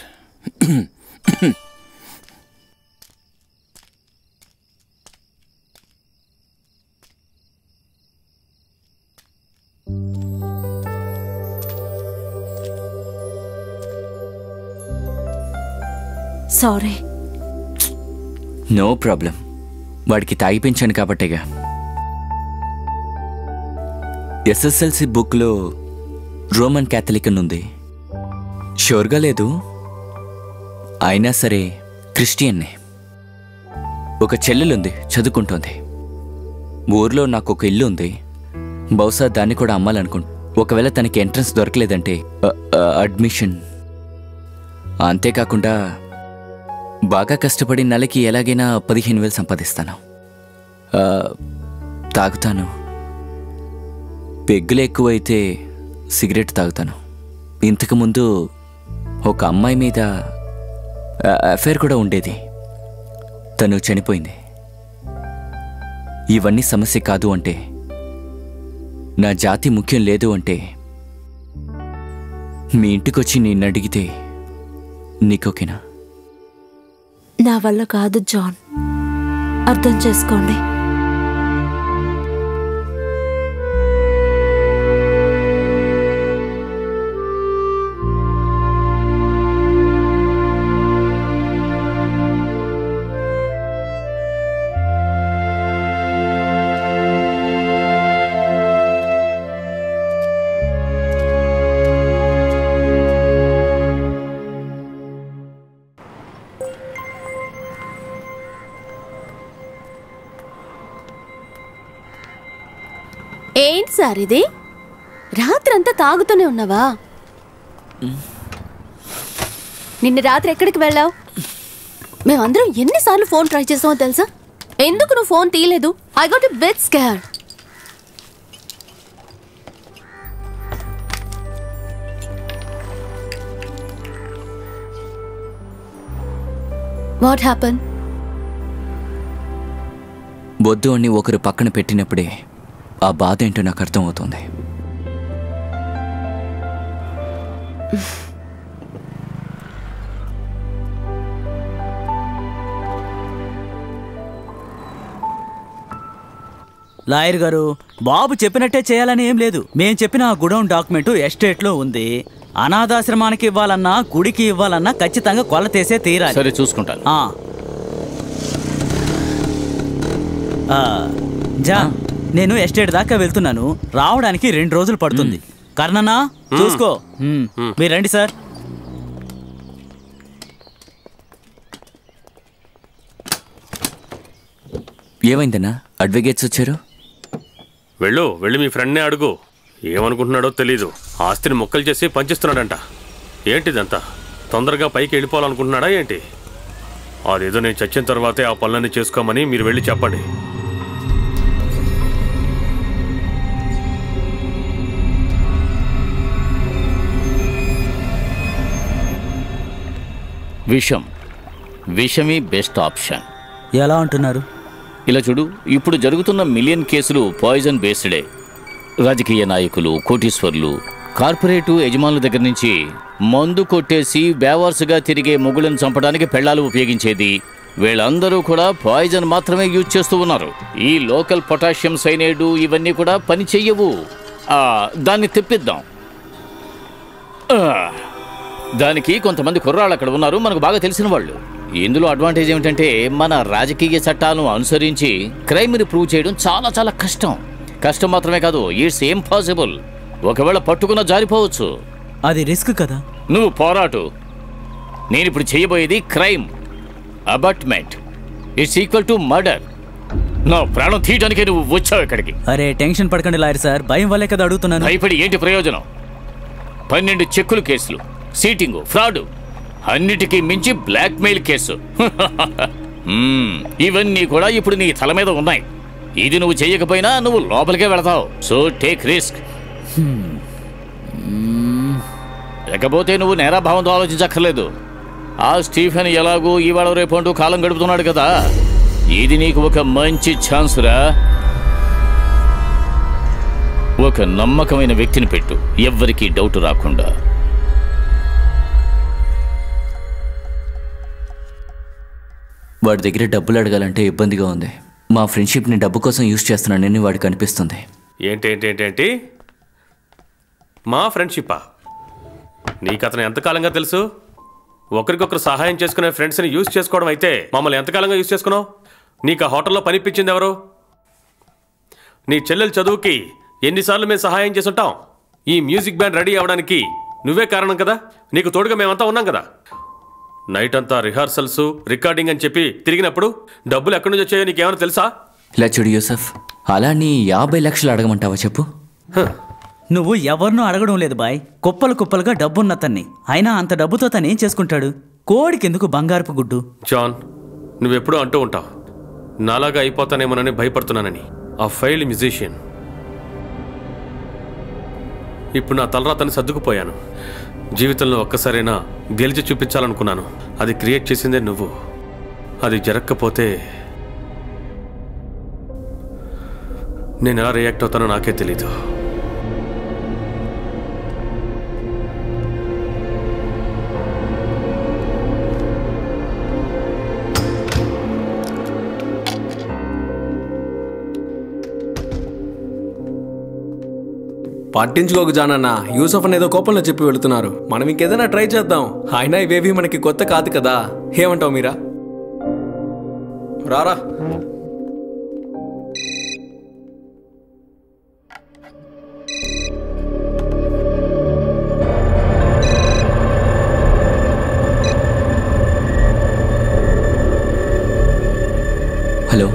Sorry. No problem. వాడికి తాగిపించాను కాబట్టేగా. ఎస్ఎస్ఎల్సి బుక్లో రోమన్ క్యాథలిక్ అని ఉంది. షూర్గా లేదు, అయినా సరే క్రిస్టియన్నే. ఒక చెల్లెలుంది, చదువుకుంటోంది. ఊర్లో నాకు ఒక ఇల్లు ఉంది, బహుశా దాన్ని కూడా అమ్మాలనుకుంటా. ఒకవేళ తనకి ఎంట్రన్స్ దొరకలేదంటే అడ్మిషన్. అంతేకాకుండా బాగా కష్టపడి నెలకి ఎలాగైనా 15,000 సంపాదిస్తాను. తాగుతాను. పెగ్గులు ఎక్కువైతే సిగరెట్ తాగుతాను. ఇంతకుముందు ఒక అమ్మాయి మీద అఫైర్ కూడా ఉండేది, తను చనిపోయింది. ఇవన్నీ సమస్య కాదు అంటే, నా జాతి ముఖ్యం లేదు అంటే, మీ ఇంటికొచ్చి నిన్ను అడిగితే నీకోకేనా? నా వల్ల కాదు జాన్, అర్థం చేసుకోండి. ఏంటి సార్ ఇది? రాత్రంతా తాగుతూనే ఉన్నావా? నిన్న రాత్రి ఎక్కడికి వెళ్ళావు? మేమందరం ఎన్నిసార్లు ఫోన్ ట్రై చేసామో తెలుసా? ఎందుకు నువ్వు ఫోన్ తీయలేదు? I got a big scare. What happen? వద్దు అని ఒకరు పక్కన పెట్టినప్పుడే ఆ బాధ ఏంటో నాకు అర్థమవుతుంది. లాయర్ గారు, బాబు చెప్పినట్టే చేయాలని ఏం లేదు. మేం చెప్పిన ఆ గుడౌన్ డాక్యుమెంట్ ఎస్టేట్లో ఉంది. అనాథాశ్రమానికి ఇవ్వాలన్నా గుడికి ఇవ్వాలన్నా ఖచ్చితంగా కొలతేసే తీరాలి. సరే, చూసుకుంటాను. నేను ఎస్టేట్ దాకా వెళ్తున్నాను, రావడానికి 2 రోజులు పడుతుంది. కర్ణనా చూసుకో. మీరు రండి సార్. ఏమైందన్నా? అడ్వకేట్స్ వచ్చారు. వెళ్ళి మీ ఫ్రెండ్నే అడుగు. ఏమనుకుంటున్నాడో తెలీదు. ఆస్తిని మొక్కలు చేసి పంచిస్తున్నాడంట. ఏంటిదంతా? తొందరగా పైకి వెళ్ళిపోవాలనుకుంటున్నాడా ఏంటి? అదేదో నేను చచ్చిన తర్వాతే ఆ పనులన్నీ చేసుకోమని మీరు వెళ్ళి చెప్పండి. విషమే బెస్ట్ ఆప్షన్. ఎలా అంటున్నారు? ఇలా చూడు, ఇప్పుడు జరుగుతున్న మిలియన్ కేసులు పాయిజన్ బేస్డే. రాజకీయ నాయకులు, కోటీశ్వర్లు, కార్పొరేటు యజమానుల దగ్గర నుంచి మందు కొట్టేసి బేవార్సుగా తిరిగే మొగులను చంపడానికి పెళ్ళాలు ఉపయోగించేది వీళ్ళందరూ కూడా పాయిజన్ మాత్రమే యూజ్ చేస్తూ ఉన్నారు. ఈ లోకల్ పొటాషియం సైనైడ్ ఇవన్నీ కూడా పని చెయ్యవు. దాన్ని తెప్పిద్దాం. దానికి కొంతమంది కుర్రాళ్ళు అక్కడ ఉన్నారు, మనకు బాగా తెలిసిన వాళ్ళు. ఇందులో అడ్వాంటేజ్ ఏమిటంటే మన రాజకీయ చట్టాలను అనుసరించి క్రైమ్ని ప్రూవ్ చేయడం చాలా చాలా కష్టం. కష్టం మాత్రమే కాదు, ఇట్స్ ఇంపాసిబుల్. ఒకవేళ పట్టుకున్నా జారిపోవచ్చు. అది రిస్క్ కదా. నువ్వు పోరాటు. నేను ఇప్పుడు చేయబోయేది crime abetment. It's equal to murder. నా ప్రాణం తీయడానికే నువ్వు వచ్చావు ఇక్కడికి. అరే టెన్షన్ పడకండి లాయర్ సార్, భయం వల్లే కదా అడుగుతున్నాను. భయపడి ఏంటి ప్రయోజనం? 12 చెక్కులు కేసులు, సీటింగు, ఫ్రాడు, అన్నిటికీ మించి బ్లాక్మెయిల్ కేసు. ఇవన్నీ కూడా ఇప్పుడు నీ తల మీద ఉన్నాయి. ఇది నువ్వు చెయ్యకపోయినా నువ్వు లోపలికే వెళతావు. So take risk. లేకపోతే నువ్వు నేరాభావంతో ఆలోచించక్కర్లేదు. ఆ స్టీఫెన్ ఎలాగూ ఇవాళ రేపు అంటూ కాలం గడుపుతున్నాడు కదా, ఇది నీకు ఒక మంచి ఛాన్స్ రా. ఒక నమ్మకమైన వ్యక్తిని పెట్టు, ఎవ్వరికీ డౌట్ రాకుండా. వాడి దగ్గర డబ్బులు అడగాలంటే ఇబ్బందిగా ఉంది. మా ఫ్రెండ్షిప్ని డబ్బు కోసం యూజ్ చేస్తున్నానని వాడికి అనిపిస్తుంది. ఏంటి మా ఫ్రెండ్షిప్పా? నీకు అతను ఎంతకాలంగా తెలుసు? ఒకరికొకరు సహాయం చేసుకునే ఫ్రెండ్స్ని యూజ్ చేసుకోవడం అయితే మమ్మల్ని ఎంతకాలంగా యూజ్ చేసుకున్నావు? నీకు ఆ హోటల్లో పనిపించింది ఎవరు? నీ చెల్లెలు చదువుకి ఎన్నిసార్లు మేము సహాయం చేసుంటాం? ఈ మ్యూజిక్ బ్యాండ్ రెడీ అవ్వడానికి నువ్వే కారణం కదా. నీకు తోడుగా మేమంతా ఉన్నాం కదా. నైట్ అంతా రిహార్సల్స్, రికార్డింగ్ అని చెప్పి తిరిగినప్పుడు డబ్బులు ఎక్కడి నుంచి వచ్చాయో నీకేమైనా తెలుసా? ఇలా చూడు యూసఫ్, అలా నీ 50 లక్షలు అడగమంటావా చెప్పు? నువ్వు ఎవరినూ అడగడం లేదు బాయ్. కుప్పలు కుప్పలుగా డబ్బున్నతన్ని. అయినా అంత డబ్బుతో తను ఏం చేసుకుంటాడు? కోడికెందుకు బంగారపు గుడ్డు? జాన్, నువ్వెప్పుడూ అంటూ ఉంటావు నాలాగా అయిపోతానేమోనని భయపడుతున్నానని. ఆ ఫెయిల్డ్ మ్యూజిషియన్. ఇప్పుడు నా తలరాతని సర్దుకుపోయాను. జీవితంలో ఒక్కసారైనా గెలిచి చూపించాలనుకున్నాను. అది క్రియేట్ చేసిందే నువ్వు. అది జరగకపోతే నేను ఎలా రియాక్ట్ అవుతానో నాకే తెలీదు. పట్టించుకోకు జానన్న, యూసఫ్ అని ఏదో కోపంలో చెప్పి వెళుతున్నారు. మనం ఇంకేదైనా ట్రై చేద్దాం. అయినా ఇవేవి మనకి కొత్త కాదు కదా. ఏమంటావు మీరా? రారా. హలో,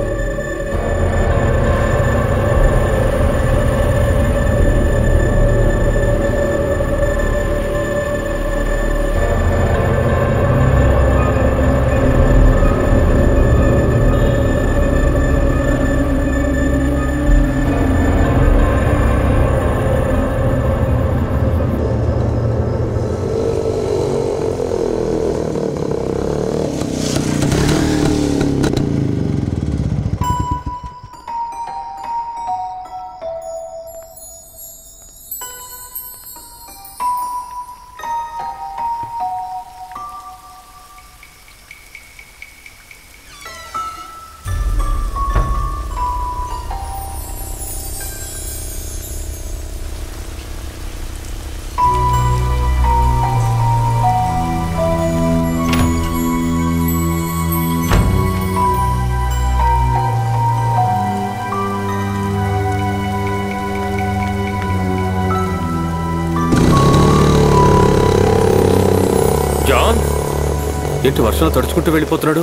ఏంటి వర్షంలో తడుచుకుంటూ వెళ్ళిపోతున్నాడు?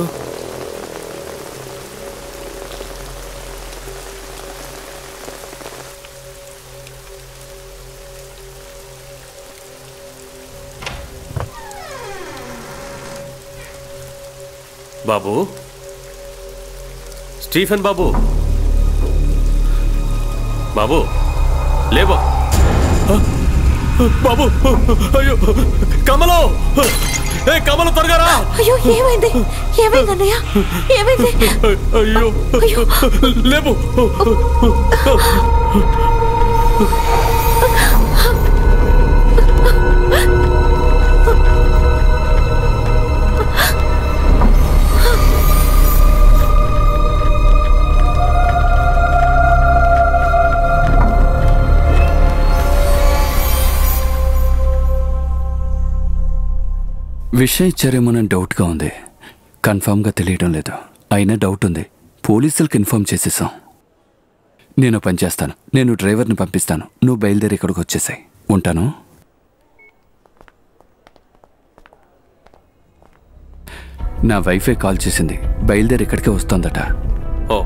బాబు, స్టీఫెన్ బాబు, బాబు లేబో బాబు. అయ్యో కమలో, ఏ కమల త్వరగా రా. అయ్యో ఏమైంది? ఏమైంది అన్నయ్య? ఏమైంది? అయ్యో లేబు. విషయం ఇచ్చారేమోనని డౌట్గా ఉంది. కన్ఫామ్గా తెలియడం లేదు. అయినా డౌట్ ఉంది. పోలీసులకు ఇన్ఫార్మ్ చేసేసాం. నేను పని చేస్తాను. నేను డ్రైవర్ని పంపిస్తాను. నువ్వు బయలుదేరి ఇక్కడికి వచ్చేసాయి. ఉంటాను. నా వైఫే కాల్ చేసింది. బయలుదేరి ఇక్కడికే వస్తోందట. ఓ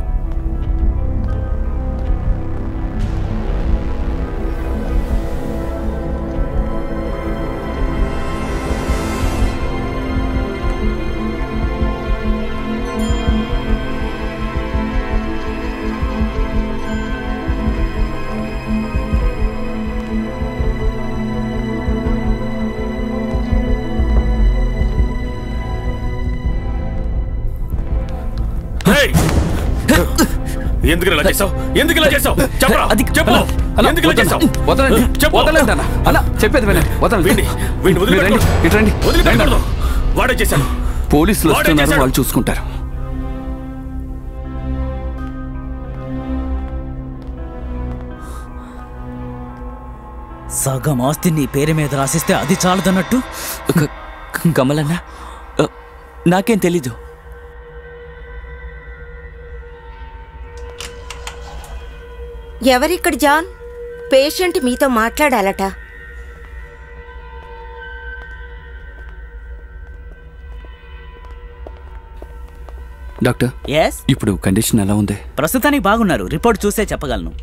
ఎందుకు ఇలా చేసావు? ఎందుకు ఇలా చేసావు? చెప్పరా, చెప్పు. ఎందుకు ఇలా చేసావు? వదలండి, చెప్పు. వదలండి అన్న. అన్న చెప్పేది వినండి, వదలండి. వీడిని వదిలిపెట్టకూడదు. ఇటు రండి. వదిలిపెట్టకూడదు. వాడే చేశాడు. పోలీసులు వాడే వస్తున్నారు, చేశాడు. వాళ్ళు చూసుకుంటారు. సగం ఆస్తి నీ పేరు మీద రాసిస్తే అది చాలదన్నట్టు. కమలన్న, నాకేం తెలీదు. ఎవరిక్కడ జాన్? పేషెంట్ మీతో మాట్లాడాలట. డాక్టర్, ఇప్పుడు కండిషన్ ఎలా ఉంది? ప్రస్తుతానికి బాగున్నారు. రిపోర్ట్ చూసే చెప్పగలను.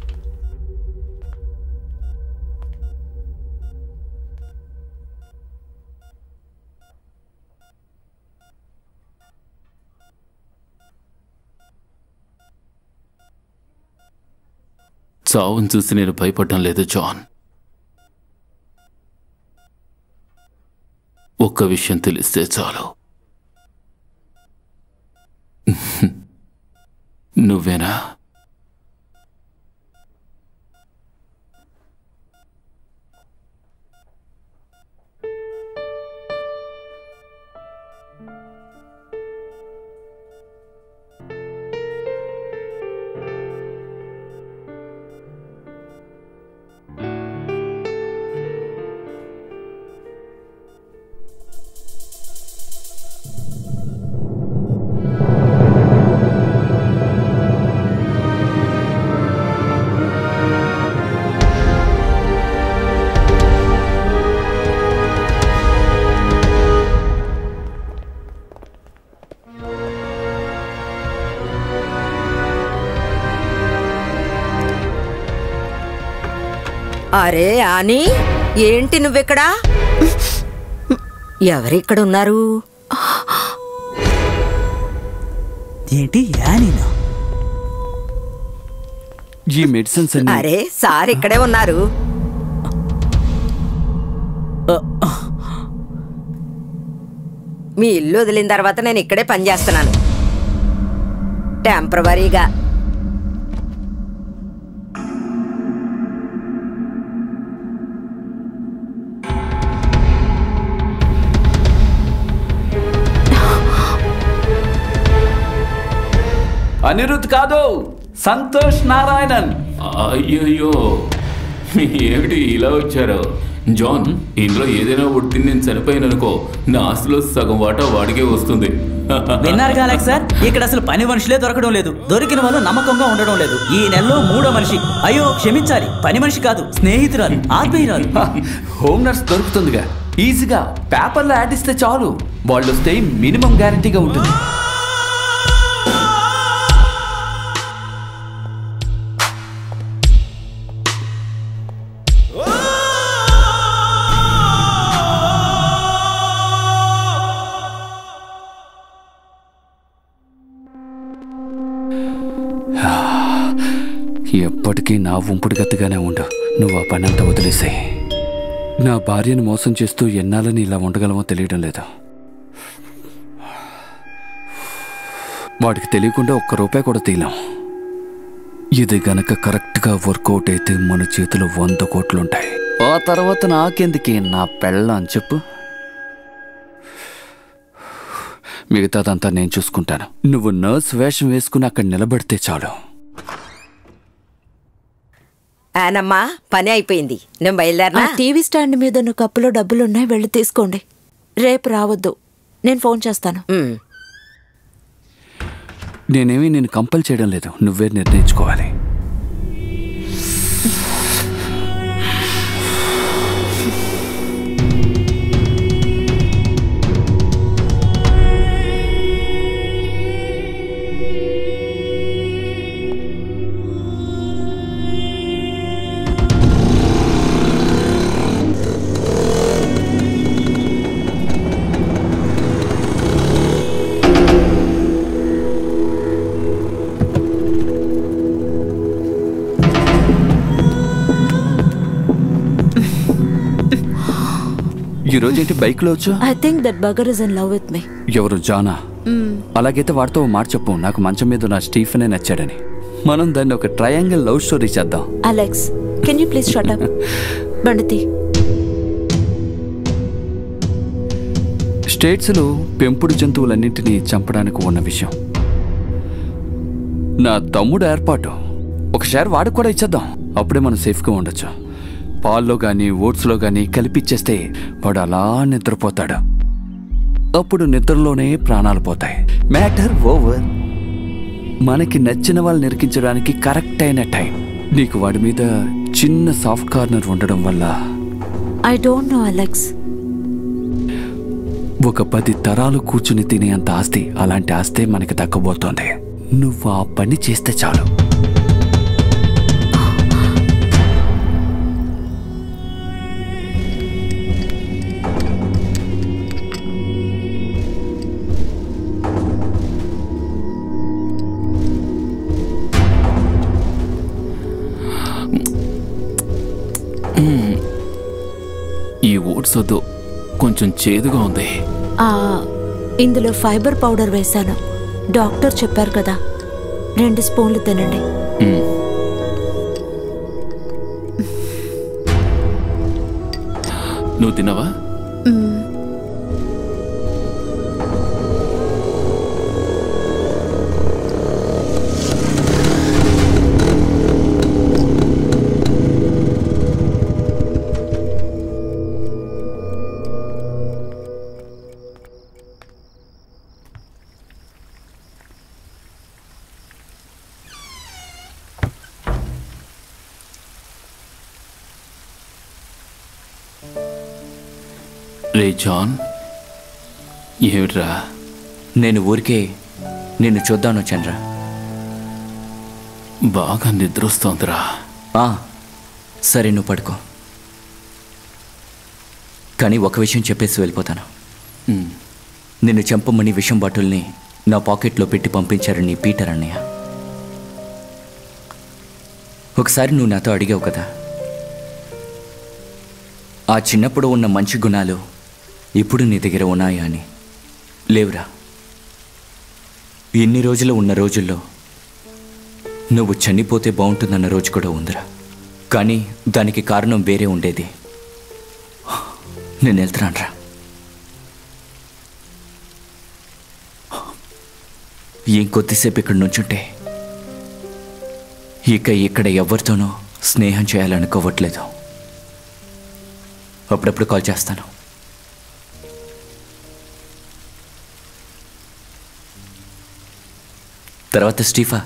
చావును చూసి నేను భయపడడం లేదు జాన్. ఒక్క విషయం తెలిస్తే చాలు. నువ్వేనా? అరే ఆని, ఏంటి నువ్వెక్కడా? ఎవరిక్కడున్నారు? ఏంటి యానీనా? ఈ మెడిసిన్స్ అన్ని అరే సార్ ఇక్కడే ఉన్నారు. మీ ఇల్లు వదిలిన తర్వాత నేను ఇక్కడే పనిచేస్తున్నాను టెంపరవరీగా. అనిరుద్ కాదు, సంతోష్ నారాయణన్. అయ్యయ్యో, ఏమిటి ఇలా వచ్చారు? జాన్, ఇందులో ఏదైనా ఉడికి నేను చనిపోయాననుకో, నా ఆస్తిలో సగం వాటా వాడికే వస్తుంది. విన్నారు కాలేక సార్, ఇక్కడ అసలు పని మనుషులే దొరకడం లేదు. దొరికిన వాళ్ళు నమ్మకంగా ఉండడం లేదు. ఈ నెలలో 3వ మనిషి. అయ్యో క్షమించాలి, పని మనిషి కాదు, స్నేహితురాలు, ఆత్మీయురాలు. హోమ్ నర్స్ దొరుకుతుందిగా, ఈజీగా పేపర్లో యాడ్ ఇస్తే చాలు. వాళ్ళు వస్తే మినిమం గ్యారంటీగా ఉంటుంది. ఎప్పటికీ నా ఉంపుడు గతిగానే ఉండు. నువ్వు ఆ పనంతా వదిలేసాయి. నా భార్యను మోసం చేస్తూ ఎన్నాళ్ళని ఇలా ఉండగలమో తెలియడం లేదు. వాడికి తెలియకుండా ఒక్క రూపాయి కూడా తీయలేం. ఇది గనక కరెక్ట్గా వర్కౌట్ అయితే మన చేతిలో 100 కోట్లుంటాయి. ఆ తర్వాత నాకెందుకే నా పెళ్ళ అని చెప్పు. మిగతాదంతా నేను చూసుకుంటాను. నువ్వు నర్స్ వేషం వేసుకుని అక్కడ నిలబడితే చాలు. ఆనమ్మా, పని అయిపోయింది. నేను బయలుదేరినా? టీవీ స్టాండ్ మీద ఉన్న కప్పులో డబ్బులున్నాయి, వెళ్ళి తీసుకోండి. రేపు రావద్దు, నేను ఫోన్ చేస్తాను. నేనేమీ నేను కంపల్ చేయడం లేదు, నువ్వే నిర్ణయించుకోవాలి. ఈ రోజేంటి బైక్ లో వచ్చు? I think that bugger is in love with me. ఎవరు, జానా? అలాగైతే వాడితో మాట చెప్పు, నాకు మంచం మీద నా స్టీఫెనే నచ్చాడని. మనం దాన్ని ఒక ట్రయాంగిల్ లవ్ స్టోరీ చేద్దాం. Alex, can you please shut up? బండితి. స్టేట్స్లో పెంపుడు జంతువులన్నింటినీ చంపడానికి ఉన్న విషయం. నా తమ్ముడు ఏర్పాటు. ఒకసారి వాడికి కూడా ఇచ్చేద్దాం. అప్పుడే మనం సేఫ్గా ఉండొచ్చు. పాల్లో కానీ ఓట్స్లో కానీ కలిపిచ్చేస్తే వాడు అలా నిద్రపోతాడు. అప్పుడు నిద్రలోనే ప్రాణాలు పోతాయి. Matter over. మనకి నచ్చిన వాళ్ళు నిరికించడానికి కరెక్ట్ అయిన టైం. నీకు వాడి మీద చిన్న సాఫ్ట్ కార్నర్ ఉండడం వల్ల ఐ డోంట్ నో అలెక్స్. ఒక 10 తరాలు కూర్చుని తినేంత ఆస్తి, అలాంటి ఆస్తే మనకి దక్కబోతోంది. నువ్వు ఆ పని చేస్తే చాలు. ఈ ఓట్స్ వద్దు, కొంచెం చేదుగా ఉంది. ఇందులో ఫైబర్ పౌడర్ వేశాను. డాక్టర్ చెప్పారు కదా, 2 స్పూన్లు తినండి. నువ్వు తిన్నావా? రే జాన్, ఏమిట్రా? నేను ఊరికే నిన్ను చూద్దాను చంద్ర. బాగా నిద్రొస్తోందిరా. సరే, నువ్వు పడుకో. కానీ ఒక విషయం చెప్పేసి వెళ్ళిపోతాను. నిన్ను చంపమని విషం బాటిల్ని నా పాకెట్లో పెట్టి పంపించారు నీ పీటర్ అన్నయ్య. ఒకసారి నువ్వు నాతో అడిగావు కదా, ఆ చిన్నప్పుడు ఉన్న మంచి గుణాలు ఇప్పుడు నీ దగ్గర ఉన్నాయా అని. లేవురా. ఎన్ని రోజులు ఉన్న రోజుల్లో నువ్వు చనిపోతే బాగుంటుందన్న రోజు కూడా ఉందిరా. కానీ దానికి కారణం వేరే ఉండేది. నేను వెళ్తున్నానురా. ఇంకొద్దిసేపు ఇక్కడ నుంచుంటే ఇక ఇక్కడ ఎవరితోనూ స్నేహం చేయాలనుకోవట్లేదు. అప్పుడప్పుడు కాల్ చేస్తాను. తర్వాత స్టీఫా,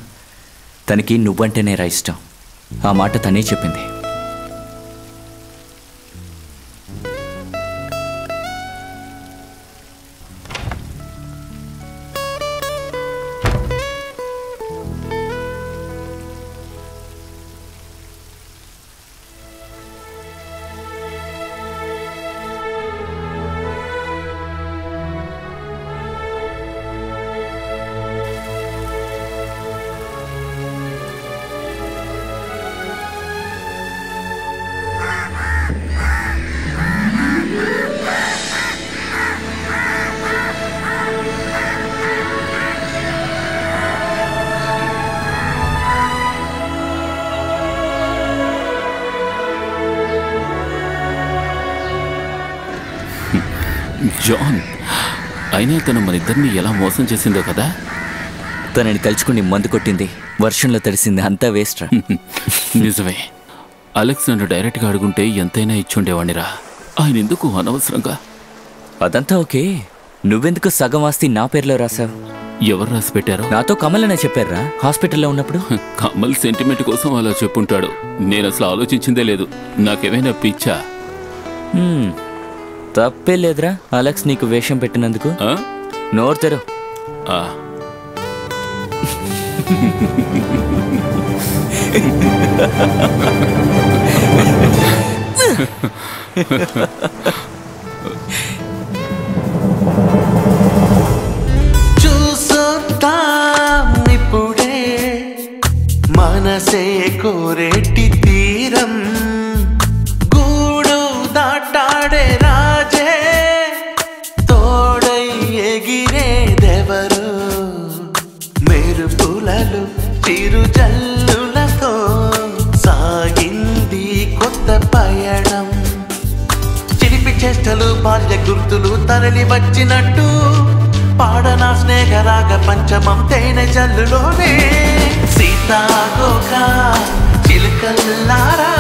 తనకి నువ్వంటేనే రా ఇష్టం. ఆ మాట తనే చెప్పింది. జాన్, అయినా తను మన ఇద్దరిని ఎలా మోసం చేసిందో కదా. తనని తలుచుకుని మందు కొట్టింది, వర్షంలో తడిసింది, అంతా వేస్ట్ రా. నిజమే. అలెక్స్ నన్ను డైరెక్ట్గా అడుగుంటే ఎంతైనా ఇచ్చుండేవాణ్ణిరా. ఆయన ఎందుకు అనవసరంగా? అదంతా ఓకే. నువ్వెందుకు సగం ఆస్తి నా పేరులో రాసావు? ఎవరు రాసి పెట్టారో? నాతో కమల్ అనే చెప్పారా హాస్పిటల్లో ఉన్నప్పుడు. కమల్ సెంటిమెంట్ కోసం అలా చెప్పుంటాడు. నేను అసలు ఆలోచించిందే లేదు. నాకేమైనా పిచ్చా? తప్పే లేదురా అలెక్స్ నీకు వేషం పెట్టినందుకు. నోరు తెరు. చూసొద్దాం ఇప్పుడే మనసే కోరేటి తీరం, గూడు దాటాడే రాజే తోడై ఎగిరేదెవరు, మెరుపులలు చిరు జల్ల చేష్టలు బాల్య గుర్తులు తరలి వచ్చినట్టు పాడనా స్నేహరాగ పంచమం తేనె జల్లులోనే సీతాగోక చిలుకల్లారా